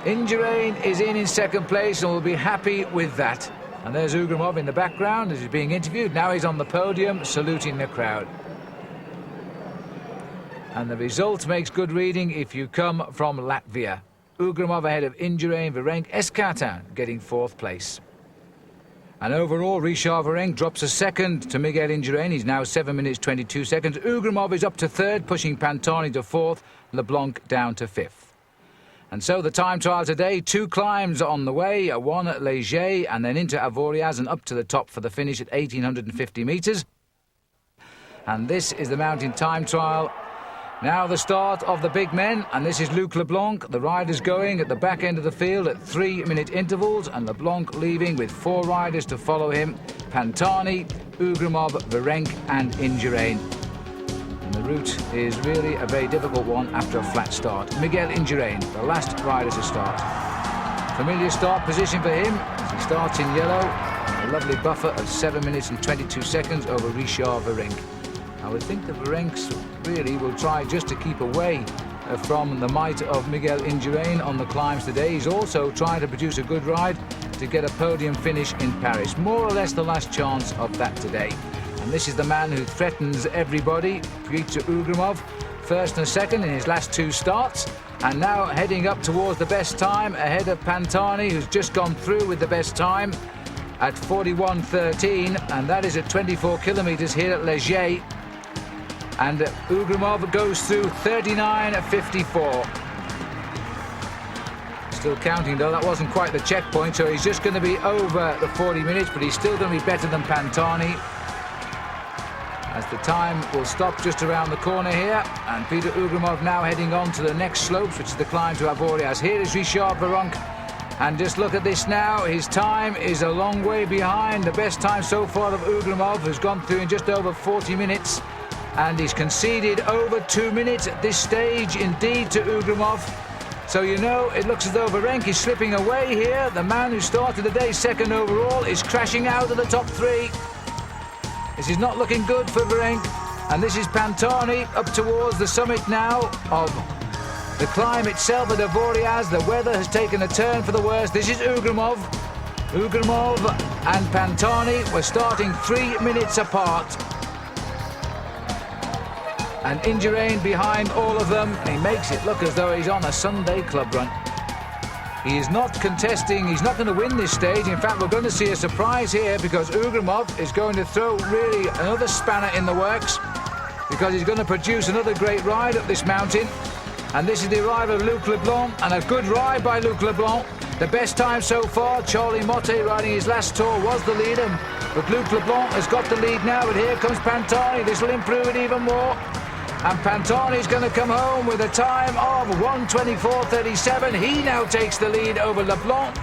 Indurain is in second place and will be happy with that. And there's Ugrimov in the background as he's being interviewed. Now he's on the podium saluting the crowd. And the result makes good reading if you come from Latvia. Ugrimov ahead of Indurain, Virenque, Escartin getting fourth place. And overall, Richard Virenque drops a second to Miguel Indurain. He's now 7 minutes 22 seconds. Ugrimov is up to third, pushing Pantani to fourth, LeBlanc down to fifth. And so the time trial today, 2 climbs on the way, one at Léger and then into Avoriaz and up to the top for the finish at 1,850 metres. And this is the mountain time trial. Now the start of the big men, and this is Luc Leblanc. The riders going at the back end of the field at 3-minute intervals, and Leblanc leaving with 4 riders to follow him: Pantani, Ugrimov, Virenque and Indurain. And the route is really a very difficult one after a flat start. Miguel Indurain, the last rider to start. Familiar start position for him as he starts in yellow. A lovely buffer of 7 minutes and 22 seconds over Richard Virenque. I would think the Virenques really will try just to keep away from the might of Miguel Indurain on the climbs today. He's also trying to produce a good ride to get a podium finish in Paris. More or less the last chance of that today. And this is the man who threatens everybody, Peter Ugrimov, first and second in his last 2 starts. And now heading up towards the best time ahead of Pantani, who's just gone through with the best time at 41.13. And that is at 24 kilometres here at Léger. And Ugrimov goes through 39.54. Still counting though, that wasn't quite the checkpoint, so he's just going to be over the 40 minutes, but he's still going to be better than Pantani. As the time will stop just around the corner here, and Peter Ugrimov now heading on to the next slopes, which is the climb to Avoriaz. Here is Richard Virenque, and just look at this now. His time is a long way behind the best time so far of Ugrimov, who's gone through in just over 40 minutes. And he's conceded over 2 minutes at this stage, indeed, to Ugrimov. So, you know, it looks as though Virenque is slipping away here. The man who started the day second overall is crashing out of the top 3. This is not looking good for Virenque. And this is Pantani up towards the summit now of the climb itself at Avoriaz. The weather has taken a turn for the worse. This is Ugrimov. Ugrimov and Pantani were starting 3 minutes apart. And Indurain behind all of them, and he makes it look as though he's on a Sunday club run. He is not contesting, he's not going to win this stage. In fact, we're going to see a surprise here because Ugrimov is going to throw really another spanner in the works because he's going to produce another great ride up this mountain. And this is the arrival of Luc Leblanc, and a good ride by Luc Leblanc. The best time so far, Charlie Motte riding his last tour was the leader. But Luc Leblanc has got the lead now, but here comes Pantani. This will improve it even more. And Pantani's going to come home with a time of 1:24.37. He now takes the lead over Leblanc.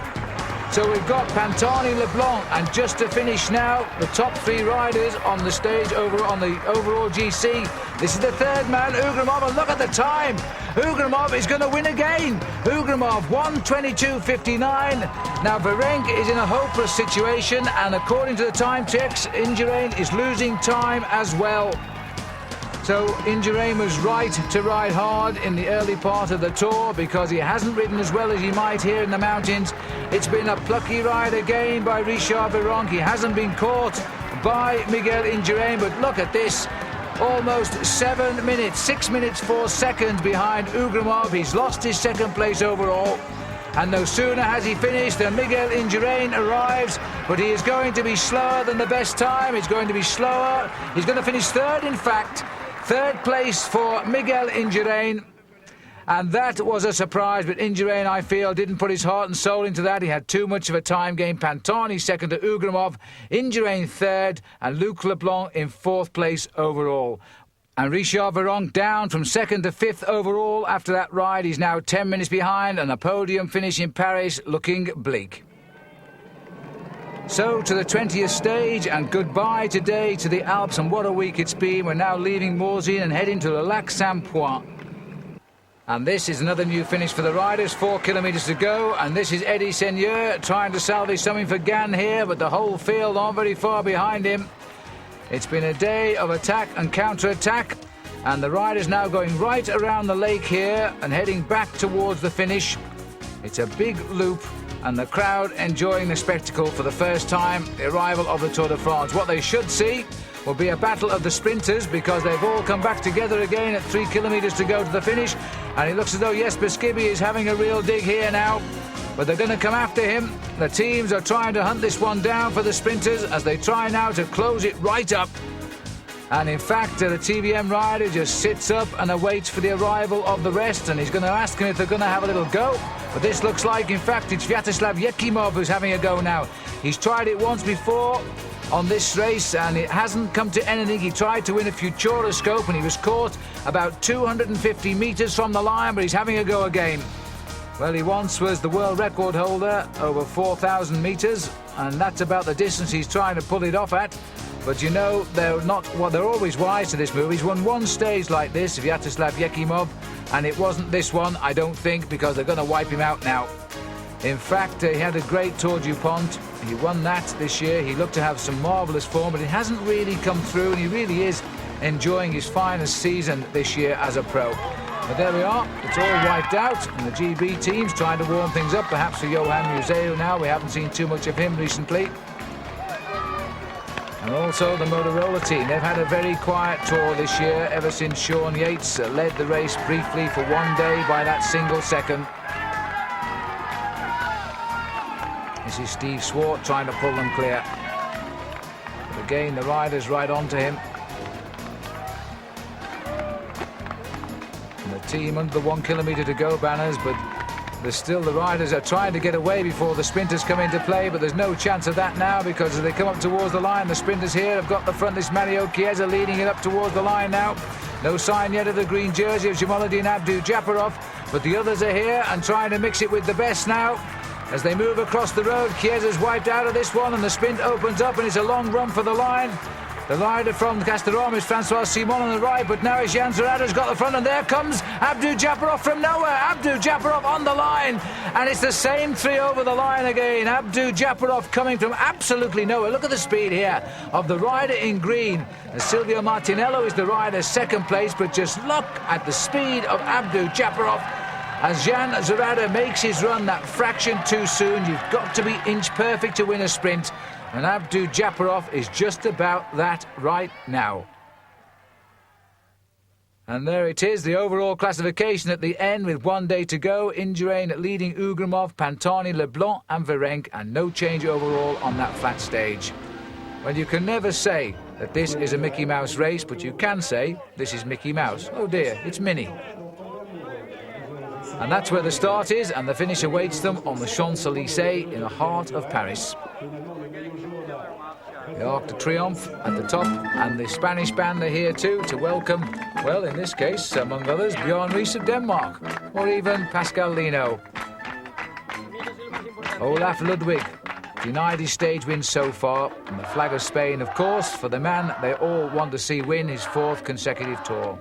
So we've got Pantani, Leblanc, and just to finish now, the top 3 riders on the stage over on the overall GC. This is the third man, Ugrimov, and look at the time. Ugrimov is going to win again. Ugrimov, 1:22.59. Now Virenque is in a hopeless situation, and according to the time checks, Indurain is losing time as well. So Indurain was right to ride hard in the early part of the tour because he hasn't ridden as well as he might here in the mountains. It's been a plucky ride again by Richard Virenque. He hasn't been caught by Miguel Indurain, but look at this. Almost 7 minutes, 6 minutes 4 seconds behind Ugrimov. He's lost his second place overall. And no sooner has he finished than Miguel Indurain arrives, but he is going to be slower than the best time. He's going to be slower. He's going to finish third, in fact. Third place for Miguel Indurain. And that was a surprise, but Indurain, I feel, didn't put his heart and soul into that. He had too much of a time game. Pantani second to Ugrimov, Indurain third, and Luc Leblanc in fourth place overall. And Richard Virenque down from second to fifth overall after that ride. He's now 10 minutes behind, and a podium finish in Paris looking bleak. So to the 20th stage, and goodbye today to the Alps, and what a week it's been. We're now leaving Morzine and heading to the Lac Saint-Point. And this is another new finish for the riders, 4 kilometres to go, and this is Eddie Seigneur trying to salvage something for Gann here, but the whole field not very far behind him. It's been a day of attack and counter-attack, and the riders now going right around the lake here and heading back towards the finish. It's a big loop, and the crowd enjoying the spectacle for the first time, the arrival of the Tour de France. What they should see will be a battle of the sprinters, because they've all come back together again at 3 kilometres to go to the finish, and it looks as though Jesper Skibby is having a real dig here now, but they're going to come after him. The teams are trying to hunt this one down for the sprinters as they try now to close it right up. And in fact, the TVM rider just sits up and awaits for the arrival of the rest, and he's going to ask him if they're going to have a little go. But this looks like, in fact, it's Sviatoslav Yekimov who's having a go now. He's tried it once before on this race, and it hasn't come to anything. He tried to win a Futuroscope, and he was caught about 250 metres from the line, but he's having a go again. Well, he once was the world record holder over 4,000 metres, and that's about the distance he's trying to pull it off at. But you know, they're always wise to this move. He's won one stage like this, Sviatoslav Yekimov, and it wasn't this one, I don't think, because they're going to wipe him out now. In fact, he had a great Tour du Pont. He won that this year. He looked to have some marvellous form, but it hasn't really come through, and he really is enjoying his finest season this year as a pro. But there we are, it's all wiped out, and the GB team's trying to warm things up, perhaps for Johan Museu now. We haven't seen too much of him recently. And also the Motorola team. They've had a very quiet tour this year, ever since Sean Yates led the race briefly for one day by that single second. This is Steve Swart trying to pull them clear. But again, the rider's right onto him. And the team under the 1 kilometre to go banners, but there's still, the riders are trying to get away before the sprinters come into play, but there's no chance of that now, because as they come up towards the line, the sprinters here have got the front. This Mario Chiesa leading it up towards the line now. No sign yet of the green jersey of Jamaluddin Abdu-Japarov, but the others are here and trying to mix it with the best now. As they move across the road, Chiesa's wiped out of this one, and the sprint opens up, and it's a long run for the line. The rider from Castellón is Francois Simon on the right, but now it's Jan Zerada's got the front, and there comes Abdu-Japarov from nowhere. Abdu-Japarov on the line, and it's the same three over the line again. Abdu-Japarov coming from absolutely nowhere. Look at the speed here of the rider in green. Silvio Martinello is the rider second place, but just look at the speed of Abdu-Japarov. As Jan Zerada makes his run that fraction too soon. You've got to be inch perfect to win a sprint, and Abdu-Japarov is just about that right now. And there it is, the overall classification at the end with 1 day to go. Indurain leading Ugrimov, Pantani, Leblanc and Virenque, and no change overall on that flat stage. Well, you can never say that this is a Mickey Mouse race, but you can say this is Mickey Mouse. Oh dear, it's Minnie. And that's where the start is, and the finish awaits them on the Champs-Élysées in the heart of Paris. The Arc de Triomphe at the top, and the Spanish band are here too to welcome, well, in this case, among others, Bjorn Ries of Denmark, or even Pascal Lino. Olaf Ludwig denied his stage win so far, and the flag of Spain, of course, for the man they all want to see win his 4th consecutive tour.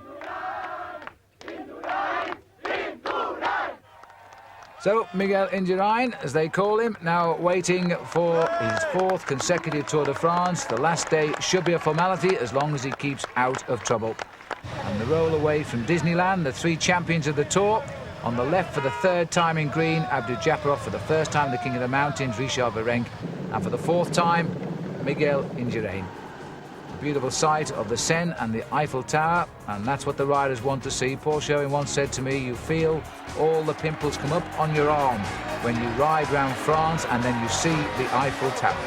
So, Miguel Indurain, as they call him, now waiting for his 4th consecutive Tour de France. The last day should be a formality as long as he keeps out of trouble. And the roll away from Disneyland, the 3 champions of the Tour. On the left for the 3rd time in green, Abdu-Japarov. For the 1st time, the King of the Mountains, Richard Virenque. And for the 4th time, Miguel Indurain. Beautiful sight of the Seine and the Eiffel Tower, and that's what the riders want to see. Paul Sherwin once said to me, you feel all the pimples come up on your arm when you ride round France and then you see the Eiffel Tower.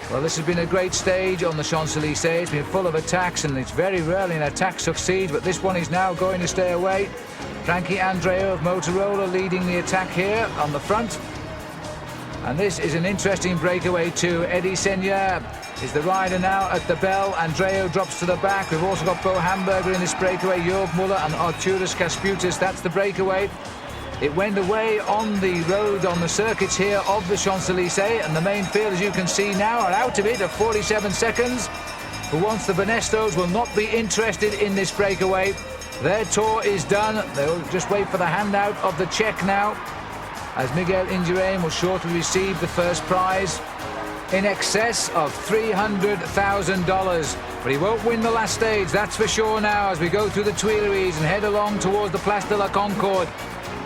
Well, this has been a great stage on the Champs-Élysées. It's been full of attacks, and it's very rarely an attack succeeds, but this one is now going to stay away. Frankie Andreu of Motorola leading the attack here on the front. And this is an interesting breakaway too. Eddie Seigneur is the rider now at the bell. Andreu drops to the back. We've also got Bo Hamburger in this breakaway, Jörg Müller and Arturas Kasputis. That's the breakaway. It went away on the road, on the circuits here of the Champs-Élysées, and the main field, as you can see now, are out of it at 47 seconds. For once, the Benestos will not be interested in this breakaway. Their tour is done. They'll just wait for the handout of the check now, as Miguel Indurain will shortly receive the first prize in excess of $300,000. But he won't win the last stage, that's for sure now, as we go through the Tuileries and head along towards the Place de la Concorde.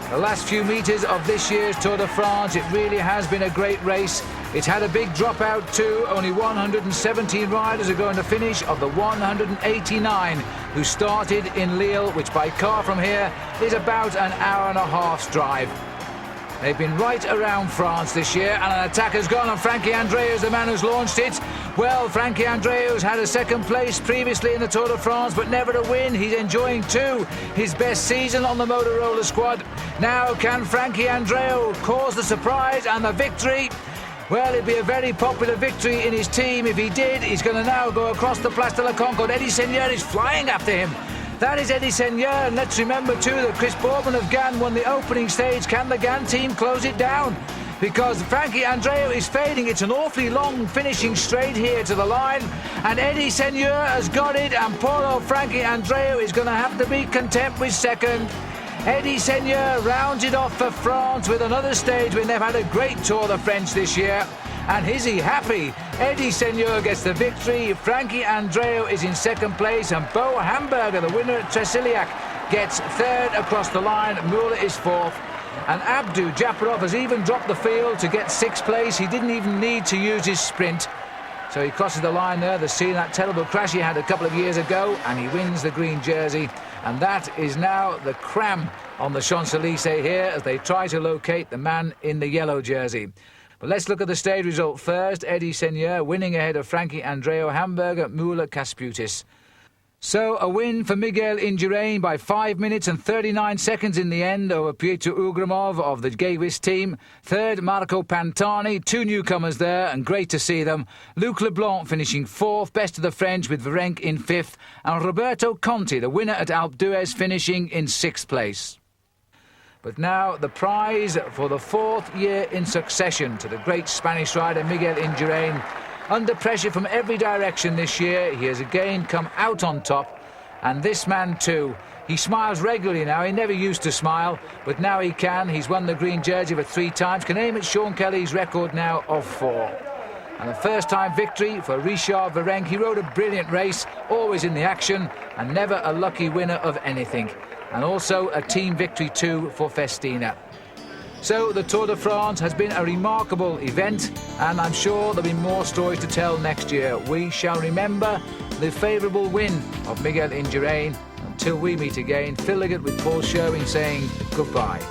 The last few metres of this year's Tour de France, it really has been a great race. It's had a big dropout too. Only 117 riders are going to finish of the 189 who started in Lille, which by car from here is about an hour and a half's drive. They've been right around France this year, and an attack has gone on Frankie Andreu, the man who's launched it. Well, Frankie Andreu's had a second place previously in the Tour de France, but never a win. He's enjoying too his best season on the Motorola squad. Now, can Frankie Andreu cause the surprise and the victory? Well, it'd be a very popular victory in his team. If he did, he's going to now go across the Place de la Concorde. Eddie Seigneur is flying after him. That is Eddie Seigneur, and let's remember too that Chris Bourman of Gann won the opening stage. Can the Gann team close it down? Because Frankie Andreu is fading. It's an awfully long finishing straight here to the line, and Eddie Seigneur has got it, and poor old Frankie Andreu is going to have to be content with second. Eddie Seigneur rounds it off for France with another stage when they've had a great Tour de French this year. And is he happy? Eddie Seigneur gets the victory, Frankie Andreu is in second place, and Bo Hamburger, the winner at Tresiliac, gets third across the line. Muller is fourth. And Abdu Japarov has even dropped the field to get sixth place. He didn't even need to use his sprint. So he crosses the line there, the scene that terrible crash he had a couple of years ago, and he wins the green jersey. And that is now the cram on the Champs-Élysées here as they try to locate the man in the yellow jersey. But let's look at the stage result first. Eddie Seigneur winning ahead of Frankie Andreu, Hamburger, Muller, Kasputis. So a win for Miguel Indurain by 5 minutes and 39 seconds in the end over Pietro Ugrimov of the Gavis team. Third, Marco Pantani, two newcomers there, and great to see them. Luc Leblanc finishing fourth, best of the French with Virenque in fifth, and Roberto Conti, the winner at Alpe d'Huez, finishing in sixth place. But now the prize for the fourth year in succession to the great Spanish rider Miguel Indurain. Under pressure from every direction this year, he has again come out on top. And this man too, he smiles regularly now. He never used to smile, but now he can. He's won the green jersey for 3 times, can aim at Sean Kelly's record now of 4. And a first-time victory for Richard Virenque. He rode a brilliant race, always in the action, and never a lucky winner of anything. And also a team victory too for Festina. So the Tour de France has been a remarkable event, and I'm sure there'll be more stories to tell next year. We shall remember the favourable win of Miguel Indurain. Until we meet again, Phil Liggett with Paul Sherwin saying goodbye.